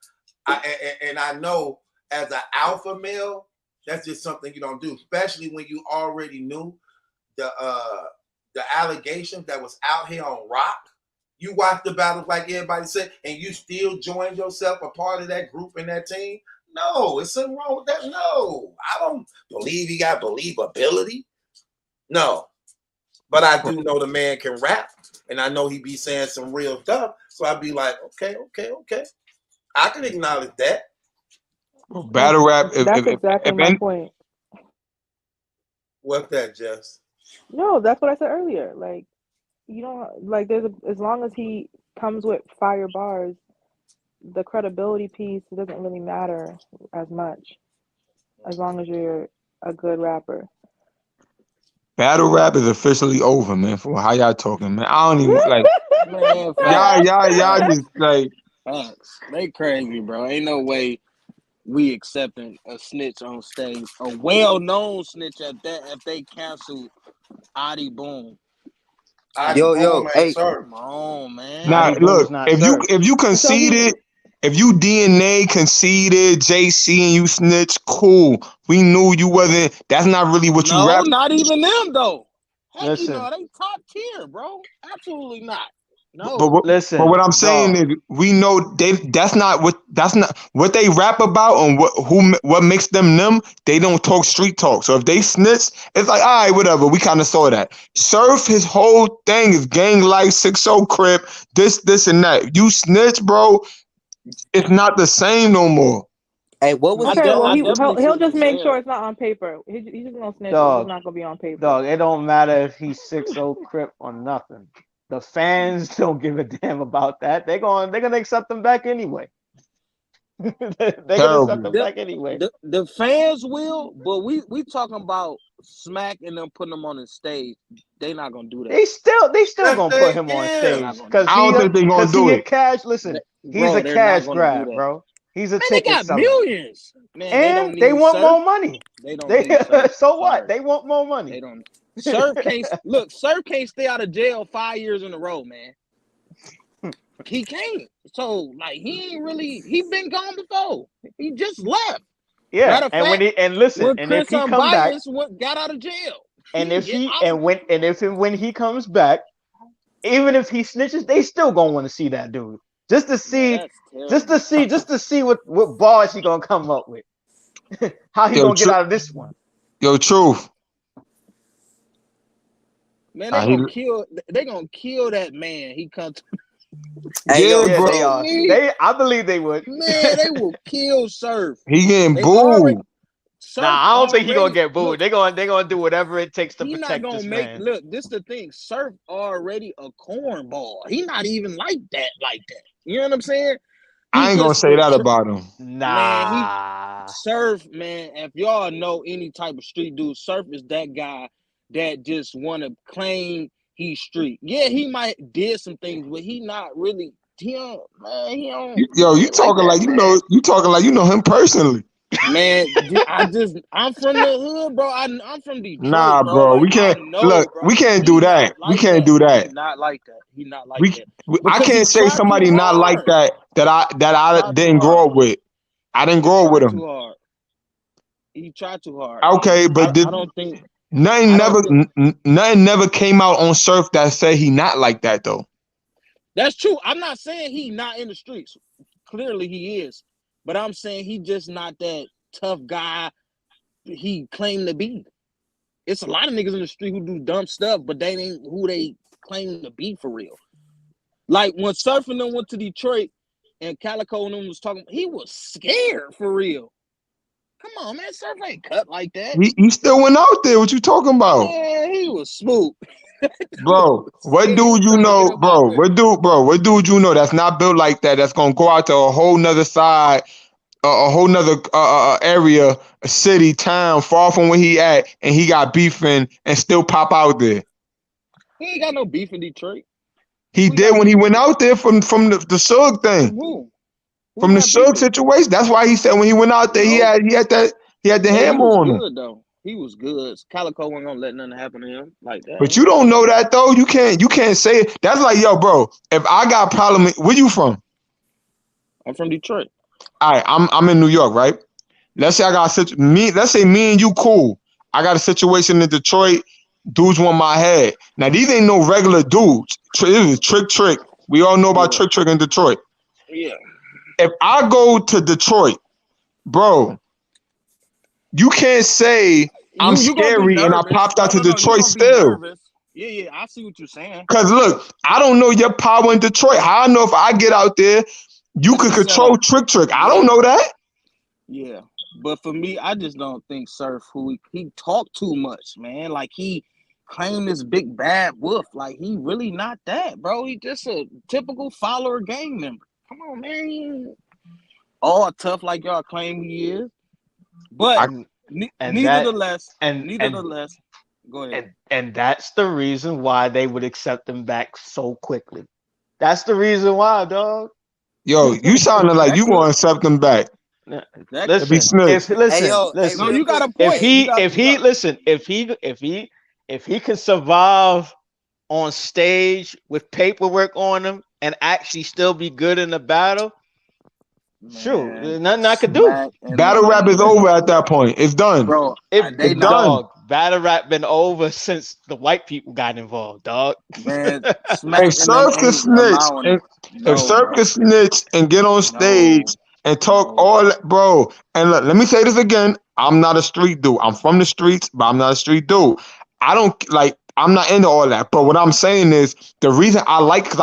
And I know as an alpha male, that's just something you don't do, especially when you already knew the allegations that was out here on Rock. You watch the battles like everybody said, and you still joined yourself a part of that group and that team. No, it's something wrong with that. No, I don't believe he got believability. No, but I do know the man can rap, and I know he be saying some real stuff. So I'd be like, okay. I can acknowledge that.
Battle rap.
That's exactly my point.
What's that, Jess?
No, that's what I said earlier. Like, you know, like as long as he comes with fire bars, the credibility piece doesn't really matter as much. As long as you're a good rapper.
Battle rap is officially over, man. For how y'all talking, man. I don't even like.
Man,
y'all just like.
Facts. They crazy, bro. Ain't no way we accepting a snitch on stage, a well-known snitch at that. If they canceled Adi Boom,
Yo, hey,
come on, man.
Nah, look, if you conceded, if you DNA conceded JC and you snitch, cool. We knew you wasn't. That's not really what you rap.
Not even them though. Heck,
Listen.
you know, they top tier, bro. Absolutely not. No.
But what I'm saying is, we know that's not what they rap about, and what makes them. They don't talk street talk. So if they snitch, it's like, all right, whatever. We kind of saw that. Surf, his whole thing is gang life, 6-0 crib, this and that. You snitch, bro. It's not the same no more.
Hey, what was
okay? Well, he'll just make sure it's not on paper. He's just gonna snitch. It's not gonna be on paper.
Dog, it don't matter if he's 6-0 crip or nothing. The fans don't give a damn about that. They're gonna accept them back anyway. They're gonna accept them back anyway.
The fans will, but we talking about Smack and them putting them on the stage. They not gonna do that.
They still gonna put him on stage because
I don't think they're gonna do it.
Cash. Listen, he's a cash grab, bro. He's a ticket.
They got
seller.
millions, man.
And they want more money.
They don't.
So what? They want more money.
They don't. Surf can't stay out of jail 5 years in a row, man. He can't. So like he been gone before. He just left.
Yeah, and listen, and if he come back,
got out of jail.
And when he comes back, even if he snitches, they still gonna want to see that dude. Just to see what bars he gonna come up with. How he gonna get out of this one.
Yo, Truth.
Man, they gonna kill that man. He come to
bro. They are. I believe they would.
Man, they will kill Surf.
He getting booed.
I don't think he gonna get booed. They gonna do whatever it takes to protect this man.
Look, this the thing. Surf already a cornball. He not even like that. You know what I'm saying?
I ain't gonna say that about him.
Nah.
Surf, man. If y'all know any type of street dude, Surf is that guy that just want to claim he's street. Yeah, he might did some things, but he not really. He don't.
Yo, you talking like you know? You talking like you know him personally?
Man, I'm from the hood, bro. I'm from Detroit.
Nah, bro. We can't we can't do that. We can't do that.
He's not like that. He not like that.
I can't say somebody not like that I didn't grow up with. I didn't grow up with him.
He tried too hard.
Okay, but
I don't think
nothing never came out on Surf that said he not like that though.
That's true. I'm not saying he not in the streets. Clearly he is. But I'm saying he just not that tough guy he claimed to be. It's a lot of niggas in the street who do dumb stuff, but they ain't who they claim to be for real. Like when Surf and them went to Detroit and Calico and them was talking, he was scared for real. Come on, man. Surf ain't cut like that.
He still went out there. What you talking about?
Yeah, he was smooth.
Bro, what dude you know, bro? What dude you know that's not built like that? That's gonna go out to a whole nother side, a whole nother area, a city, town, far from where he at, and he got beefing and still pop out there.
He ain't got no beef in Detroit.
He did when he went out there from the Suge thing.
Who?
From the Suge situation. That's why he said when he went out there, he had that. He had the
He
hammer
was
on him.
good though. He was good. Calico wasn't gonna let nothing happen to him like that.
But you don't know that though. You can't say it. That's like, yo, bro. If I got a problem, where you from?
I'm from Detroit.
All right, I'm in New York, right? Let's say I got let's say me and you cool. I got a situation in Detroit. Dudes want my head. Now these ain't no regular dudes. It was Trick. We all know about Trick in Detroit.
Yeah.
If I go to Detroit, bro, you can't say I'm
You gonna be
scary and I
nervous.
popped out to
No, you
Detroit
gonna be
still.
nervous. Yeah, I see what you're saying.
Cause look, I don't know your power in Detroit. How I know if I get out there, you could control Trick. I don't know that.
Yeah, but for me, I just don't think Surf, who he talked too much, man. Like he claimed this big bad wolf. Like he really not that, bro. He just a typical follower gang member. Come on, man. He ain't all tough like y'all claim he is. But nevertheless, go ahead.
And that's the reason why they would accept him back so quickly. That's the reason why, dog.
Yo, you sounding like you want to accept them back.
Listen,
No, you got a point.
If he can survive on stage with paperwork on him and actually still be good in the battle, sure, there's nothing I could do.
Battle rap is over at that point. It's done.
Bro,
it's done.
Battle rap been over since the white people got involved, dog.
Man,
if Surf can snitch and get on stage and talk all that, bro. And look, let me say this again. I'm not a street dude. I'm from the streets, but I'm not a street dude. I'm not into all that. But what I'm saying is the reason I like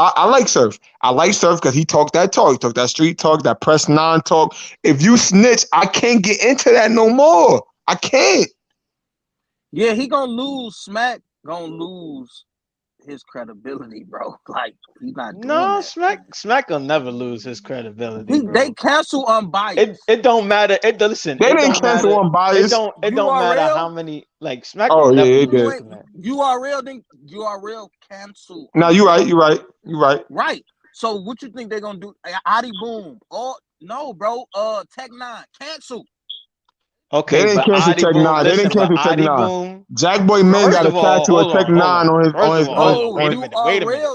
Surf. I like Surf because he talked that talk. He talked that street talk, that press 9 talk. If you snitch, I can't get into that no more. I can't.
Yeah, he gonna lose. Smack gonna lose his credibility, bro. Like he's not doing that.
Smack will never lose his credibility.
They cancel Unbiased.
It don't matter. They
didn't cancel Unbiased.
It don't matter how many Smack.
Oh yeah, it did.
URL cancel.
No, you're right.
Right. So what you think they're gonna do? Adi Boom. Oh no, bro. Tech 9 cancel.
Okay,
they didn't cancel Tech 9. They didn't cancel Tech 9. Jack Boy Man got a tattoo of Tech 9 on his.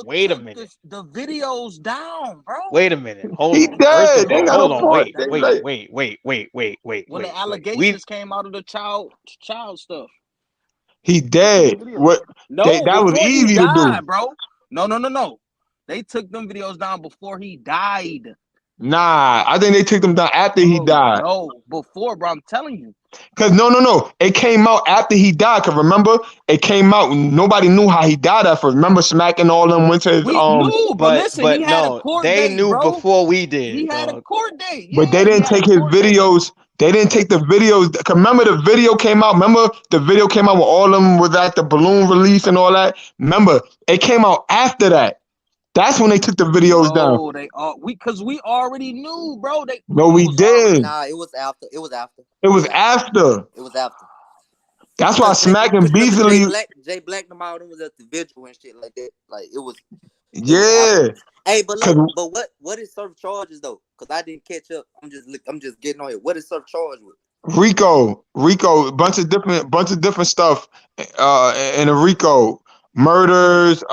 Wait a minute.
The videos down, bro.
Wait a minute. Hold
he
on.
dead.
Hold on. Wait.
When the allegations came out of the child stuff.
He dead. What?
No,
that was easy to do,
bro. No. They took them videos down before he died.
Nah, I think they took them down after he died.
No, before, bro. I'm telling you.
Cause no. It came out after he died. Cause remember, it came out. Nobody knew how he died at first. Remember, Smacking all them went to his
knew, but listen, he had a court
they
date,
knew
bro.
before we did.
He had a court date.
But they didn't take his videos. They didn't take the videos. Remember the video came out. Remember the video came out with all of them was at the balloon release and all that. Remember, it came out after that. That's when they took the videos down.
Because we already knew, bro.
We did.
Nah, it was after. It was after.
That's why Smack and Beasley.
Jay Black them all them was at the vigil and shit like that. Like it was.
Yeah.
Hey, but look, what is Surf charges though? Because I didn't catch up. I'm just getting on it. What is Surf charged with?
RICO, bunch of different stuff. In a RICO. Murders,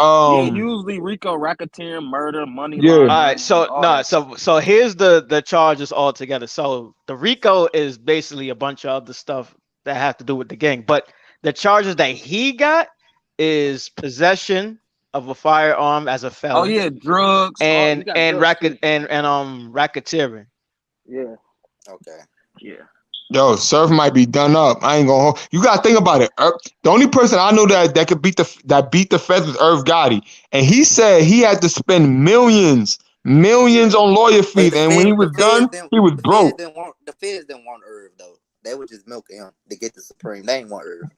usually RICO, racketeering, murder, money.
Yeah.
All right, so here's the charges all together. So the RICO is basically a bunch of other stuff that have to do with the gang, but the charges that he got is possession of a firearm as a felon.
Oh yeah, drugs
and racketeering.
Yeah.
Okay.
Yeah.
Yo, Surf might be done up. I ain't gonna. You gotta think about it. The only person I know that could beat the feds was Irv Gotti, and he said he had to spend millions on lawyer fees, and when he was done, he was broke.
The feds didn't want Irv though. They were just milking him to get the Supreme. They didn't want Irv.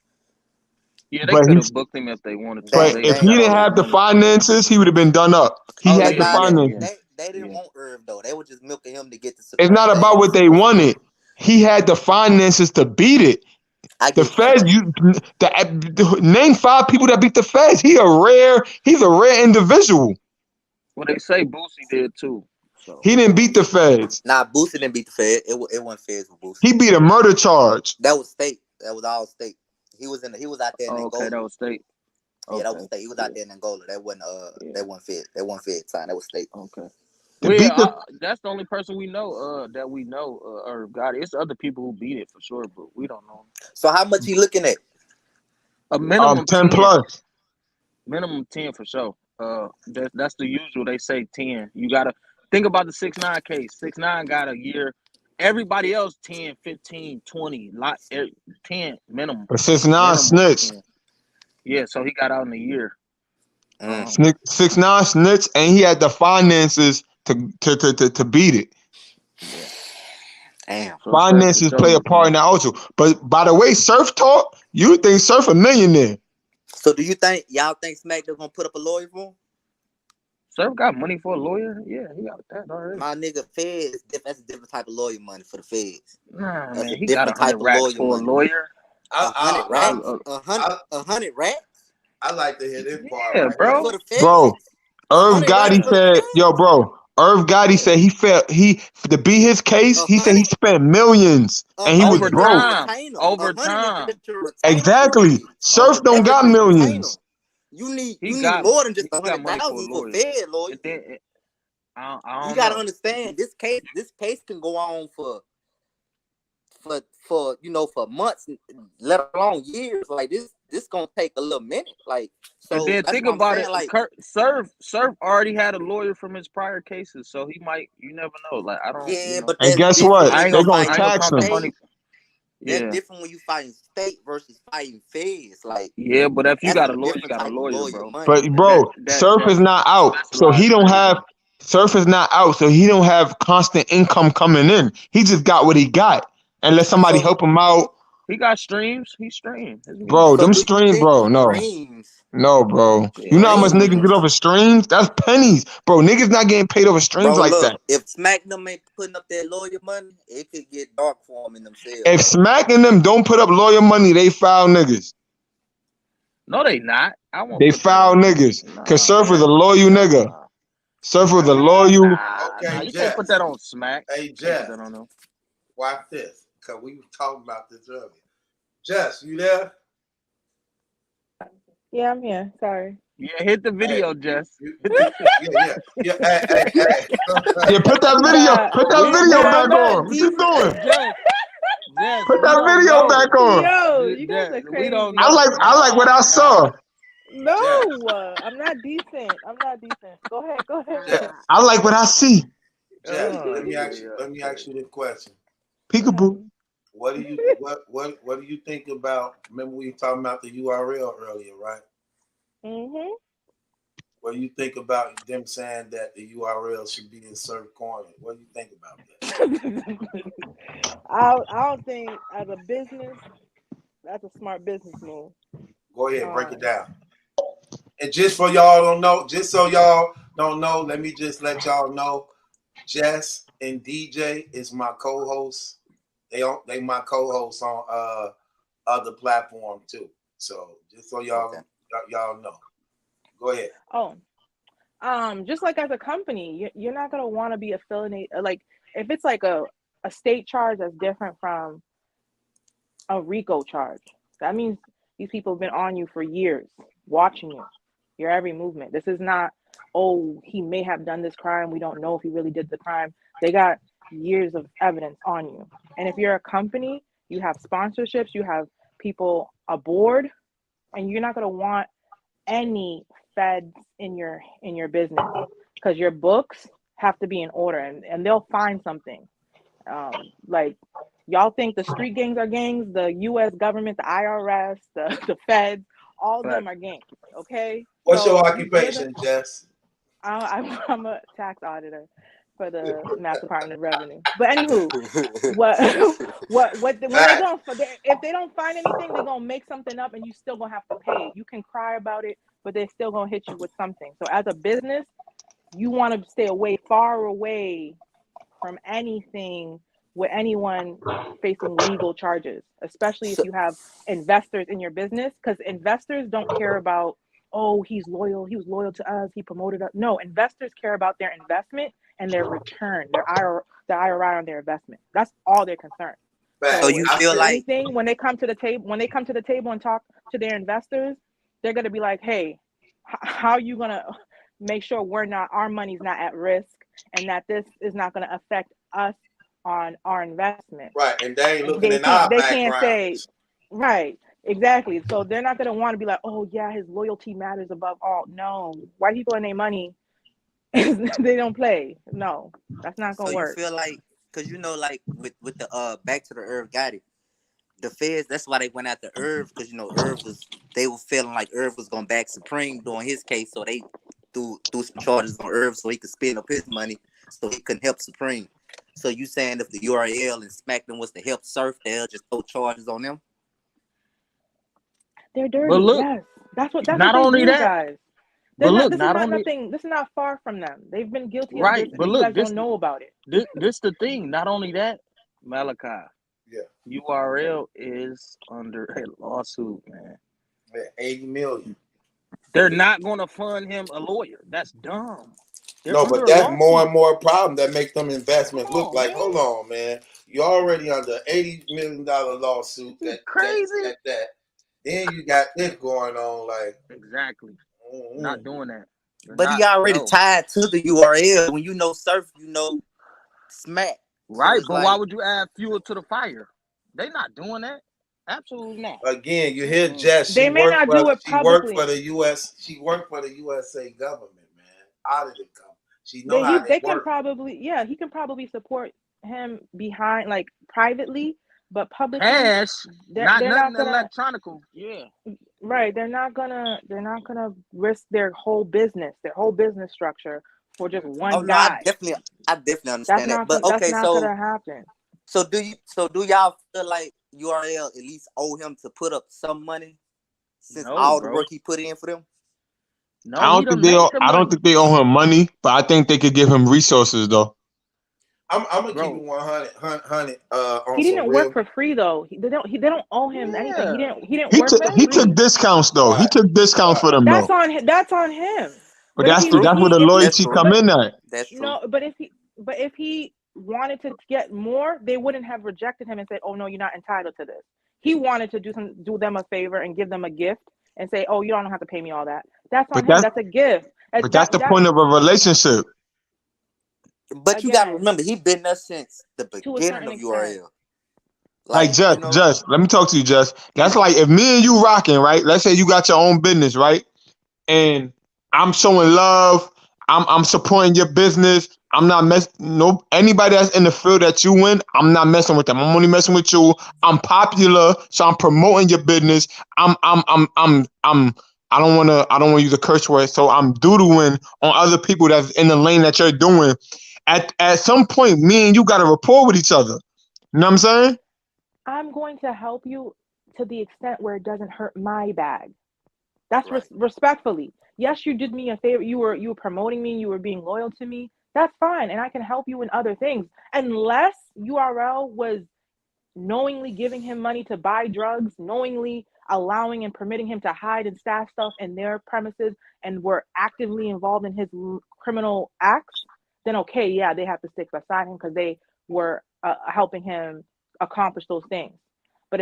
Yeah, they could have booked him if they wanted to.
But if he didn't have the finances, he would have been done up. He had the finances.
They didn't want Irv though. They were just milking him to get the Supreme.
It's not about what they wanted. He had the finances to beat it. The feds, name 5 people that beat the feds. He's a rare individual.
Well, they say Boosie did too.
He didn't beat the feds.
Nah, Boosie didn't beat the Fed. It wasn't feds with Boosie.
He beat a murder charge.
That was state. That was all state. He was out there in Angola.
Okay, that was state.
Yeah, that was state. He was out there in Angola. That wasn't Fed. That wasn't Fed time. That was state.
Okay. Well, that's the only person we know Irv Gotti. It's other people who beat it for sure, but we don't know.
So how much he looking at?
A minimum
10 plus.
Minimum 10 for sure. That's the usual. They say 10. You gotta think about the 6ix9ine case. 6ix9ine got a year. Everybody else 10, 15, 20, 10 minimum.
But 6ix9ine snitched.
10. Yeah, so he got out in a year.
6ix9ine snitched, and he had the finances to beat it.
Damn.
Finances play a part in that also. But by the way, Surf talk, you think Surf a millionaire?
So do you think y'all think Smack they're gonna put up a lawyer for him?
Surf got money for a lawyer? Yeah, he got that already.
My nigga, feds, that's a different type of lawyer money for the feds.
Nah,
that's
man, he got 100 racks for a lawyer.
100 racks? 100 racks?
I like to hear this part.
Yeah, bro.
Bro, Irv Gotti said, Irv Gotti said to beat his case, he said he spent millions and he was broke.
Over time.
Exactly. Surf don't got millions.
You need more than just 100,000 for a Fed lawyer. You gotta understand this case can go on for months, let alone years. Like this gonna take a little minute. Like, so
and then think about it. Like, Surf already had a lawyer from his prior cases, so he might. You never know. Like, I don't.
Yeah,
but
and guess what? They're gonna tax him.
That's different when you fighting state versus fighting feds. Like,
yeah, but if you got a lawyer, you got a lawyer, bro.
But bro, Surf is not out, so he don't have. Surf is not out, so he don't have constant income coming in. He just got what he got, and let somebody help him out.
He got streams. He streams.
Bro, them streams, bro. No, bro. You know how much niggas get over streams? That's pennies, bro. Niggas not getting paid over streams like that.
If Smack them ain't putting up their lawyer money, it could get dark for them in themselves.
If Smack and them don't put up lawyer money, they foul niggas.
No, they not.
They foul niggas. Cause Surf is a loyal nigga. Surf is a loyal.
Okay,
you can't put that on Smack.
Hey, Jess, watch this. Cause we were talking about this earlier. Jess, you there?
Yeah, I'm here. Sorry.
Yeah, hit the video, Jess.
Yeah.
Yeah, put that video back on. What you doing?
Jess,
put that video back on.
Yo, you guys are crazy.
I like what I saw.
No, I'm not decent. Go ahead.
I like what I see.
Jess, let me ask you this question.
Peekaboo.
What do you think about? Remember we were talking about the URL earlier, right?
Mhm.
What do you think about them saying that the URL should be in Surf Corner? What do you think about
that? I don't think as a business, that's a smart business move.
Go ahead, break it down. And just for y'all don't know, just so y'all don't know, let me just let y'all know, Jess and DJ is my co-hosts. They my co-hosts on other platforms too. So just so y'all know. Go ahead.
Oh, just like as a company, you're not gonna want to be affiliated. Like if it's like a state charge that's different from a RICO charge, that means these people have been on you for years, watching you, your every movement. This is not, oh, he may have done this crime. We don't know if he really did the crime. They got years of evidence on you. And if you're a company, you have sponsorships, you have people aboard, and you're not gonna want any feds in your business because your books have to be in order, and they'll find something. Like y'all think the street gangs are gangs, the U.S. government, the IRS, the feds, all of them are gangs. Okay.
What's your occupation, Jess?
I'm a tax auditor for the Mass Department of Revenue. But anywho, if they don't find anything, they're gonna make something up, and you still gonna have to pay. You can cry about it, but they're still gonna hit you with something. So as a business, you want to stay far away from anything with anyone facing legal charges, especially if you have investors in your business, because investors don't care about, oh, he's loyal, he was loyal to us, he promoted us. No, investors care about their investment and their return, their IRR on their investment. That's all they're concerned.
So you feel like
anything when they come to the table and talk to their investors, they're gonna be like, hey, how are you gonna make sure our money's not at risk and that this is not gonna affect us on our investment?
Right, and they ain't looking in our
They can't say,
backgrounds.
right, exactly. So they're not gonna want to be like, oh yeah, his loyalty matters above all. No, white people and their money, they don't play. No, that's not gonna work.
You feel like, because you know, like with the Back to the Irv got it. The feds, that's why they went after Irv, because you know they were feeling like Irv was gonna back Supreme during his case, so they threw some charges on Irv so he could spend up his money so he couldn't help Supreme. So you saying if the URL and Smack them was to help Surf, they'll just throw charges on them?
They're dirty.
But look,
yes, that's what
not
they
only
do,
that,
guys.
but look,
This is not far from them. They've been guilty of
right,
this,
but
and
look,
you guys don't know about it.
This the thing. Not only that, Malachi.
Yeah.
URL is under a lawsuit, man.
80 million.
They're not gonna fund him a lawyer. That's dumb. They're
No,
under
but
a
that's
lawsuit.
more and more problem that make them investments
Come
look
on,
like,
man.
hold on, man. You're already under $80 million lawsuit.
Crazy.
That. Then you got this going on, like
exactly. Not doing that.
But he already tied to the URL. When you know Surf, you know Smack.
Right,
so
but why would you add fuel to the fire? They not doing that. Absolutely not.
Again, you hear Jess.
They may not do it publicly.
She worked for the USA government, man. Out of the company. She know how
They
they
can
work.
he can probably support him behind, like, privately, but publicly,
Cash,
they're
not
not
nothing
gonna.
electronical. Yeah.
Right, they're not gonna risk their whole business structure for just one guy.
I definitely understand
That's
that.
not
But
that's
okay,
not gonna happen.
So do y'all feel like URL at least owe him to put up some money since all the work he put in for them?
No,
I don't think they owe him money, but I think they could give him resources though.
I'm gonna keep it 100. On
He didn't
some
work
real.
for free though. They don't owe him anything. He didn't
He
work
took
for
he
free.
took discounts though. He took discounts for them
That's
though.
on him.
But that's where the loyalty come in at.
That's true.
No, but if he wanted to get more, they wouldn't have rejected him and said, "Oh no, you're not entitled to this." He wanted to do them a favor and give them a gift and say, "Oh, you don't have to pay me all that." That's on him. That's a gift.
But that's the point of a relationship.
But you gotta remember, he been there since the beginning of URL.
Like Just, let me talk to you, Just. That's like if me and you rocking, right? Let's say you got your own business, right? And I'm showing love. I'm supporting your business. I'm not anybody that's in the field that you in, I'm not messing with them. I'm only messing with you. I'm popular, so I'm promoting your business. I don't want to use a curse word, so I'm doodling on other people that's in the lane that you're doing. At some point, me and you got a rapport with each other. You know what I'm saying?
I'm going to help you to the extent where it doesn't hurt my bag. That's respectfully. Yes, you did me a favor. You were promoting me. You were being loyal to me. That's fine, and I can help you in other things. Unless URL was knowingly giving him money to buy drugs, knowingly allowing and permitting him to hide and stash stuff in their premises, and were actively involved in his criminal acts, then okay, yeah, they have to stick beside him because they were helping him accomplish those things. But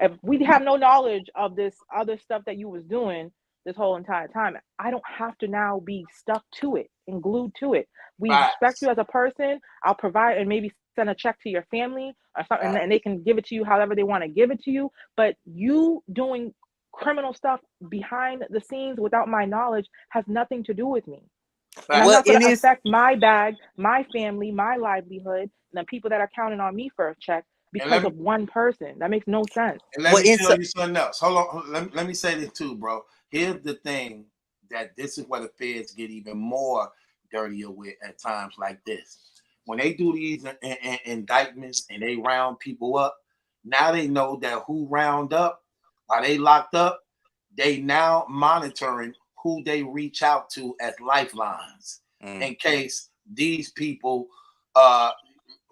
if we have no knowledge of this other stuff that you was doing this whole entire time, I don't have to now be stuck to it and glued to it. We respect you as a person. I'll provide and maybe send a check to your family or something, and they can give it to you however they want to give it to you. But you doing criminal stuff behind the scenes without my knowledge has nothing to do with me. And that's not going to affect my bag, my family, my livelihood, and the people that are counting on me for a check because of one person. That makes no sense.
And let me tell you something else. Hold on. Let me say this too, bro. Here's the thing, that this is where the feds get even more dirtier with at times like this. When they do these indictments and they round people up, now they know that who round up, while they locked up, they now monitoring who they reach out to as lifelines in case these people,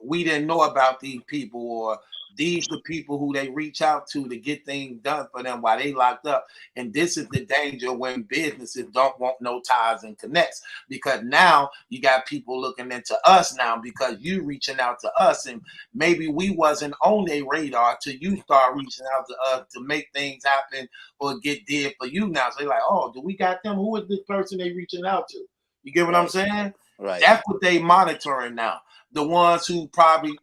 we didn't know about these people, or
these the people who they reach out to get things done for them while they locked up. And this is the danger when businesses don't want no ties and connects, because now you got people looking into us now because you reaching out to us, and maybe we wasn't on their radar till you start reaching out to us to make things happen or get did for you now. So they're like, oh, do we got them? Who is this person they reaching out to? You get what I'm saying?
Right.
That's what they monitoring now. The ones who probably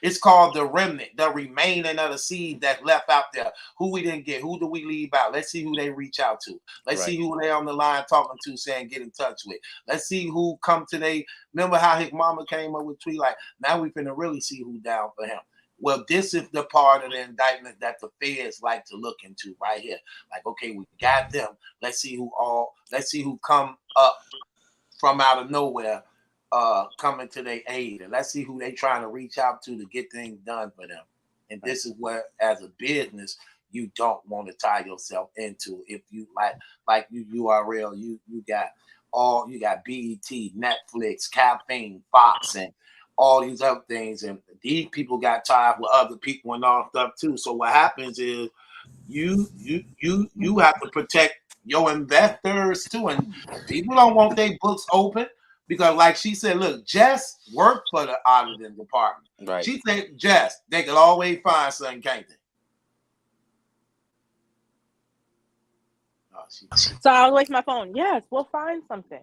it's called the remnant, the remaining of the seed that left out there. Who we didn't get, who do we leave out? Let's see who they reach out to. Let's see who they on the line talking to, saying get in touch with. Let's see who come today. Remember how his mama came up with tweet like, now we finna really see who down for him. Well, this is the part of the indictment that the feds like to look into right here. Like, okay, we got them. Let's see who come up from out of nowhere coming to their aid, and let's see who they trying to reach out to get things done for them. And this is where, as a business, you don't want to tie yourself into. If you like you URL, you got BET, Netflix, Caffeine, Fox, and all these other things, and these people got tied with other people and all stuff too. So what happens is you have to protect your investors too, and people don't want their books open. Because, like she said, look, Jess worked for the auditing department.
Right.
She said, Jess, they could always find something, can't they?
So I was like, my phone. Yes, we'll find something,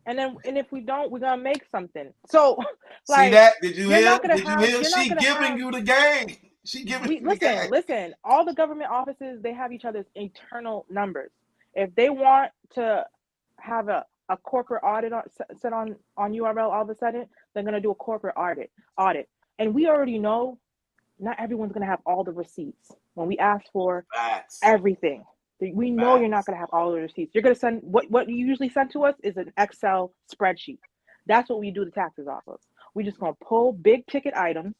and if we don't, we're gonna make something. So, like,
see that? Did you hear?
Did you hear?
She giving you the game. She giving you the game.
Listen. All the government offices, they have each other's internal numbers. If they want to have a corporate audit set on URL, all of a sudden they're going to do a corporate audit, and we already know not everyone's going to have all the receipts. When we ask for everything, we know you're not going to have all the receipts. You're going to send what you usually send to us is an Excel spreadsheet. That's what we do the taxes off of. We're just going to pull big ticket items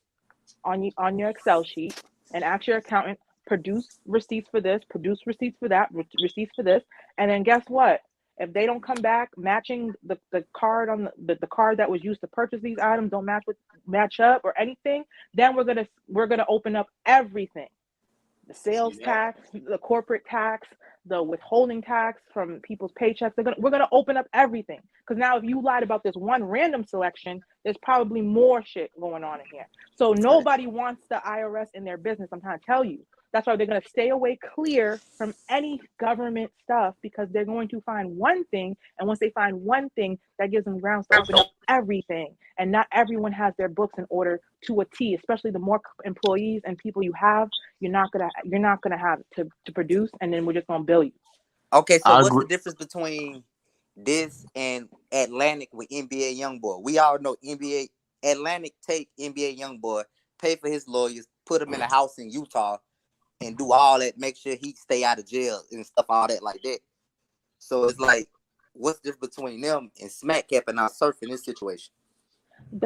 on your Excel sheet and ask your accountant, produce receipts for this, produce receipts for that, receipts for this, and then guess what? If they don't come back matching the card on the card that was used to purchase these items don't match up or anything, then we're gonna open up everything. The sales tax, the corporate tax, the withholding tax from people's paychecks. We're gonna open up everything. Because now if you lied about this one random selection, there's probably more shit going on in here. So nobody wants the IRS in their business, I'm trying to tell you. That's why they're going to stay away clear from any government stuff, because they're going to find one thing. And once they find one thing, that gives them grounds to open up everything. And not everyone has their books in order to a T, especially the more employees and people you have, you're not going to have to produce. And then we're just going to bill you.
Okay. So what's the difference between this and Atlantic with NBA Youngboy? We all know Atlantic take NBA Youngboy, pay for his lawyers, put him in a house in Utah, and do all that, make sure he stay out of jail and stuff, all that like that. So it's like, what's the difference between them and Smack Cap and our Surf in this situation?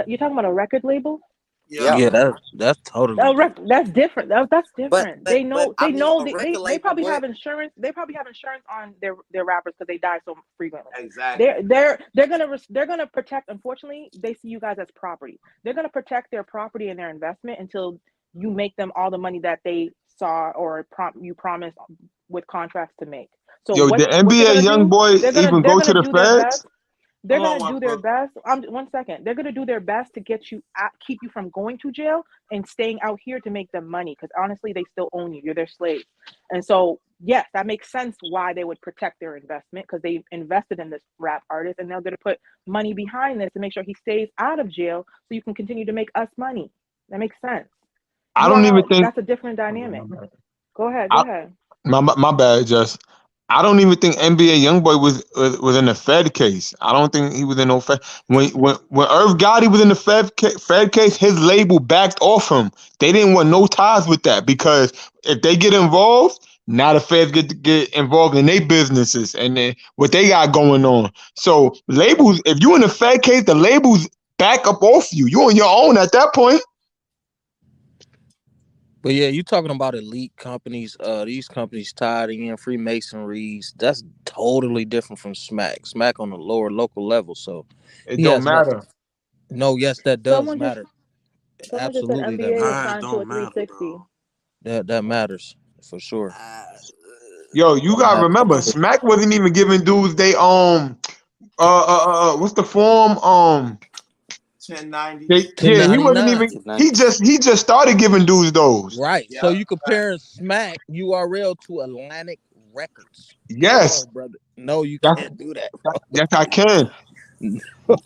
You're talking about a record label?
Yeah, that's totally
different. That's different. That's different.
But
they probably
boy,
have insurance. They probably have insurance on their rappers because they die so frequently.
Exactly.
They're gonna protect. Unfortunately, they see you guys as property. They're gonna protect their property and their investment until you make them all the money that they saw or you promised with contracts to make. So
the NBA Youngboy even go to the feds?
They're gonna do their best. 1 second. They're gonna do their best to get you keep you from going to jail and staying out here to make them money. Because honestly, they still own you. You're their slave. And so, yes, that makes sense why they would protect their investment, because they invested in this rap artist, and they're gonna put money behind this to make sure he stays out of jail, so you can continue to make us money. That makes sense.
I don't even think
that's a different dynamic. Go ahead.
My bad, Just. I don't even think NBA Youngboy was in the Fed case. I don't think he was in no Fed. When Irv Gotti was in the Fed case, his label backed off him. They didn't want no ties with that, because if they get involved, now the feds get involved in their businesses and then what they got going on. So labels, if you in the Fed case, the labels back up off you. You on your own at that point.
But yeah, you talking about elite companies, these companies tied in Freemasonries. That's totally different from Smack. Smack on the lower local level. So
it don't matter.
Yes, that does matter.
Someone just said
Absolutely, that
NBA is
matters.
signed to a 360.
That matters for sure.
Yo, you gotta
Matters
remember,
for sure.
Smack wasn't even giving dudes they what's the form
1090.
he wasn't even
1099.
he just started giving dudes those.
Right. So you comparing Smack URL to Atlantic Records.
Yes,
No, brother. No, you
that's
can't do that.
yes I can.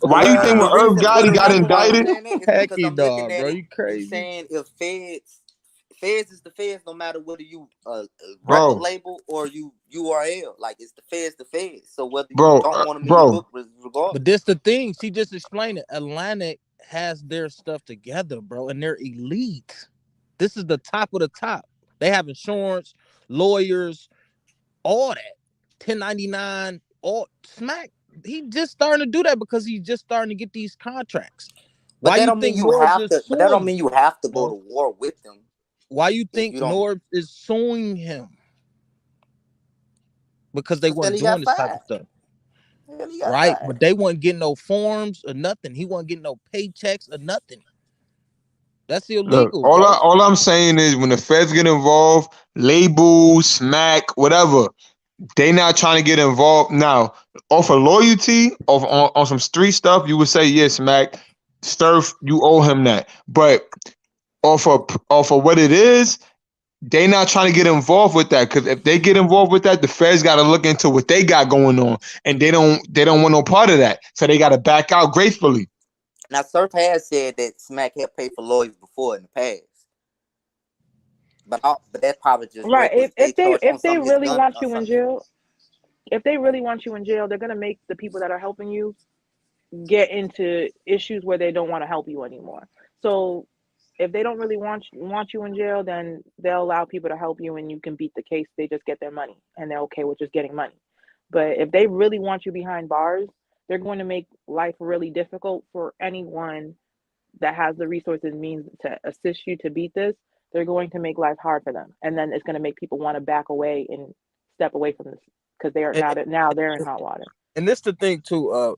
Why you think
The
when Irv
reason
Gotti got
why I'm
indicted?
saying that is because
Hecky
I'm looking
dog,
at
bro.
it.
You
You
crazy.
saying if feds is the feds, no matter whether you record
Bro,
label or you URL, like it's the feds. So whether you
bro,
don't want them in your
bro,
book, regardless.
But this the thing. She just explained it. Atlantic has their stuff together, bro, and they're elite. This is the top of the top. They have insurance, lawyers, all that. 1099, all Smack. He just starting to do that because he's just starting to get these contracts.
But
Why
that
you
don't mean
think
you
Norbs
have
is
to. But that don't
suing
mean
him?
you have to go
Bro?
to war with them.
Why you
If
think
you don't,
Norbs is suing him? Because they
until
weren't
he
doing
got
this type of
fired.
stuff.
Until he got
Right?
fired.
But they weren't getting no forms or nothing. He wasn't getting no paychecks or nothing. That's
look,
illegal, bro.
all I'm saying is when the feds get involved, labels, Smack, whatever, they not trying to get involved now. Off of loyalty, on some street stuff, you would say yes, Smack, Surf, you owe him that. But off of what it is, they not trying to get involved with that, because if they get involved with that, the feds got to look into what they got going on, and they don't want no part of that, so they got to back out gracefully.
Now, Surf has said that Smack had paid for lawyers before in the past, but that's probably just
Right.
reckless. They charged on
If they
some of his
really
gun
want
or
you in
something.
jail, if they really want you in jail, they're gonna make the people that are helping you get into issues where they don't want to help you anymore. So if they don't really want you in jail, then they'll allow people to help you and you can beat the case. They just get their money and they're okay with just getting money. But if they really want you behind bars, they're going to make life really difficult for anyone that has the resources and means to assist you to beat this. They're going to make life hard for them. And then it's going to make people want to back away and step away from this because they are now they're in hot water.
And this the thing too.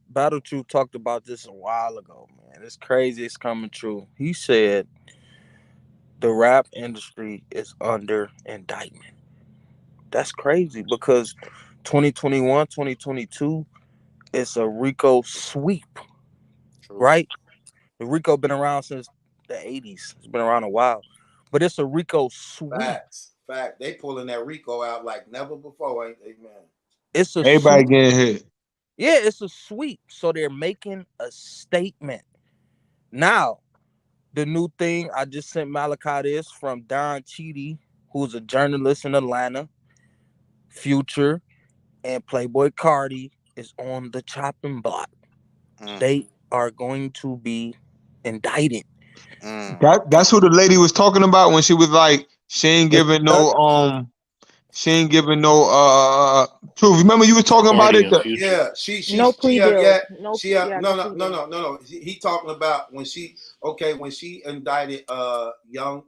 Battle Truth talked about this a while ago, man. It's crazy. It's coming true. He said the rap industry is under indictment. That's crazy because 2021, 2022, it's a RICO sweep, right? The RICO been around since the 80s. It's been around a while, but it's a RICO sweep.
Fact. They pulling that RICO out like never before, ain't they, man?
It's a
Everybody
sweep.
getting hit.
Yeah, it's a sweep. So they're making a statement. Now, the new thing I just sent Maliki this from Don Cheadle, who's a journalist in Atlanta. Future and Playboy Cardi is on the chopping block. They are going to be indicted.
That's who the lady was talking about when she was like, she ain't giving no proof. Remember you was talking about it?
Yeah,
no plea deals.
No. He talking about when she indicted young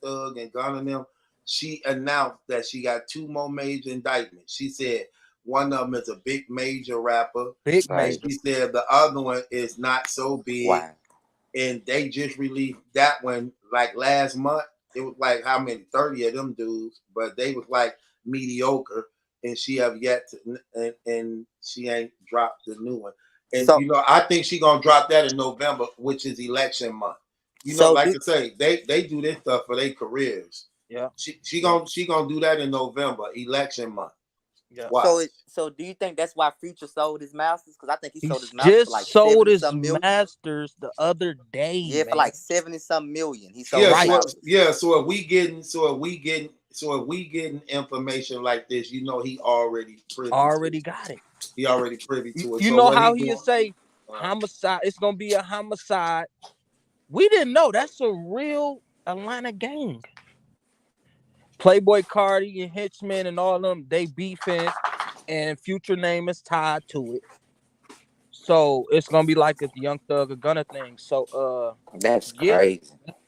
Thug and Gun and them, she announced that she got 2 more major indictments. She said one of them is a big major rapper.
Big
major. She said the other one is not so big.
Wow.
And they just released that one like last month. It was like how many? 30 of them dudes, but they was like mediocre. And she have yet to, and she ain't dropped the new one. And
So,
I think she gonna drop that in November, which is election month. Like I say, they do this stuff for their careers.
Yeah.
She gonna do that in November, election month.
Yeah.
So do you think that's why Future sold his masters? Because I think he sold his
Just
masters for like
sold his
70-some million.
masters the other day.
Yeah,
man.
for like 70-some million. He sold his masters.
So if we getting information like this, he already
got it.
He already privy to it.
You know how he would say homicide? It's gonna be a homicide. We didn't know that's a real Atlanta gang. Playboy Cardi and Hitchman and all of them, they beefing, and Future name is tied to it. So it's gonna be like a Young Thug or Gunna thing. So
that's crazy.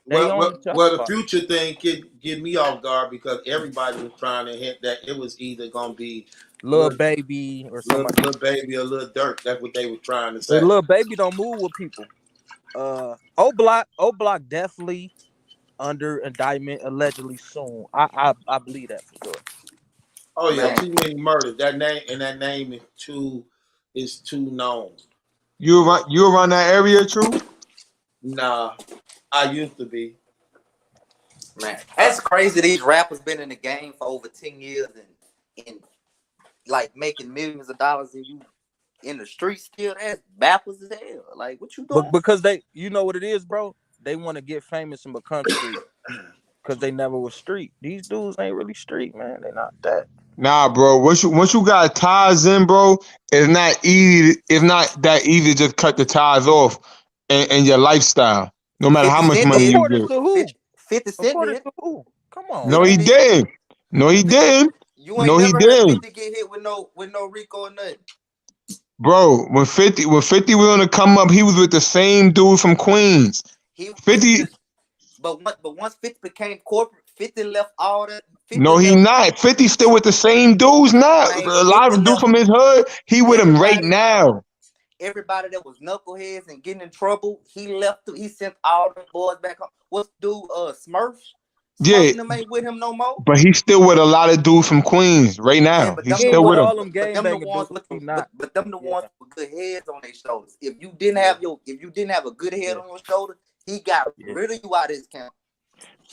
The Future thing get me off guard because everybody was trying to hint that it was either gonna be
Lil Baby or somebody.
Lil Baby or Lil Durk. That's what they were trying to say.
Lil Baby don't move with people. O-Block definitely under indictment allegedly soon. I believe that for sure.
Oh yeah,
Man,
too many murders. That name is too known.
You around that area, True?
Nah, I used to be.
man, that's crazy. These rappers been in the game for over 10 years and like making millions of dollars, and you in the street still. That's backwards as hell. Like, what you doing?
But because you know what it is, bro. They want to get famous and become street because they never was street. These dudes ain't really street, man. They not that.
Nah, bro. Once you got ties in, bro, it's not easy. It's not that easy to just cut the ties off in your lifestyle. No matter how
50
much
Cent
money
did.
you
According
get.
to who?
50 Cent
According
did.
to who? Come on,
No,
50
he
man.
did.
didn't. No, he didn't.
You ain't
No, he
never heard
didn't.
50 get hit with no RICO or nothing.
Bro, when 50 was on the come up, he was with the same dude from Queens.
He
50.
but once 50 became corporate, 50 left all that. 50
No, he
left,
not. 50 still with the same dudes now.
man,
A
50
lot of dude
left
from his hood, he with him right now.
everybody that was knuckleheads and getting in trouble. He left. He sent all the boys back home. What's dude? Smurf.
Yeah,
Them ain't with him no more.
but he's still with a lot of dudes from Queens right
Yeah,
now.
but
He's
them the
still with
ones.
him.
But them the ones with but them the ones with good heads on their shoulders. If you didn't have a good head on your shoulder, he got rid of you out of his camp.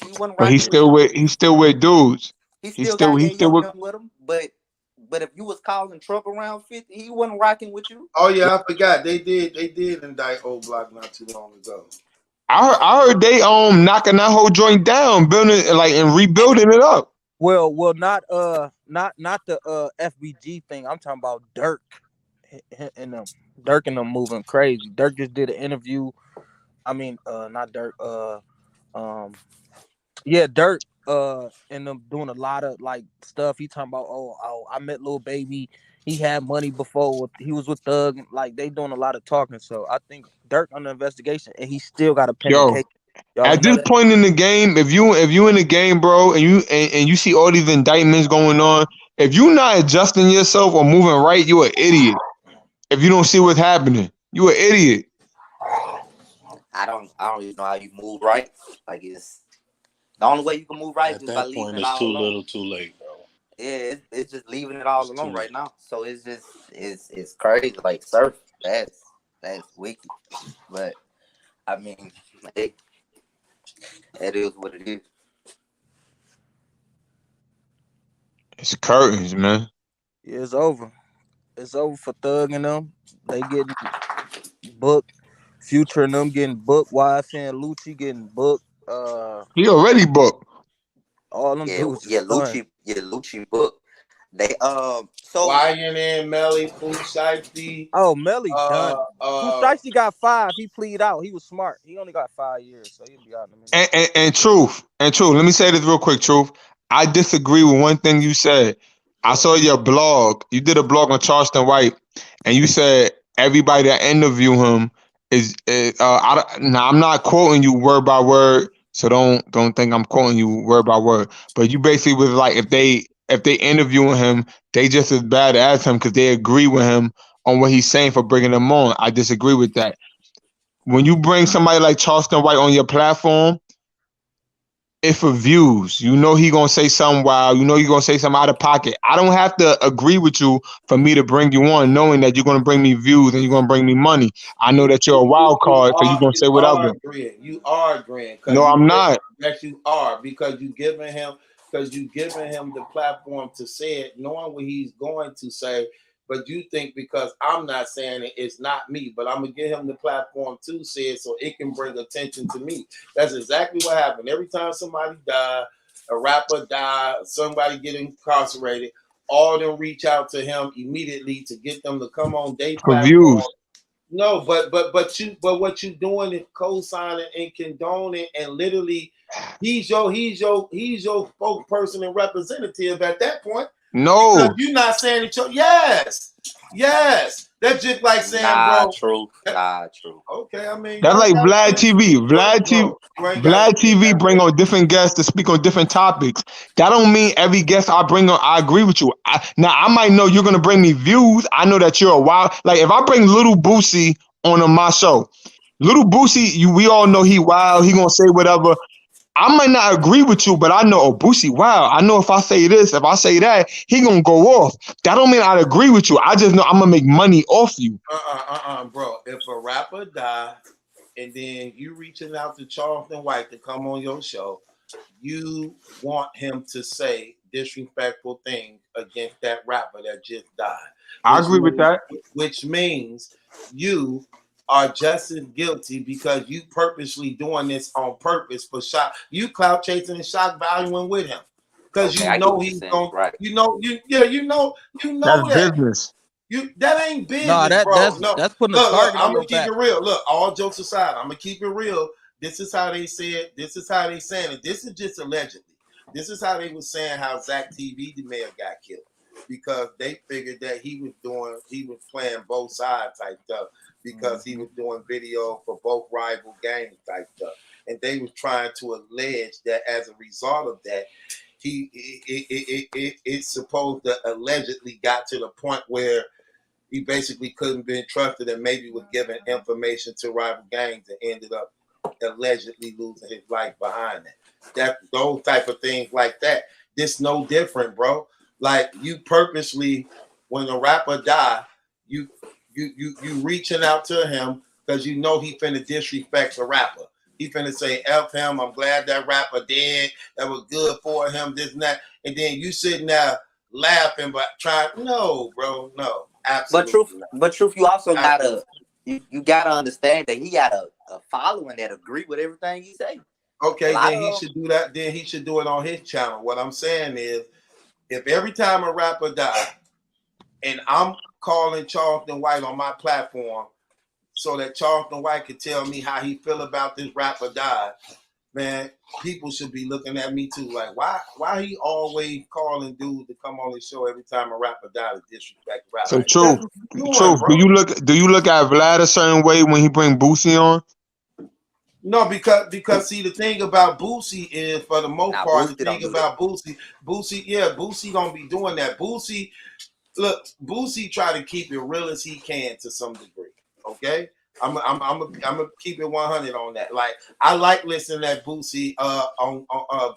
He wasn't
But
rocking with you.
he's still with dudes.
He
He's
still
still
got
with.
them with him, but if you was causing trouble around 50, he wasn't rocking with you.
Oh yeah, I forgot. They did indict O-Block not too long ago.
I heard they knocking that whole joint down, building it and rebuilding it up.
Well, not the FBG thing. I'm talking about Dirk and them. Dirk and them moving crazy. Dirk just did an interview. I mean, not Dirk. Dirk. And them doing a lot of like stuff. He talking about, I met Lil Baby. He had money before. He was with Thug. Like they doing a lot of talking. So I think Dirk under investigation, and he still got a pending case.
At this point in the game, if you in the game, bro, and you see all these indictments going on, if you not adjusting yourself or moving right, you an idiot. If you don't see what's happening, you an idiot.
I don't even know how you move right. Like it's the only way you can move right is by leaving it all alone. At that point, it's too little, too late, bro. Yeah, it's just leaving it all alone right now. So it's just it's crazy. Like Surf, that's wicked. But I mean, it is what it is.
It's curtains, man.
Yeah, it's over. It's over for Thug and them. They getting booked. Future and them getting booked. YFN and Lucci getting booked.
He already booked.
All them dudes.
Lucci booked. They so
YNN, Melly, Food Shiesty.
Oh, Melly done. Food Shiesty got 5. He pleaded out. He was smart. He only got 5 years, so he'll be out in a minute.
And truth. Let me say this real quick, Truth. I disagree with one thing you said. I saw your blog. You did a blog on Charleston White, and you said everybody that interview him is. Now I'm not quoting you word by word, so don't think I'm quoting you word by word. But you basically was like, if they interviewing him, they just as bad as him because they agree with him on what he's saying for bringing them on. I disagree with that. When you bring somebody like Charleston White on your platform, it's for views. You know he gonna say something wild. You know he gonna say something out of pocket. I don't have to agree with you for me to bring you on, knowing that you're gonna bring me views and you're gonna bring me money. I know that you're a wild card, so you're gonna say whatever.
You are agreeing.
No, I'm not.
Yes, you are, because you giving him the platform to say it, knowing what he's going to say. But you think because I'm not saying it, it's not me. But I'm gonna give him the platform to say it so it can bring attention to me. That's exactly what happened. Every time somebody died, a rapper died, somebody get incarcerated, all of them reach out to him immediately to get them to come on their platform.
Views.
No, but what you doing is co-signing and condoning, and literally he's your spokesperson and representative at that point.
No,
because you're not saying it. Yes. That's just like saying,
true.
Okay, I mean
that's like Vlad TV. Vlad TV bring on different guests to speak on different topics. That don't mean every guest I bring on, I agree with you. Now I might know you're gonna bring me views. I know that you're a wild. Like if I bring Little Boosie on my show, Little Boosie, we all know he wild. He gonna say whatever. I might not agree with you, but I know, oh, Boosie, wow. I know if I say this, if I say that, he gonna go off. That don't mean I agree with you. I just know I'm gonna make money off you.
Bro. If a rapper die and then you reaching out to Charleston White to come on your show, you want him to say disrespectful things against that rapper that just died.
I agree with that.
Which means you are just as guilty because you purposely doing this on purpose for shock. You clout chasing and shock valuing with him because
Okay, I
you
get
know
what you're
he's
saying.
going.
Right.
You know
That's
that.
business.
That ain't business,
No,
bro. No,
that's putting a
look,
target on
I'm
your
gonna keep
back.
it real. Look, all jokes aside, I'm gonna keep it real. This is how they said. This is how they saying it. This is just allegedly. This is how they was saying how Zach TV the mayor got killed because they figured that he was playing both sides type stuff because he was doing video for both rival gangs type stuff, and they was trying to allege that as a result of that, it's supposed to allegedly got to the point where he basically couldn't be trusted and maybe was giving information to rival gangs and ended up allegedly losing his life behind that. Those type of things like that. This no different, bro. Like you purposely, when a rapper die, you reaching out to him because you know he finna disrespect the rapper. He finna say F him. I'm glad that rapper dead. That was good for him. This and that. And then you sitting there laughing, but trying. No, bro. No. Absolutely.
But truth, you also gotta you gotta understand that he got a following that agree with everything he say.
Okay, then he should do that. Then he should do it on his channel. What I'm saying is, if every time a rapper die, and I'm calling Charleston White on my platform, so that Charleston White can tell me how he feel about this rapper died, man, people should be looking at me too. Like, why he always calling dudes to come on his show every time a rapper died to disrespect the rapper?
So
like,
true. Do you look at Vlad a certain way when he bring Boosie on?
No, because see the thing about Boosie is for the most part the thing about Boosie gonna be doing that. Boosie try to keep it real as he can to some degree. Okay, I'm gonna keep it 100 on that. Like I like listening to Boosie on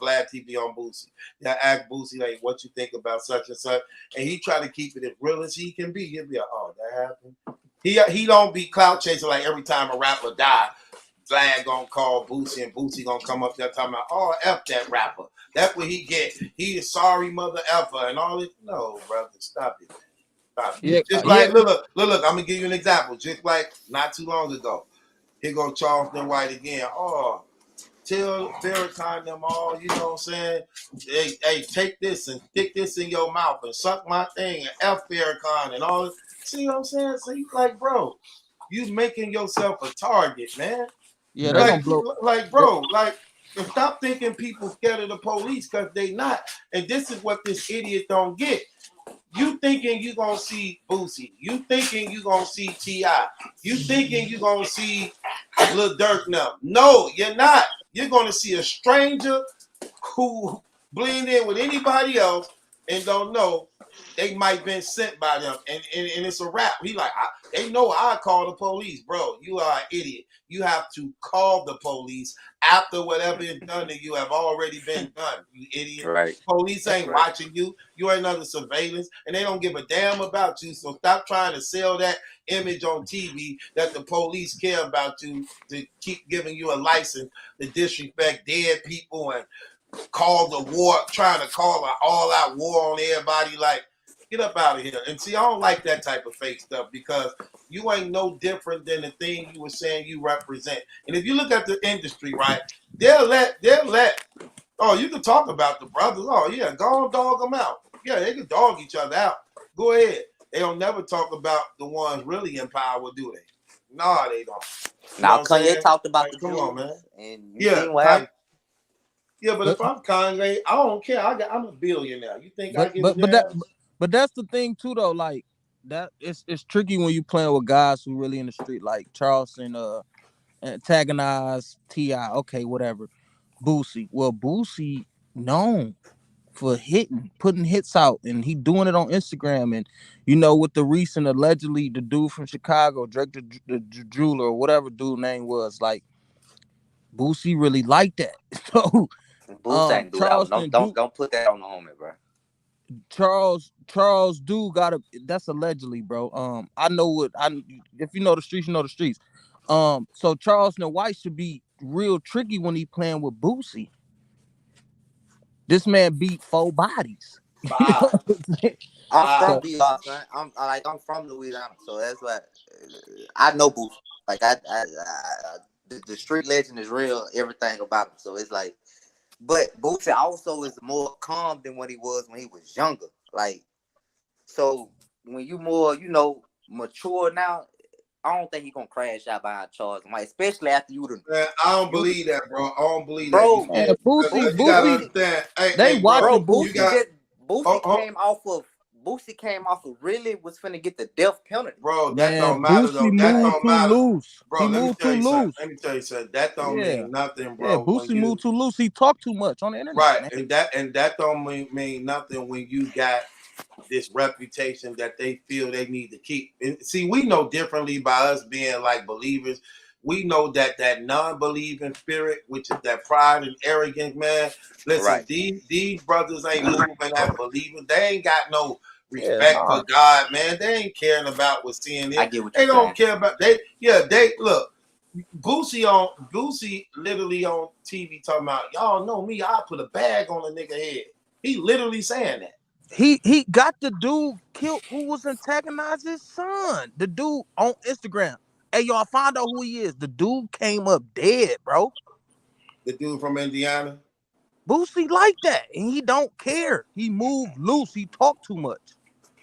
Vlad TV on Boosie. Yeah, ask Boosie like what you think about such and such, and he try to keep it as real as he can be. He'll be like, oh, that happened. He don't be clout chasing like every time a rapper die. Vlad gonna call Boosie and Boosie gonna come up there talking about, oh, F that rapper. That's what he get. He is sorry mother effer and all this. No, brother, stop it. Stop it.
Yeah,
just like, look, I'm gonna give you an example. Just like not too long ago. Here go Charleston White again. Oh, tell Farrakhan them all, you know what I'm saying? Hey, take this and stick this in your mouth and suck my thing and F Farrakhan and all this. See what I'm saying? So you like, bro, you making yourself a target, man.
Yeah, they're gonna blow.
Like, bro, like, stop thinking people scared of the police because they not. And this is what this idiot don't get. You thinking you gonna see Boosie. You thinking you gonna see T.I. You thinking you gonna see Lil Durk now. No, you're not. You're gonna see a stranger who blend in with anybody else and don't know they might been sent by them, and it's a rap. He like, they know I call the police, bro. You are an idiot. You have to call the police after whatever is done to you have already been done. You idiot.
Right.
Police ain't watching you. You ain't under surveillance, and they don't give a damn about you. So stop trying to sell that image on TV that the police care about you to keep giving you a license to disrespect dead people and call the war, trying to call an all-out war on everybody. Like, get up out of here. And see, I don't like that type of fake stuff because you ain't no different than the thing you were saying you represent. And if you look at the industry, right, they'll let, oh, you can talk about the brothers. Oh, yeah, go on, dog them out. Yeah, they can dog each other out. Go ahead. They don't never talk about the ones really in power, do they? No, they don't.
Now, Kanye talked about the
come on, man.
And you seen what happened.
Yeah, but if I'm Kanye, I don't care. I'm a billionaire. You think I give a damn?
But that's the thing too, though. Like that, it's tricky when you playing with guys who really in the street, like Charleston, antagonize T.I. Okay, whatever. Boosie. Well, Boosie known. for putting hits out, and he doing it on Instagram. And with the recent allegedly the dude from Chicago, Drake the jeweler or whatever dude name was, like Boosie really liked that. So
Boots ain't do that.
Charleston
Don't put that on the homie, bro.
Charles dude that's allegedly, bro. I know if you know the streets, you know the streets. So Charleston White should be real tricky when he playing with Boosie. This man beat 4 bodies.
I'm from BR, son. I'm from Louisiana, so that's why I know Boosie. Like the street legend is real. Everything about him. So it's like, but Boosie also is more calm than what he was when he was younger. Like, so when you more, mature now, I don't think he's gonna crash out behind Charles, like, especially after you done.
Man, I don't believe that, bro. I don't believe
bro,
that.
Boosie,
You gotta understand.
They watching
Boosie. Boosie came off of really was finna get the death penalty.
Bro, that don't matter though. That don't matter.
Loose.
Bro,
he
let me
moved
tell
too
you
loose.
something. Let me tell you something. That don't mean nothing, bro.
Yeah, Boosie moved too loose. He talked too much on the internet.
Right,
man.
and that don't mean nothing when you got this reputation that they feel they need to keep. And see, we know differently by us being like believers. We know that non-believing spirit, which is that pride and arrogance, man. Listen,
right.
these brothers ain't moving as believers. They ain't got no respect for God, man. They ain't caring about what's seeing it.
I get what
they
you're
don't
saying.
care about they look. Boosie literally on TV talking about, y'all know me, I put a bag on a nigga head. He literally saying that.
He got the dude killed who was antagonizing his son. The dude on Instagram. Hey, y'all find out who he is. The dude came up dead, bro.
The dude from Indiana.
Boosie like that, and he don't care. He moved loose. He talked too much.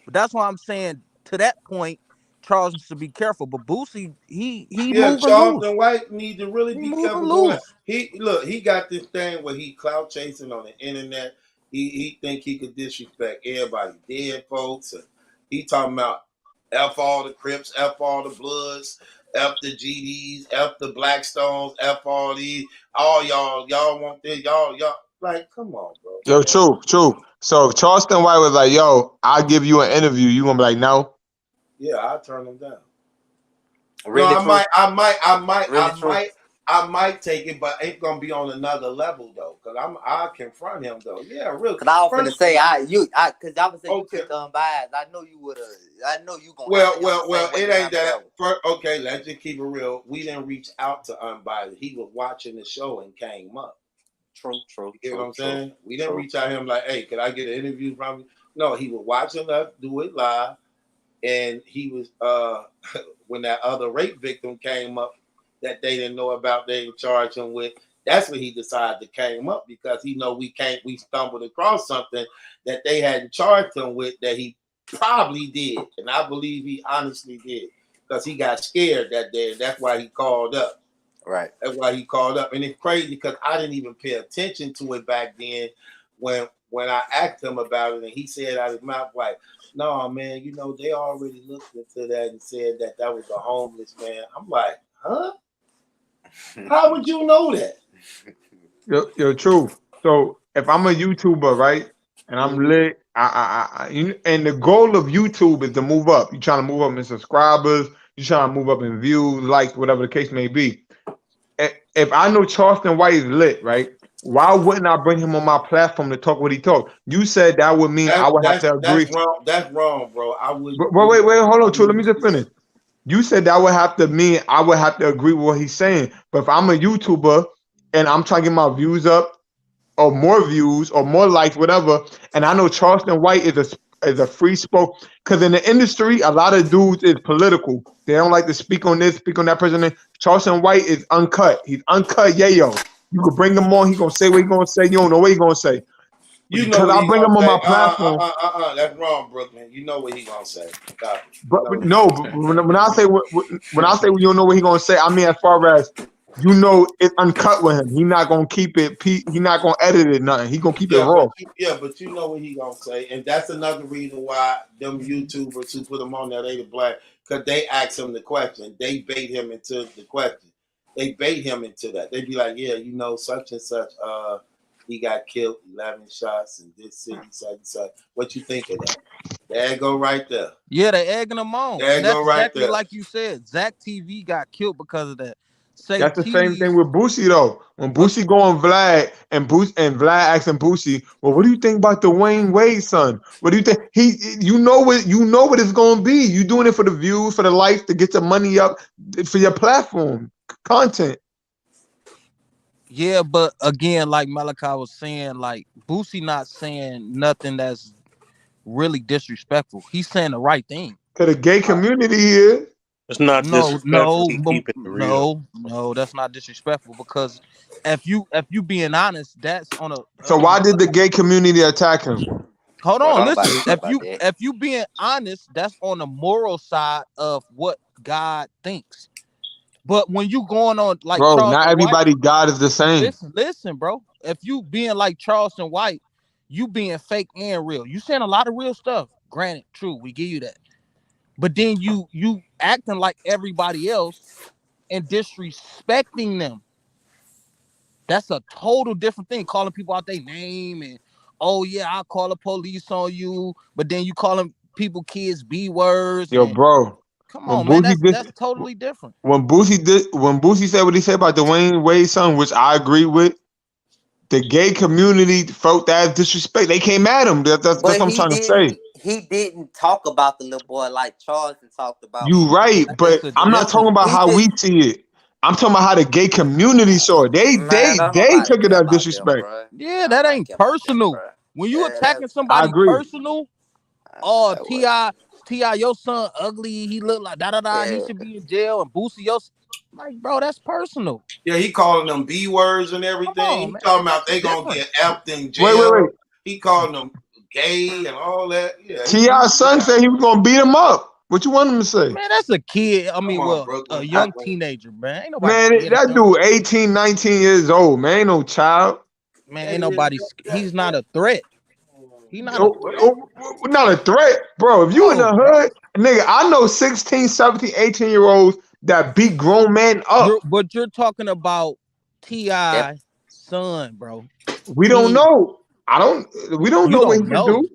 But that's why I'm saying to that point, Charles needs to be careful. But Boosie, he moving
Charleston
loose.
White need to really be careful doing that. He got this thing where he clout chasing on the internet. He think he could disrespect everybody, dead folks. And he talking about F all the Crips, F all the Bloods, F the GDs, F the Blackstones, F all these, all y'all want this, y'all like, come on, bro.
Yo, true. So if Charleston White was like, yo, I'll give you an interview, you gonna be like, no?
Yeah, I'll turn him down.
Really,
no, I might take it, but ain't gonna be on another level though. Cause I confront him though. Yeah, really.
Cause I was finna say you took unbiased. I know you would have. I know you gonna.
Well, it ain't that. Okay, let's just keep it real. We didn't reach out to unbiased. He was watching the show and came up.
True.
You know what I'm saying? We didn't reach out to him like, hey, could I get an interview from you? No, he was watching us do it live, and he was when that other rape victim came up that they didn't know about, they charged him with. That's when he decided to came up because he know we stumbled across something that they hadn't charged him with that he probably did, and I believe he honestly did because he got scared that day, and that's why he called up.
Right.
That's why he called up, and it's crazy because I didn't even pay attention to it back then when I asked him about it, and he said out of his mouth like, "No, man, they already looked into that and said that was a homeless man." I'm like, huh? How would you know that?
Yo, true. So if I'm a YouTuber, right, and I'm lit, and the goal of YouTube is to move up. You're trying to move up in subscribers. You're trying to move up in views, likes, whatever the case may be. If I know Charleston White is lit, right, why wouldn't I bring him on my platform to talk what he talked? You said that would mean I would have to agree.
That's wrong, bro. I would.
Wait, hold on, True. Let me just finish. You said that would have to mean I would have to agree with what he's saying. But if I'm a YouTuber and I'm trying to get my views up, or more views, or more likes, whatever, and I know Charleston White is a free spoke, because in the industry, a lot of dudes is political. They don't like to speak on this, speak on that person. Charleston White is uncut. He's uncut, yayo. You could bring him on. He gonna say what he gonna say. You don't know what he gonna say.
Because
I bring him on my platform.
That's wrong, Brooklyn. You know what he gonna say.
But when I say you don't know what he gonna say, I mean as far as it's uncut with him. He not gonna keep it. He not gonna edit it. Nothing. He gonna keep it raw.
But you know what he gonna say, and that's another reason why them YouTubers who put him on there, they the black, because they ask him the question. They bait him into the question. They bait him into that. They be like, yeah, such and such. he got killed, 11 shots in this city, such. What you think of that? There you go right there.
Yeah, they egging them on.
There you
And that's
go right
exactly
there.
like you said. Zach TV got killed because of that. Say
That's the same
Cheese.
thing with Boosie though. When Boosie go on Vlad and Vlad asking Boosie, well, what do you think about the Wayne Wade son? What do you think? You know what it's gonna be. You doing it for the views, for the likes, to get the money up for your platform content.
Yeah, but again, like Malachi was saying, like Boosie not saying nothing that's really disrespectful. He's saying the right thing.
To the gay community here.
It's not disrespectful. He keeping it real.
No, that's not disrespectful because if you being honest, that's on a.
So why did the gay community attack him?
Hold on, listen. If you being honest, that's on the moral side of what God thinks. But when you going on like
Bro,
Charleston
not everybody
White,
God is the same.
listen, bro. If you being like Charleston White, you being fake and real. You saying a lot of real stuff. Granted, true, we give you that. But then you acting like everybody else and disrespecting them. That's a total different thing. Calling people out their name and oh yeah, I'll call the police on you. But then you calling people kids B words.
Yo, bro.
Come on, man. That's totally different.
When Boosie said what he said about the Wayne Wade son, which I agree with, the gay community felt that disrespect. They came at him. That's what I'm trying to say.
He didn't talk about the little boy like Charleston talked about.
You right, but I'm not talking about how we see it. I'm talking about how the gay community saw it. They took it as disrespect.
Yeah, that ain't personal. When you attacking somebody personal, oh T.I., your son ugly, he look like he should be in jail, and Boosie, like, bro, that's personal.
Yeah, he calling them B words and everything. He talking about they gonna get effed in jail.
Wait.
He calling them gay and all that. Yeah.
T.I.'s son said he was gonna beat him up. What you want him to say?
Man, that's a kid. I mean, a young teenager, man. Ain't nobody
man, that dude 18, 19 years old, man. Ain't no child.
Man, ain't nobody. He's not a threat. He's not
not a threat, bro. If you in the hood, nigga, I know 16, 17, 18-year-olds that beat grown men up.
But you're talking about T.I. son, bro.
We don't know. We don't know what he can do.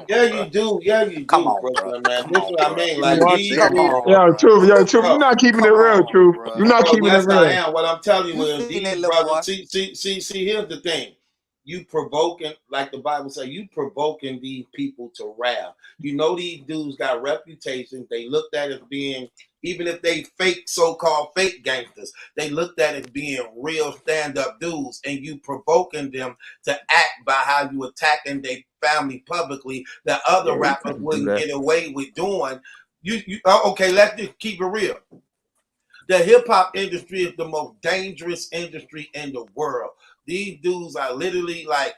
Yeah, you do. Yeah, you do, Brooklyn, man. This is what I mean. Like,
Truth. You're not keeping it real, Truth. You're not keeping it real.
I am. What I'm telling you is, these brothers. See. Here's the thing. You provoking, like the Bible says, you provoking these people to wrath. You know these dudes got reputations. They looked at as being, even if they fake, so-called fake gangsters, they looked at as being real stand-up dudes, and you provoking them to act by how you attacking their family publicly that other rappers wouldn't get away with doing. Okay, let's just keep it real. The hip-hop industry is the most dangerous industry in the world. These dudes are literally like,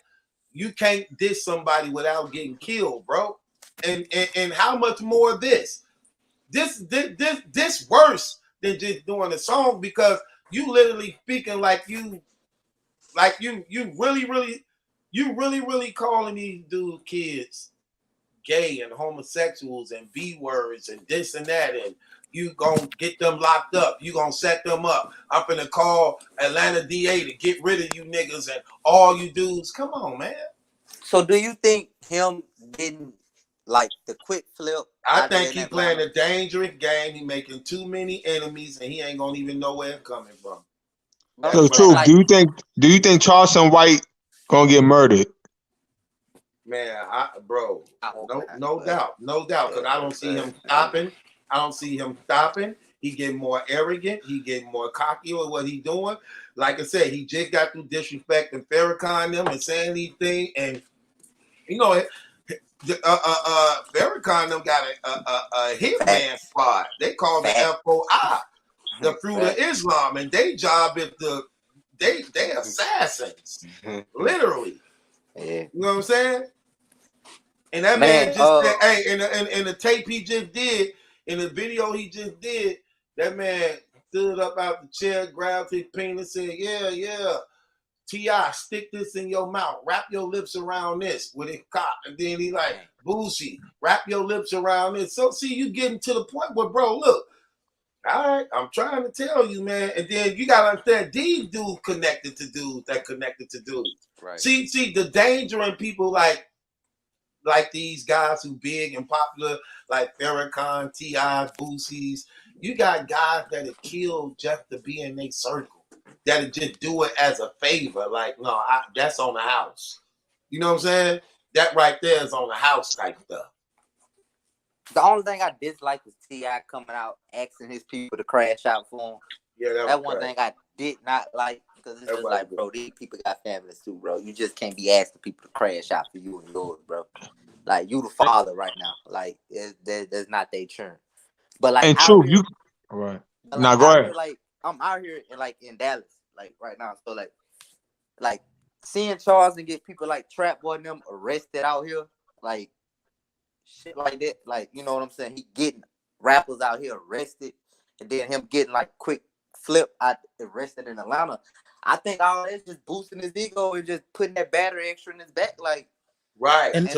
you can't diss somebody without getting killed, bro. And how much more of this? This worse than just doing a song, because you literally speaking like you really calling these dudes kids gay and homosexuals and B words and this and that, and you gonna get them locked up. You gonna set them up. I'm finna call Atlanta DA to get rid of you niggas and all you dudes. Come on, man.
So do you think him getting like the quick flip?
I think he playing a dangerous game. He making too many enemies, and he ain't gonna even know where it's coming from.
So true. Do you think Charleston White gonna get murdered?
Man, no doubt, because I don't see him stopping. He getting more arrogant. He getting more cocky with what he doing. Like I said, he just got through disrespecting Farrakhan them and saying these things, and you know, Farrakhan them got a hitman squad. They call the FOI, the Fruit of Islam, and their job is they assassins, literally. Yeah. You know what I'm saying? And that man just said, hey, in the tape he just did, in the video he just did, that man stood up out the chair, grabbed his penis, and said, yeah, T.I., stick this in your mouth, wrap your lips around this with his cock. And then he like, Boosie, wrap your lips around this. So see, you getting to the point where, bro, look, All right, I'm trying to tell you, man. And then you gotta understand these dudes connected to dudes that connected to dudes.
Right.
See the danger in people like these guys who big and popular, like Farrakhan, T.I., Boosie's. You got guys that are killed just to be in their circle. That'll just do it as a favor. Like, no, that's on the house. You know what I'm saying? That right there is on the house type stuff.
The only thing I dislike was T.I. coming out asking his people to crash out for him.
Yeah,
that one thing I did not like, because it's just like, bro, these people got families too, bro. You just can't be asking people to crash out for you and yours, bro. Like, you the father right now. Like, there's not their turn. But like,
and true, you right. Now go ahead.
Like, I'm out here in Dallas, like right now. So like seeing Charles and get people like Trap Boy and them arrested out here, like shit like that. Like, you know what I'm saying? He getting rappers out here arrested, and then him getting like quick flip out arrested in Atlanta. I think all that's just boosting his ego and just putting that battery extra in his back, like
right.
And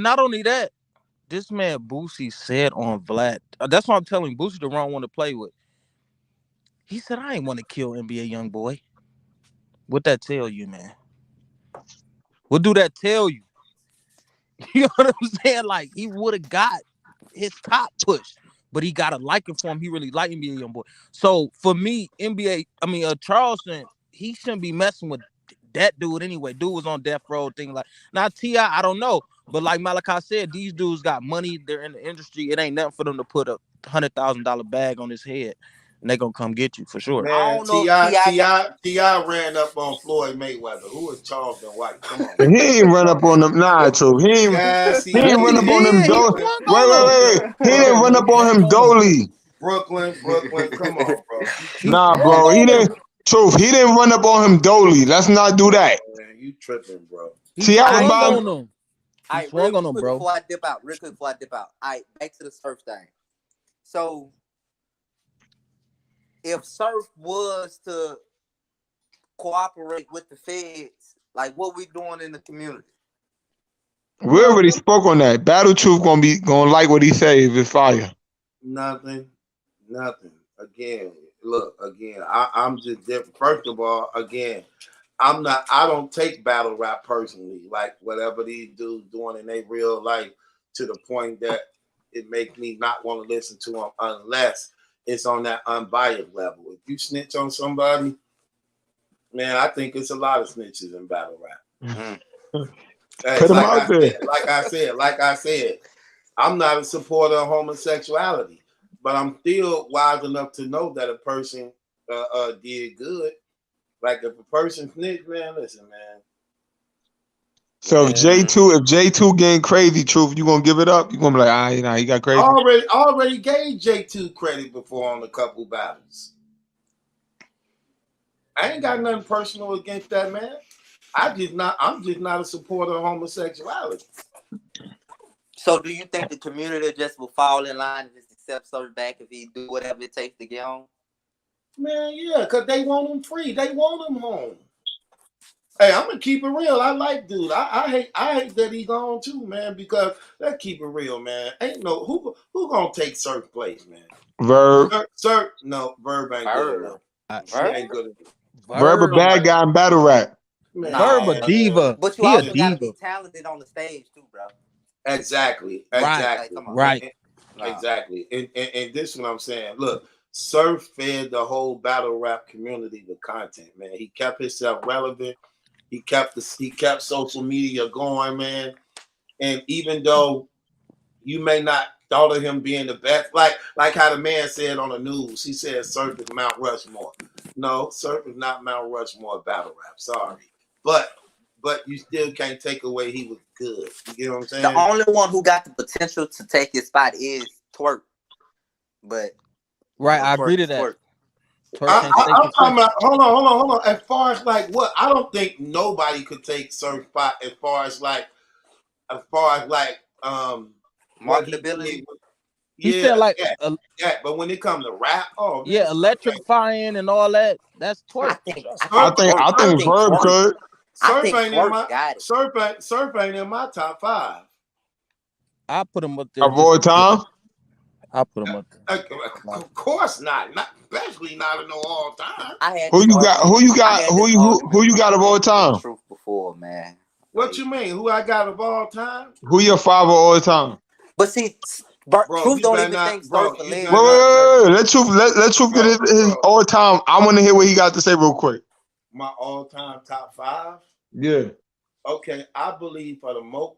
not only that, this man Boosie said on Vlad. That's why I'm telling you, Boosie the wrong one to play with. He said, "I ain't want to kill NBA young boy." What that tell you, man? What do that tell you? You know what I'm saying? Like, he would have got his top push, but he got a liking for him. He really liked NBA young boy. So for me, Charleston, he shouldn't be messing with that dude anyway. Dude was on death row, thing like. Now T.I., I don't know, but like Maliki said, these dudes got money. They're in the industry. It ain't nothing for them to put a $100,000 bag on his head, and they gonna come get you for sure.
Man, T.I. ran up on Floyd Mayweather. Who is Charleston White? Come on.
He ain't run up on them. Nah, true. He ain't run up on them. Wait. He didn't run up on him dolly.
Brooklyn, come on, bro.
Nah, bro. He didn't. Truth. He didn't run up on him dolly. Let's not do that.
Man, you tripping, bro.
T.I. was by him.
All right, real quick before I dip out. All right, back to the Surf thing. So, if Surf was to cooperate with the feds, like what we doing in the community?
We already spoke on that. Battle Truth gonna like what he say if it's fire.
Nothing. Again, I'm just different. First of all, again, I don't take battle rap personally. Like whatever these dudes doing in their real life, to the point that it makes me not want to listen to them unless it's on that unbiased level. If you snitch on somebody, man, I think it's a lot of snitches in battle rap. Hey,
Put him out there.
Like I said, I'm not a supporter of homosexuality, but I'm still wise enough to know that a person did good. Like if a person snitched, man, listen, man.
So if J2 getting crazy, Truth, you gonna give it up? You gonna be like, he got crazy.
Already gave J2 credit before on a couple battles. I ain't got nothing personal against that man. I'm just not a supporter of homosexuality.
So do you think the community just will fall in line and just accept Surf back if he do whatever it takes to get home?
Man, yeah, because they want him free. They want him home. Hey, I'm gonna keep it real. I like dude. I hate that he gone too, man, because let's keep it real, man. Ain't no who gonna take Surf place, man.
Verb.
Surf, no, Verb ain't good enough. Verb ain't good enough.
Verb a bad guy in battle rap.
Man,
Verb a diva.
But you also gotta be talented on the stage too, bro.
Exactly.
Right.
Exactly. And this is what I'm saying. Look, Surf fed the whole battle rap community with content, man. He kept himself relevant. He kept social media going, man. And even though you may not thought of him being the best, like how the man said on the news, he said Surf is Mount Rushmore. No, Surf is not Mount Rushmore battle rap. Sorry. But you still can't take away he was good. You get what I'm saying?
The only one who got the potential to take his spot is Twerk. But
right, I agree to that.
I'm talking about, hold on. As far as like what, I don't think nobody could take Surf spot as far as
marketability.
He said like
but when it comes to rap,
electrifying and all that, that's Twerk.
I think Verb could.
Surf ain't in my top 5.
I put him up there.
Of all time?
I put him up there.
Of course not. Not especially not in no all time.
I had
Who
this
you got?
argument.
Who you
I
got?
had
Who
this
you
argument
who you
with
got of all time?
Truth before, man.
What you mean? Who I got of all time?
Who your father all time?
But see,
Bro,
Truth
you
don't
better
even
not,
think
bro.
Surf a
You
legend.
better not.
Let Truth get his all time. I want to hear what he got to say real quick.
My all time top 5.
Yeah.
Okay, I believe for the most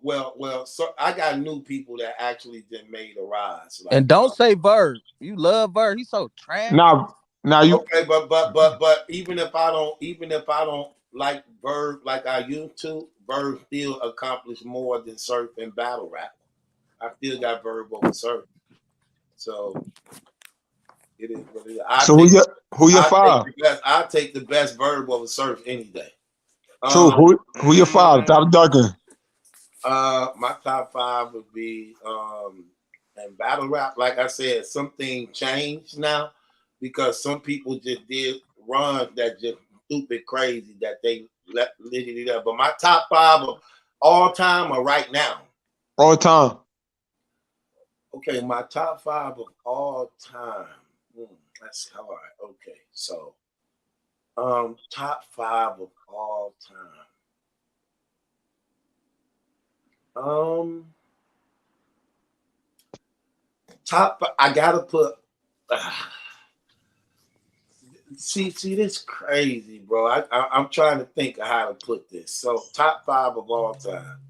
so I got new people that actually just made a rise. Like,
And don't say Verb. You love Verb. He's so trash.
Now you
okay, but even if I don't like Verb like I used to, Verb still accomplished more than Surf and battle rap. I still got Verb over Surf. So it is what it is.
So who your 5?
I take the best Verb over Surf any day.
True. Who your 5? Top Duncan.
My top 5 would be and battle rap. Like I said, something changed now because some people just did runs that just stupid crazy that they lit it up. But my top 5 of all time are right now.
All time.
Okay, my top 5 of all time. That's hard. Okay, so top 5 of all time. I gotta put. See, this crazy, bro. I'm trying to think of how to put this. So, top 5 of all time.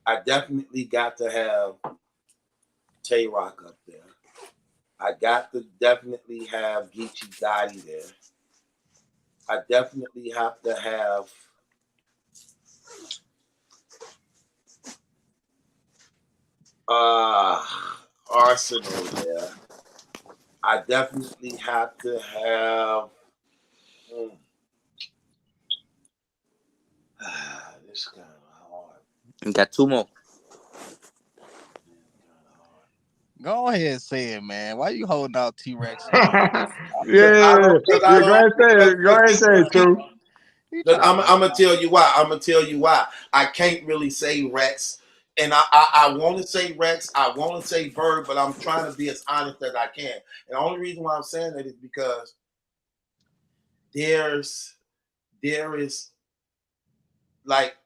I definitely got to have Tay Rock up there. I got to definitely have Geechee Gotti there. I definitely have to have. Arsenal there. I definitely have to have. This kind of hard.
You got 2 more.
Go ahead and say it, man. Why you holding out T-Rex?
Go ahead and say it, True.
I'm gonna tell you why. I can't really say Rex, and I want to say Rex. I want to say Verb, but I'm trying to be as honest as I can. And the only reason why I'm saying that is because there is like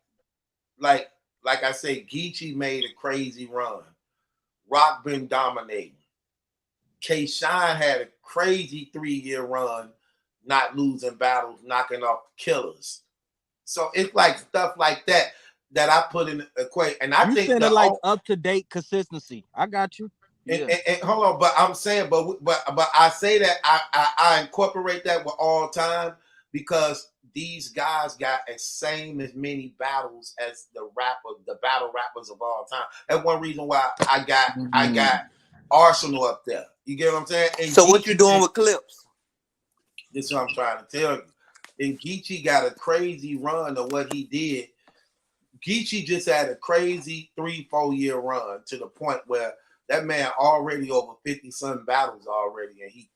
I say, Geechee made a crazy run. Rock been dominating. K-Shine had a crazy 3-year run, not losing battles, knocking off killers. So it's like stuff like that I put in the equation. And I think
that like up-to-date consistency. I got you.
Yeah. And hold on, but I'm saying, but I say that I incorporate that with all time because these guys got as same as many battles as the battle rappers of all time. That's one reason why I got Arsenal up there. You get what I'm saying? And
so what you doing with Clips?
This is what I'm trying to tell you. And Geechee got a crazy run of what he did. Geechee just had a crazy 3-4 year run to the point where that man already over 50-some battles already, and he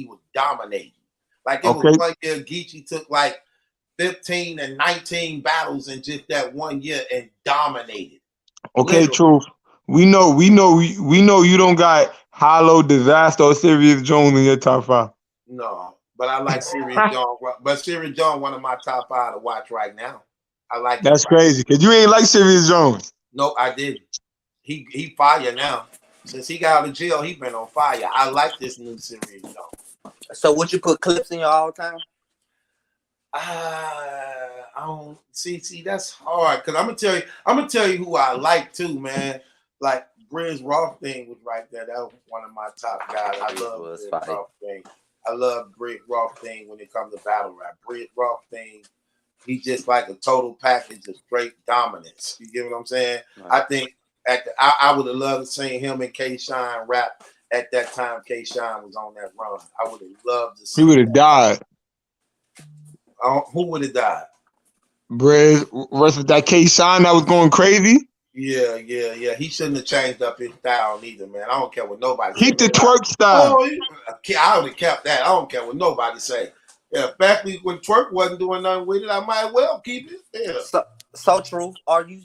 was dominating. Like it was 1 year, Geechee took like 15 and 19 battles in just that 1 year and dominated.
Okay, Truth. We know you don't got Hollow, Disaster, or Serious Jones in your top 5.
No, but I like Serious Jones. But Serious Jones, one of my top 5 to watch right now. I like.
That's crazy because you ain't like Serious Jones.
No, I didn't. He fire now. Since he got out of jail, he been on fire. I like this new Serious Jones.
So would you put Clips in your all time?
I don't see. That's hard because I'm gonna tell you who I like too, man. Like Briz Rothstein was right there. That was one of my top guys. I love Briz Rothstein. I love Briz Rothstein when it comes to battle rap. Briz Rothstein, he's just like a total package of straight dominance. You get what I'm saying? Right. I think I would have loved to see him and K-Shine rap at that time. K-Shine was on that run. I would have loved to see.
He would have died.
Who would have died?
Briz versus that K-Shine that was going crazy.
Yeah. He shouldn't have changed up his style neither, man. I don't care what nobody
Keep the twerk style.
I would have kept that. I don't care what nobody say. Yeah, especially when Twerk wasn't doing nothing with it, I might as well keep it. Yeah.
So Truth, are you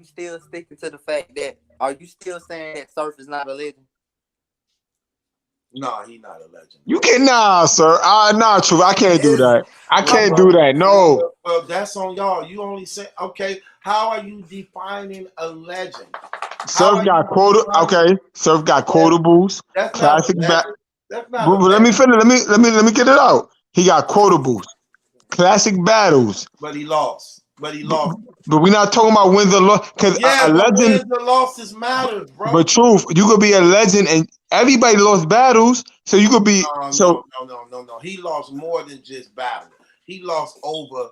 still sticking to the fact that are you still saying that Surf is not a legend?
No, he's not a legend.
You can't, nah, sir. Nah, true. I can't do that. I can't
Well,
do that. No.
Well, that's on y'all. You only say, okay, how are you defining a legend?
Surf got quota. Okay, Surf got quotables.
That's not a
Classic back.
legend. That's not a
Let me
legend.
finish. Let me get it out. He got quotables. Classic battles.
But he lost. But
we're not talking about wins or losses. Because
yeah,
a
but
legend.
wins and losses matters, bro.
But truth, you could be a legend and everybody lost battles. So you could be
No. He lost more than just battle. He lost over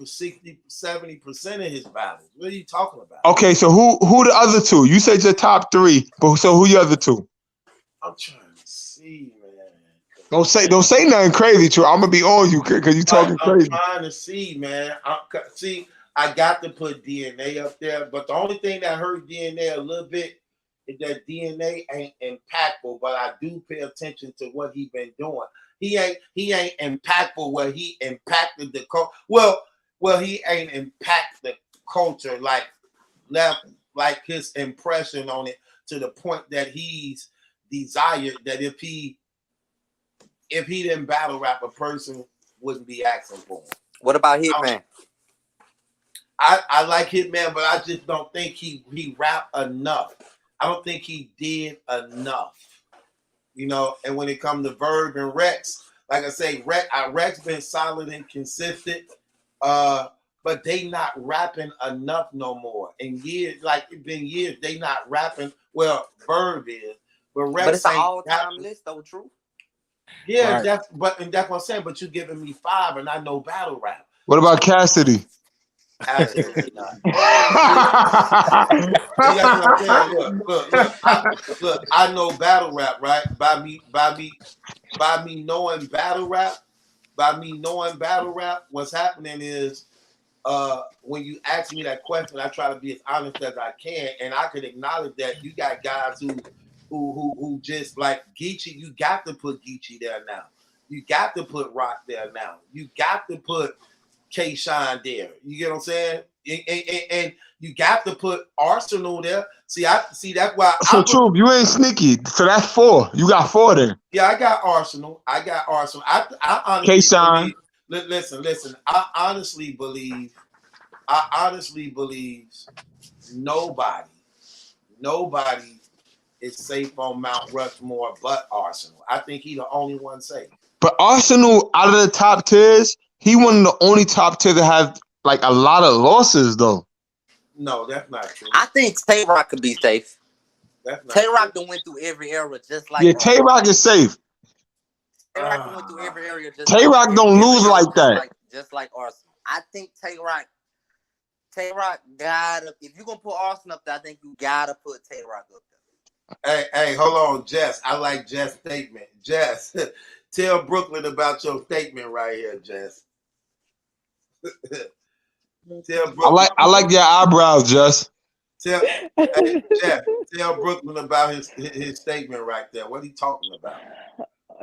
60, 70% of his battles. What are you talking about?
Okay, so who the other two? You said your top three, but so who your other two?
I'm trying to see, man.
Don't say nothing crazy, true. I'm gonna be on you because you talking crazy.
I'm trying to see, man. I got to put DNA up there, but the only thing that hurt DNA a little bit is that DNA ain't impactful. But I do pay attention to what he been doing. He ain't impactful where he impacted the culture. Well, he ain't impact the culture like left like his impression on it to the point that he's desired that if he didn't battle rap, a person wouldn't be asking for him.
What about Hitman?
I like Hitman, but I just don't think he rapped enough. I don't think he did enough. You know, and when it comes to Verb and Rex, like I say, Rex been solid and consistent, but they not rapping enough no more. In years, like it's been years, they not rapping. Well, Verb is, but Rex.
But it's an all-time list, though, true.
Yeah,
Right.
that's what I'm saying. But you giving me 5, and I know battle rap.
What about Cassidy?
Absolutely not. Look, I know battle rap, right? By me knowing battle rap, what's happening is when you ask me that question, I try to be as honest as I can, and I can acknowledge that you got guys who just like Geechee. You got to put Geechee there now. You got to put Rock there now. You got to put KILLSHOT there. You get what I'm saying? And you got to put Arsenal there. See that's why.
So true, you ain't sneaky. So that's 4. You got 4 there.
Yeah, I got Arsenal. I honestly
KILLSHOT.
Listen. I honestly believe nobody is safe on Mount Rushmore but Arsenal. I think he's the only one safe.
But Arsenal, out of the top tiers, he one of the only top tier that has like a lot of losses though.
No, that's not true.
I think Tay Rock could be safe. Tay Rock done went through every era just like
Tay Rock is safe.
Tay Rock done went through every area just
Tay Rock don't lose like that.
Just like Arsenal. I think Tay Rock gotta, if you're gonna put Arsenal up there, I think you gotta put Tay Rock up there.
Hey, hold on, Jess. I like Jess' statement. Jess, tell Brooklyn about your statement right here, Jess.
I like your eyebrows, Jess.
Tell Brooklyn about his statement right there. What he talking about?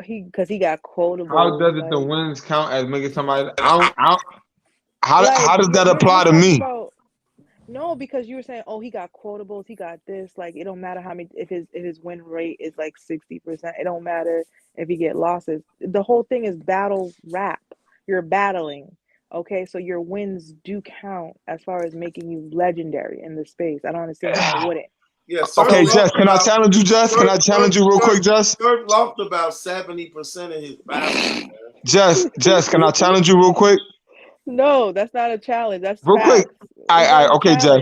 Because he got quotable.
How does it the wins count as making somebody? How does that apply to me?
No, because you were saying, oh, he got quotables, he got this. Like, it don't matter how many. If his win rate is like 60%, it don't matter if he get losses. The whole thing is battle rap. You're battling. Okay, so your wins do count as far as making you legendary in the space. I don't understand how it wouldn't.
Yeah,
okay, Jess, can I challenge you, Jess? Can I challenge you real quick, Jess?
Surf lost about 70% of his battles.
Jess, can I challenge you real quick?
No, that's not a challenge. That's
real quick. All right, okay, Jess.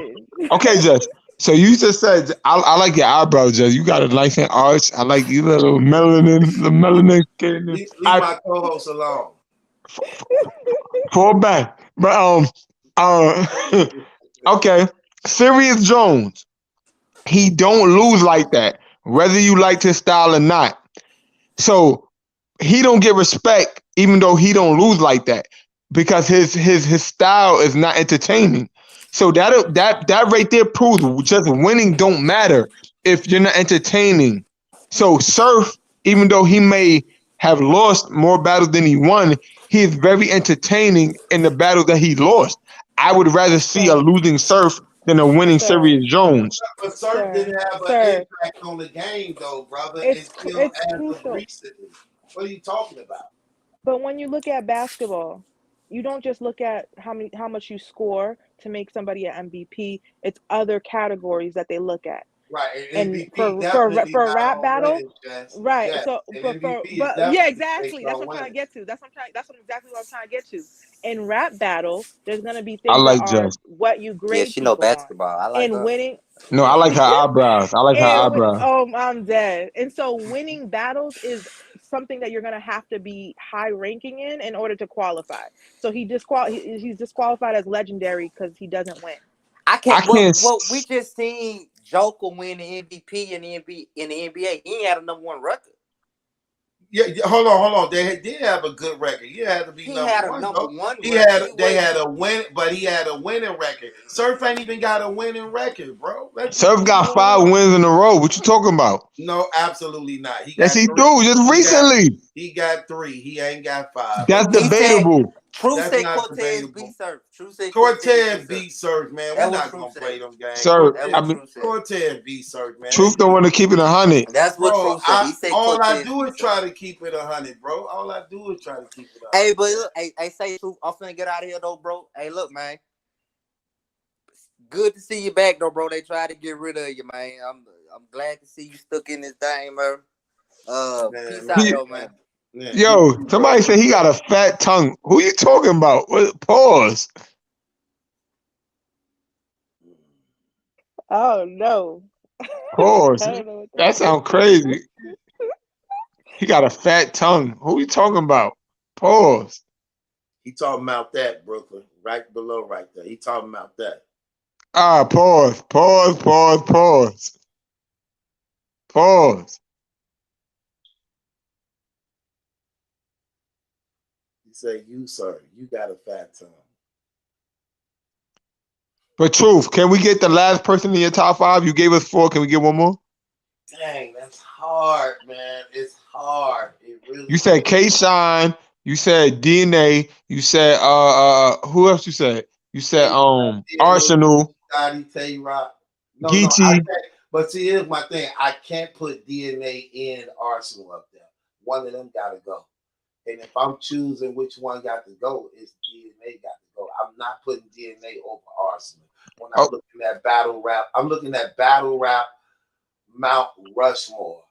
Okay, Jess. So you just said I like your eyebrows, Jess. You got a nice and arch. I like you little melanin, the melanin.
Leave my co-host alone.
Fall back, but okay. Sirius Jones, he don't lose like that, whether you like his style or not. So he don't get respect, even though he don't lose like that, because his style is not entertaining. So that right there proves just winning don't matter if you're not entertaining. So Surf, even though he may have lost more battles than he won, he is very entertaining in the battle that he lost. I would rather see a losing Surf than a winning
Sir.
Serious Jones.
But Surf didn't have an impact on the game, though, brother.
It's
Until as
crucial.
of recently. What are you talking about?
But when you look at basketball, you don't just look at how much you score to make somebody an MVP. It's other categories that they look at.
Right,
And
MVP
for
definitely
a
not
rap
on
battle,
winning, Jess.
right?
Yes,
So
an
for
MVP is
but
definitely
yeah,
based
exactly. That's
on
what I'm trying to
winning.
get to. That's exactly what I'm trying to get to. In rap battle, there's gonna be
I
things that
like
are
Jess.
what you
Yeah,
grade
she know
people on.
basketball. I like
In
her.
winning,
No, I like her eyebrows. I like her eyebrows.
oh, I'm dead. And so winning battles is something that you're gonna have to be high ranking in order to qualify. So he's disqualified as legendary because he doesn't win.
I can't.
I can't.
Well, we just seen Joker win the MVP in the NBA. He ain't had a #1 record.
Yeah, hold on. They did have a good record. He had to be
He
number
had a
one.
number
Though.
one
They
record.
had a win, but he had a winning record. Surf ain't even got a winning record, bro.
Surf got 5 wins in a row. What you talking about?
No, absolutely not. He
Yes,
got
he
3.
do. Just recently.
He got 3. He ain't got 5.
That's
He
debatable.
True
That's
said
not
Cortez
debatable.
beat Surf. True said
Cortez beat Surf, man.
That
We're
what
not
True
gonna
said.
play them games.
Sir, I mean,
Cortez beat Surf, man.
Truth don't want to keep it 100.
That's what
Bro,
True said. He said
all I
Cortez
do
beat
is try to keep it 100, bro. All I do is try to keep it 100.
Hey, but look, hey, say Truth. I'm finna get out of here though, bro. Hey, look, man. Good to see you back though, bro. They tried to get rid of you, man. I'm glad to see you stuck in this thing, man. Peace out though, man.
Yo, somebody said he got a fat tongue. Who you talking about? Pause.
Oh no.
Pause.
I don't know what
That sounds crazy. He got a fat tongue. Who you talking about? Pause.
He talking about that, Brooklyn. Right below right there. He talking about that.
Pause.
He say, you, sir, you got a fat tongue.
But Truth, can we get the last person in your top 5? You gave us 4. Can we get one more?
Dang, that's hard, man. It's hard. It really
You said K-Shine. You said DNA. You said who else you said? You said Arsenal.
Teddy Rock. No, I
Geechee.
can't. But see, here's my thing. I can't put DNA in Arsenal up there. One of them got to go. And if I'm choosing which one got to go, it's DNA got to go. I'm not putting DNA over Arsenal. When I'm looking at battle rap, I'm looking at battle rap Mount Rushmore.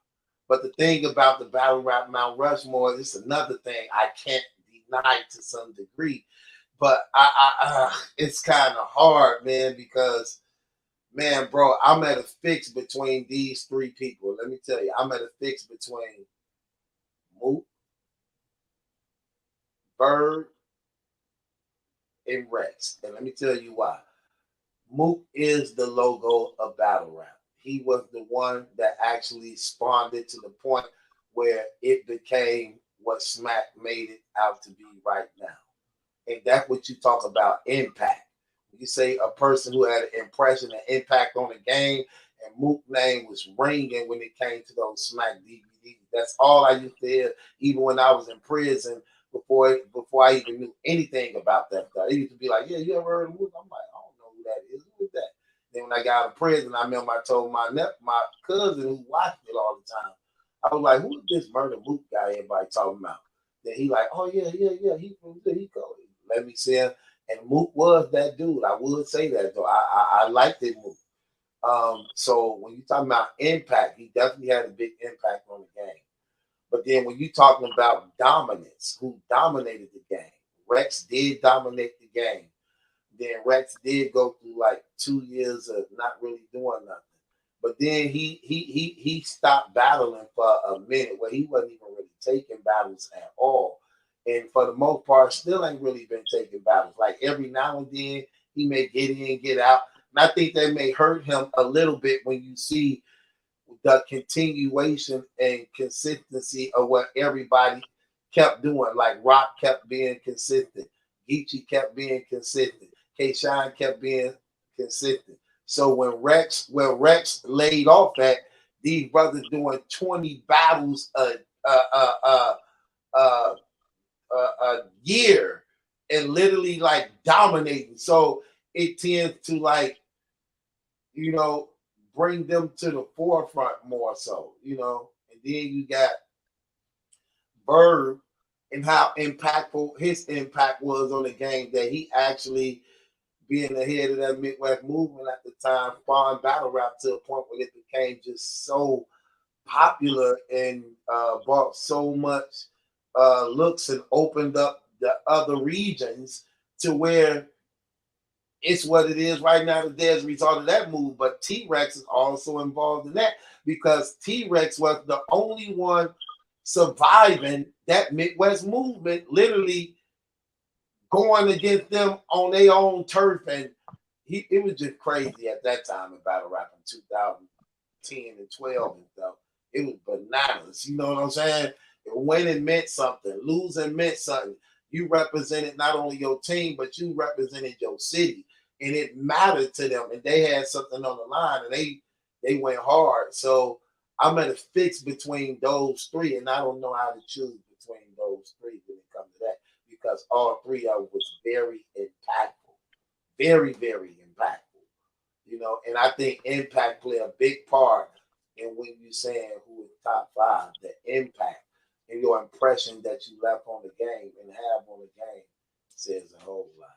But the thing about the battle rap Mount Rushmore, this is another thing I can't deny to some degree. But it's kind of hard, man, because, man, bro, I'm at a fix between these 3 people. Let me tell you, I'm at a fix between Mook, Bird, and Rex. And let me tell you why. Mook is the logo of battle rap. He was the one that actually spawned it to the point where it became what Smack made it out to be right now. And that's what you talk about impact. You say a person who had an impression and impact on the game, and Mook's name was ringing when it came to those Smack DVDs. That's all I used to hear, even when I was in prison, before I even knew anything about that stuff. It used to be like, yeah, you ever heard of Mook? I'm like, I don't know who that is. Who is that? Then when I got out of prison, I remember I told my cousin who watched it all the time. I was like, who is this Murder Mook guy everybody talking about? Then he like, oh, yeah, he from Rico. Let me see him. And Mook was that dude. I would say that, though. I liked it, Mook. So when you're talking about impact, he definitely had a big impact on the game. But then when you're talking about dominance, who dominated the game? Rex did dominate the game. Then Rex did go through like 2 years of not really doing nothing. But then he stopped battling for a minute where he wasn't even really taking battles at all. And for the most part, still ain't really been taking battles. Like every now and then, he may get in, get out. And I think that may hurt him a little bit when you see the continuation and consistency of what everybody kept doing. Like Rock kept being consistent. Geechee kept being consistent. K-Shine kept being consistent. So when Rex laid off at, these brothers doing 20 battles a year and literally like dominating. So it tends to like
you know, bring them to the forefront more so, you know. And then you got Verb and how impactful his impact was on the game, that he actually, being the head of that Midwest movement at the time, spawned battle rap to a point where it became just so popular and brought so much looks and opened up the other regions to where it's what it is right now today as a result of that move. But T-Rex is also involved in that because T-Rex was the only one surviving that Midwest movement, literally going against them on their own turf. And it was just crazy at that time in battle rap in 2010 and 12 and stuff. It was bananas. You know what I'm saying? Winning meant something. Losing meant something. You represented not only your team, but you represented your city. And it mattered to them. And they had something on the line, and they went hard. So I'm at a fix between those three, and I don't know how to choose between those three when it comes to that, because all three of them was very impactful. Very, very impactful. You know, and I think impact play a big part in when you're saying who is top five, the impact and your impression that you left on the game and have on the game says a whole lot.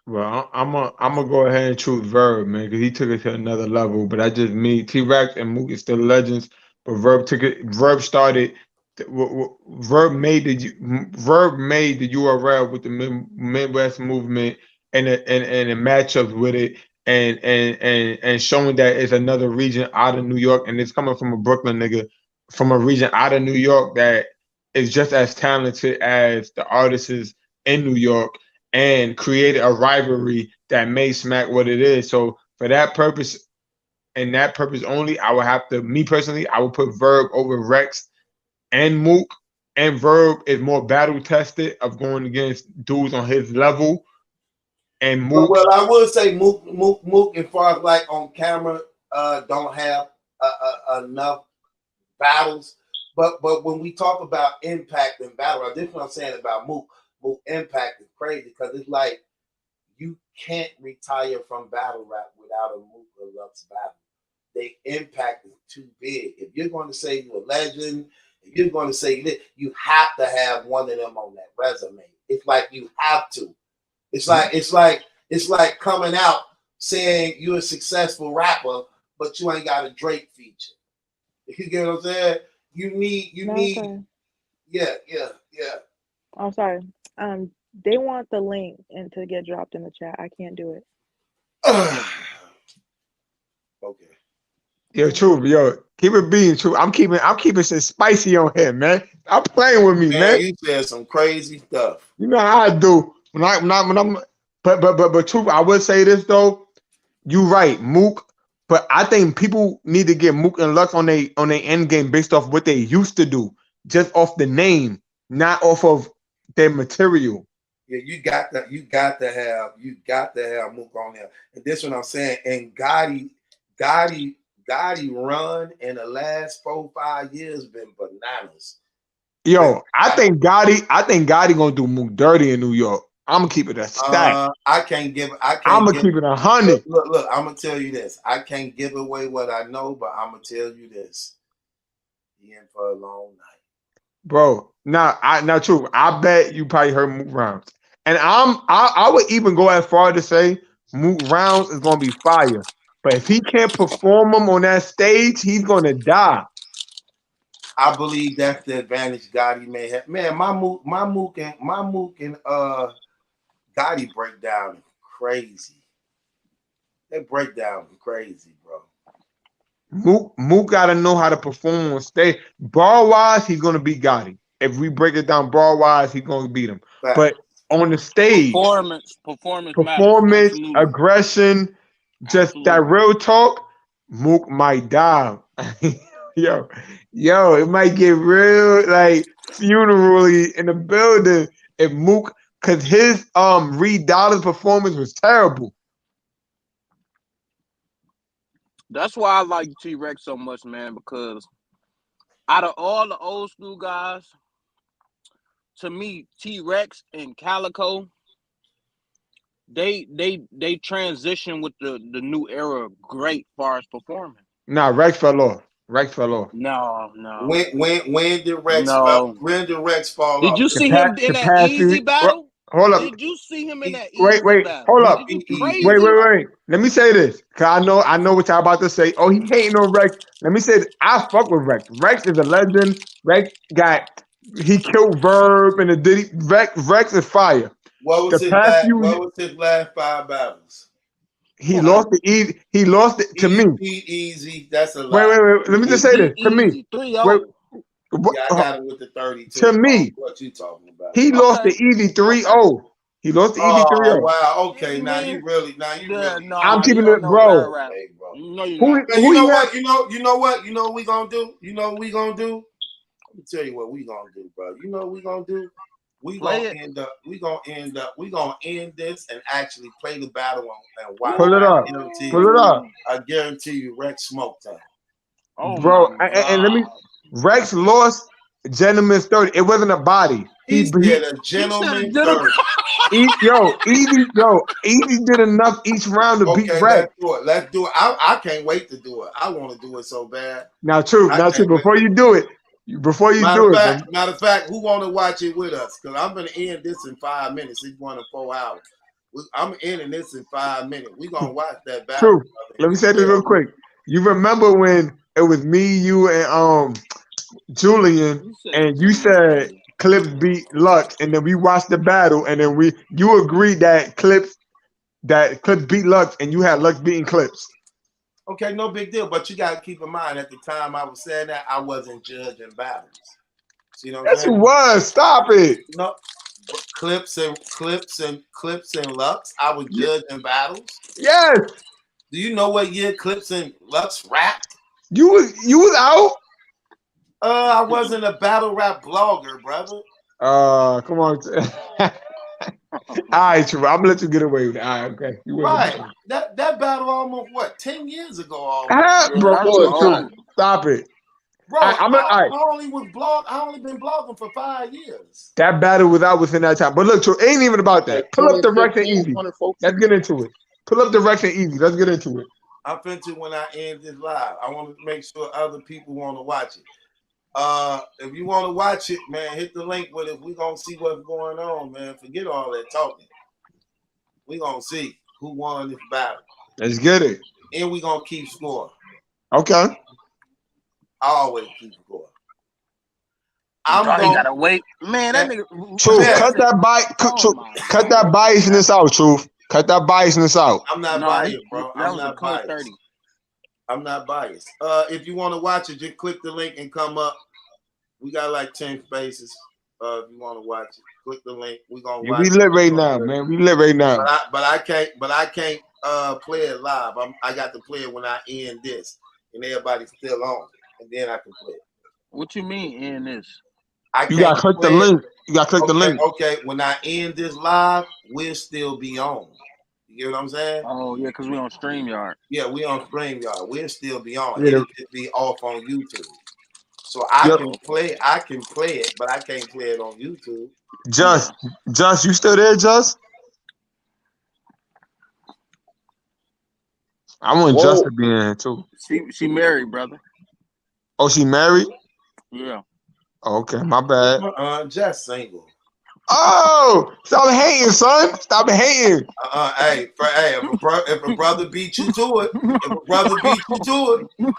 Well, I'm gonna go ahead and choose Verb, man, because he took it to another level. But I just me T-Rex and Mook is still legends. But Verb took it. Verb started. Verb made the URL with the Midwest movement and the matchups with it, and showing that it's another region out of New York, and it's coming from a Brooklyn nigga from a region out of New York that is just as talented as the artists in New York, and created a rivalry that made Smack what it is. So for that purpose and that purpose only, I would have to, me personally, I would put Verb over Rex and Mook. And Verb is more battle tested of going against dudes on his level. And Mook,
well, I would say Mook, as far as like on camera, don't have enough battles. But when we talk about impact and battle, this is what I'm saying about Mook. Mook impact is crazy because it's like you can't retire from battle rap without a Mook or Lux battle. They impact is too big. If you're going to say you're a legend, if you're going to say that, you have to have one of them on that resume. It's like you have to. It's like coming out saying you're a successful rapper, but you ain't got a Drake feature. You get what I'm saying? You need, yeah.
I'm sorry. They want the link and to get dropped in the chat. I can't do it.
Okay.
Yo, true, yo, keep it being true. I'm keeping some spicy on here, man. I'm playing with me, man.
You said some crazy stuff.
You know how I do when I'm. But true, I would say this though. You right, Mook. But I think people need to get Mook and Lux on their end game based off what they used to do, just off the name, not off of their material.
Yeah, you got to have Mook on there. And this is what I'm saying. And Gotti run in the last 4-5 years been bananas.
Yo, I think Gotti gonna do Mook dirty in New York. I'm gonna keep it a stack.
I'm gonna
keep it 100.
Look, I'm gonna tell you this. I can't give away what I know, but I'm gonna tell you this. He in for a long night.
Bro, now true. I bet you probably heard Mook Rounds. And I would even go as far to say Mook Rounds is gonna be fire. But if he can't perform them on that stage, he's gonna die.
I believe that's the advantage Gotti may have. Man, my Mook and Gotti breakdown is crazy. That breakdown is crazy, bro.
Mook gotta know how to perform on stage. Bar wise, he's gonna beat Gotti. If we break it down bar wise, he's gonna beat him. Right. But on the stage, performance, aggression, just that real talk, Mook might die. yo, it might get real like funerally in the building if Mook, cause his Reed Dollars performance was terrible.
That's why I like T-Rex so much, man, because out of all the old school guys, to me, T-Rex and Calico, they transition with the new era great as far as performing.
Nah, Rex fell off. Rex fell off.
No.
When did Rex fall
Did you
off?
see him in that easy battle?
Hold up.
Did you see him in that
Wait,
easy battle?
hold up.
Are you crazy?
Wait. Let me say this, cause I know what y'all about to say. Oh, he hating on Rex. Let me say this. I fuck with Rex. Rex is a legend. Rex he killed Verb and the Diddy. Rex is fire.
What was his last 5 battles?
He lost it easy. He lost it to me.
Easy. That's a lie.
Wait. Let me just say this to me.
3-0.
Yeah, I got it with the 32.
To me,
what you talking about?
he lost the easy 3-0. He lost the easy 3-0.
Oh wow. Okay. Now you really.
I'm keeping it, bro.
No, you're
Who
not.
You know what? You know what we gonna do? You know what we gonna do? Let me tell you what we gonna do, bro. You know what we gonna do? We gonna end this and actually play the battle and watch.
Pull it up.
I guarantee you, Rex smoked that.
Oh,
bro, and let me. Rex lost Gentleman's 30. It wasn't a body.
He said a gentleman 30.
Easy did enough each round to beat Rex.
Let's do it. I can't wait to do it. I want to do it so bad.
Now, true. Before you do it,
matter of fact, who want to watch it with us? Because I'm going to end this in 5 minutes. It's 1 to 4 hours. I'm ending this in 5 minutes. We're going to watch that battle.
True. Let me say this real quick. You remember when it was me, you, and Julian, and you said Clips beat Lux, and then we watched the battle, and then you agreed that Clips beat Lux, and you had Lux beating Clips.
Okay, no big deal. But you got to keep in mind, at the time I was saying that, I wasn't judging battles. See what I'm saying?
Yes, it was. Stop it.
No, Clips and Lux. I was judging battles.
Yes.
Do you know what year Clips and Lux rapped?
You was out.
I wasn't a battle rap blogger, brother.
Come on. All right, true. I'm gonna let you get away with it. All right, okay.
Right. That battle almost 10 years ago
almost. Bro, stop it.
Bro, I only been blogging for 5 years.
That battle was out within that time. But look, true, it ain't even about that. Pull up the Rex and Easy. Let's get into it. Pull up the Rex and Easy. Let's get into it.
I'm finna when I end this live. I want to make sure other people want to watch it. If you want to watch it, man, hit the link with it. We're going to see what's going on, man. Forget all that talking. We're going to see who won this battle.
Let's get it.
And we're going to keep score.
Okay.
I always keep score.
You gotta wait. Man, that nigga.
Truth, cut that biasness out, Truth. Cut that biasness out.
I'm not biased, bro. I'm not biased. 30. I'm not biased. If you want to watch it, just click the link and come up. We got like 10 spaces. If you want to watch it, click the link. We're gonna watch
we lit right now, man. We lit right now.
But I can't play it live. I got to play it when I end this and everybody's still on, and then I can play it.
What you mean end this?
You gotta click the link. You gotta click the link.
Okay, when I end this live, we'll still be on. You get what I'm saying?
Oh yeah, because we on StreamYard.
Yeah, we on StreamYard. We'll still be on. It'll just be off on YouTube. So I can play it, but I can't play it on YouTube.
Just, you still there, Just? I want Just to be in here too.
She married, brother.
Oh, she married?
Yeah.
Okay, my bad.
Just single.
Oh, stop hating, son. Stop hating.
Hey, if a brother beat you to it,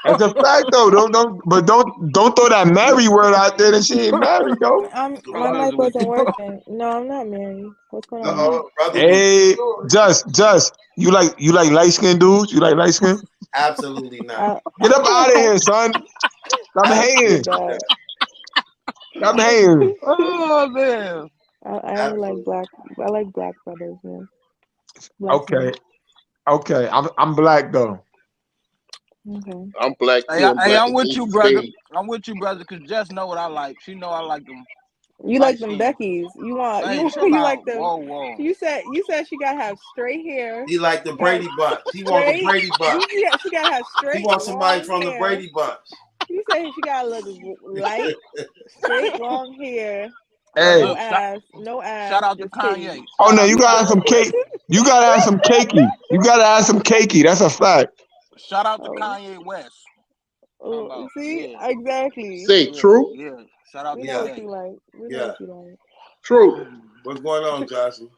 That's a fact though. Don't throw that married word out there that she ain't married though.
My mic wasn't working. No, I'm not married. What's going on?
Hey, just you like light skinned dudes? You like light skin?
Absolutely not.
Get up out of here, son. Stop hating. Stop hating.
Oh man.
I like black. I like black brothers, man.
Okay. I'm black though.
Okay.
I'm black too.
Hey, I'm with you, brother. I'm with you, brother. Cause Jess know what I like. She know I like them.
You like them Beckys. You want you like them.
Whoa.
You said she gotta have straight hair.
He like the Brady Bunch. He want the Brady Bunch.
She gotta have straight.
He wants somebody from the Brady Bunch.
You said she gotta look light, straight, long hair.
Hey,
no ass.
Shout out to Kanye.
Oh no, you got some K. You gotta have some cakey. You gotta have some cakey. That's a fact.
Shout out to Kanye West.
See, exactly.
Say true.
Yeah. Shout out
We
to
know
Jay.
what you like. We know what you like.
True.
What's going on, Joshua?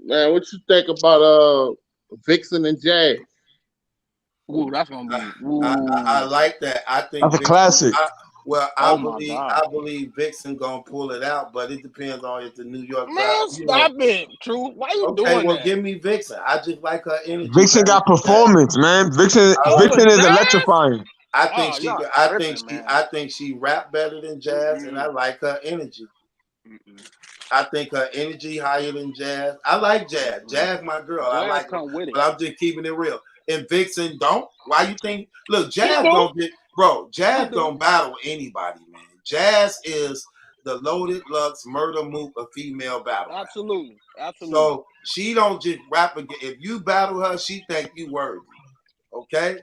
Man, what you think about Vixen and Jazz?
Ooh, that's gonna be.
I like that. I think
That's a
Vixen,
classic.
I believe Vixen gonna pull it out, but it depends on if the New York
Man,
crowd.
stop it, True. Why you doing that?
Give me Vixen. I just like her energy.
Vixen got performance, man. Vixen is electrifying.
I think she rap better than Jazz, and I like her energy. I think her energy higher than Jazz. I like Jazz. Jazz, my girl. I like her, but I'm just keeping it real. And Vixen don't. Why you think? Look, Jazz don't get, bro. Jazz don't battle anybody, man. Jazz is the Loaded Lux Murder Mook of female battle.
Absolutely.
So she don't just rap again. If you battle her, she think you worthy. Okay.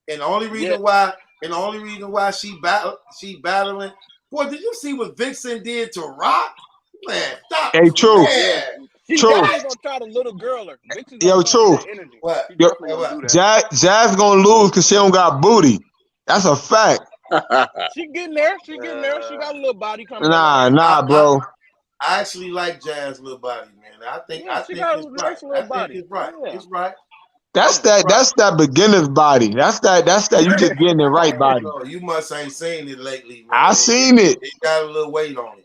And the only reason why she battling. Boy, did you see what Vixen did to Rock? Man, stop.
Hey, True.
Man.
She's
True.
definitely gonna try to little girl her.
Yo, True.
What?
Jazz gonna lose because she don't got booty. That's a fact.
She getting there. She getting there. She got a little body coming.
Nah, bro.
I actually like Jazz little body, man. I think
she got a nice little body.
It's right. It's right.
That's that beginner's body. That's that you just getting it right body.
You must ain't seen it lately, man.
I seen it.
It got a little weight on it.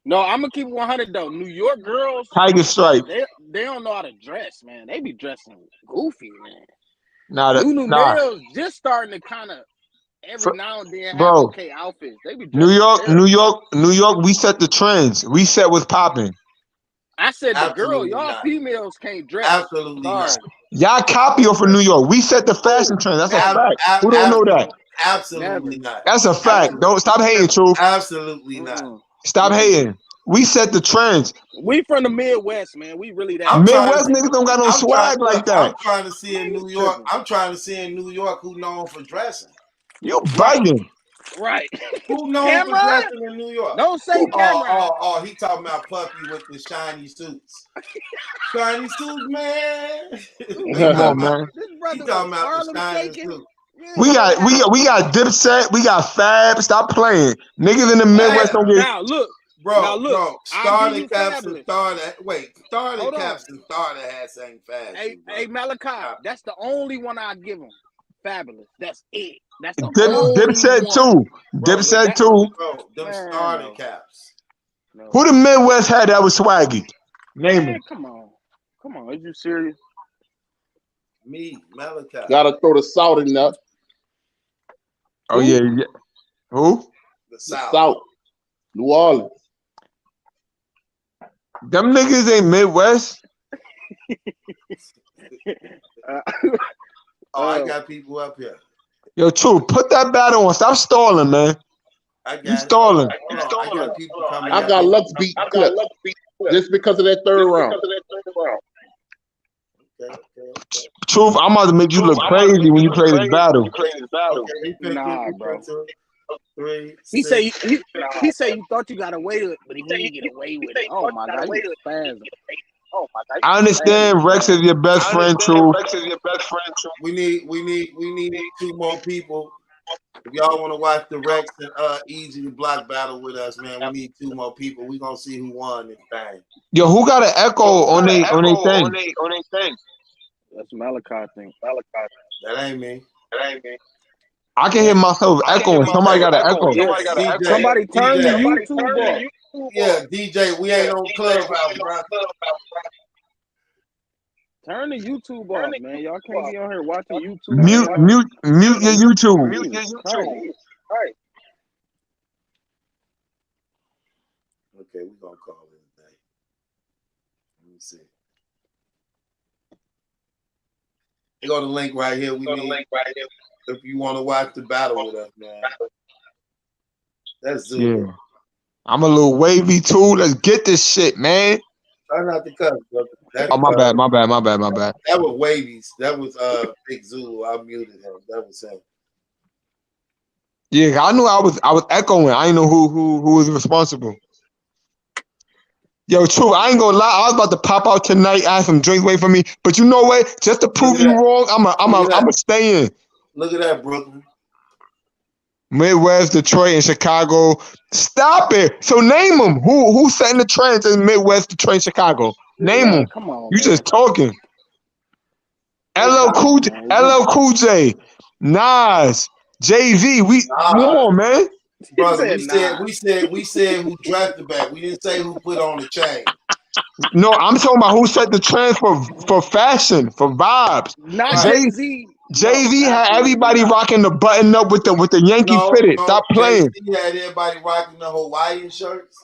No, I'm gonna keep it 100 though. New York girls,
Tiger Stripe.
They don't know how to dress, man. They be dressing goofy, man.
Nah.
Girls just starting to kind of every now and then have okay outfits. They be
New York. We set the trends. We set what's popping.
I said the girl, y'all females can't dress.
Absolutely not.
Y'all copy off of New York. We set the fashion trends. That's a fact. Who don't know that?
Absolutely not.
That's a fact. Don't stop hating, Truth.
Absolutely not.
Stop hating. We set the trends.
We from the Midwest, man. We really that.
Midwest niggas don't got no swag like that.
I'm trying to see in New York. Who known for dressing.
You bugging.
Right.
Who known for dressing in New York?
Don't say Cameron.
Oh, he talking about Puffy with the shiny suits. Shiny suits, man.
Come on, man.
He talking about the shiny suits.
We got Dipset. We got Fab. Stop playing. Niggas in the Midwest don't get.
Now look.
Bro, Starter Caps and Starter. Wait, Starter Caps and Starter had same fast.
Hey, Malachi, that's the only one I give him. Fabulous. That's it. That's the
Dipset too. Dipset too.
Bro, them Starter Caps.
Who the Midwest had that was swaggy? Name it.
Come on. Are you serious?
Me, Malachi.
Gotta throw the South in there.
Oh yeah. Who?
The South.
New Orleans.
Them niggas ain't Midwest.
I got people up here.
Yo, True, put that battle on. Stop stalling, man. You stalling.
I got Lux beat clip just because of that third round.
Truth, I'm about to make you look crazy when you play this battle.
Nah, bro. He said you thought you got away with it, but he didn't get away with it. Oh my god, you spasm.
I understand Rex is your best friend, True.
We need 2 more people. If y'all want to watch the Rex and Easy Block battle with us, man, we need 2 more people. We gonna see who won this thing.
Yo, who got an echo on their thing?
That's Malachi thing.
That ain't me.
I can hear myself echoing. Somebody got an echo.
Somebody turn the YouTube off.
Yeah, DJ, we ain't on Clubhouse, bro.
Turn the YouTube off, man. Y'all can't be on here watching YouTube.
Mute your YouTube.
Right.
Okay, we're gonna call it a day. Let me see. You go to the link right here. If you want to watch the battle with us, man. That's Zulu.
Yeah. I'm a little wavy too. Let's get this shit, man.
Try not to cut, brother.
Oh, my bad.
That was Wavy's. That was Big Zulu. I muted him. That was him.
Yeah, I knew I was echoing. I didn't know who was responsible. Yo, true. I ain't gonna lie. I was about to pop out tonight. I had some drinks wait for me. But you know what? Just to prove you wrong, I'ma stay in.
Look at that, Brooklyn.
Midwest, Detroit, and Chicago. Stop it. So name them. Who's setting the trends in Midwest, Detroit, and Chicago? Name them.
Come on,
You
man.
just talking. LL Cool J, Nas, Jay-Z. Come on, man.
Brother, we said who drafted back. We didn't say who put on the chain.
No, I'm talking about who set the trend for fashion, for vibes.
Not Jay-Z.
Jay-Z had everybody rocking the button up with the Yankee fitted. Stop playing.
Jay-Z had everybody rocking the Hawaiian shirts.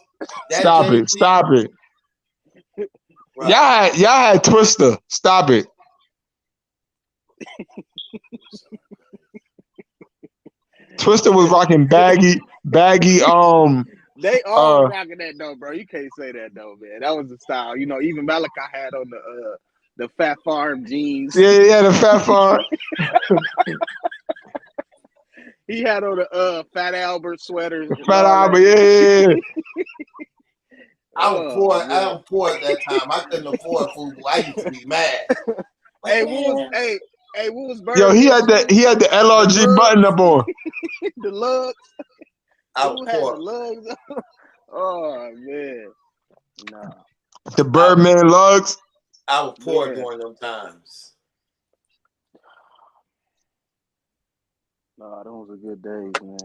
Stop it. Right. Y'all had Twister. Stop it. Twister was rocking baggy.
They all rocking that though, bro. You can't say that though, man. That was the style. You know, even Maliki had on the Fat Farm jeans.
Yeah, the Fat Farm.
He had on the Fat Albert sweater.
Fat Albert, yeah.
I was poor at that time. I couldn't afford food. I used to be mad.
Hey, what was Bird?
Yo, he had the LRG button up on.
The lugs.
I was poor.
The lugs. Oh man, nah.
The Birdman lugs.
I was poor during them times.
Nah, those were good days, man.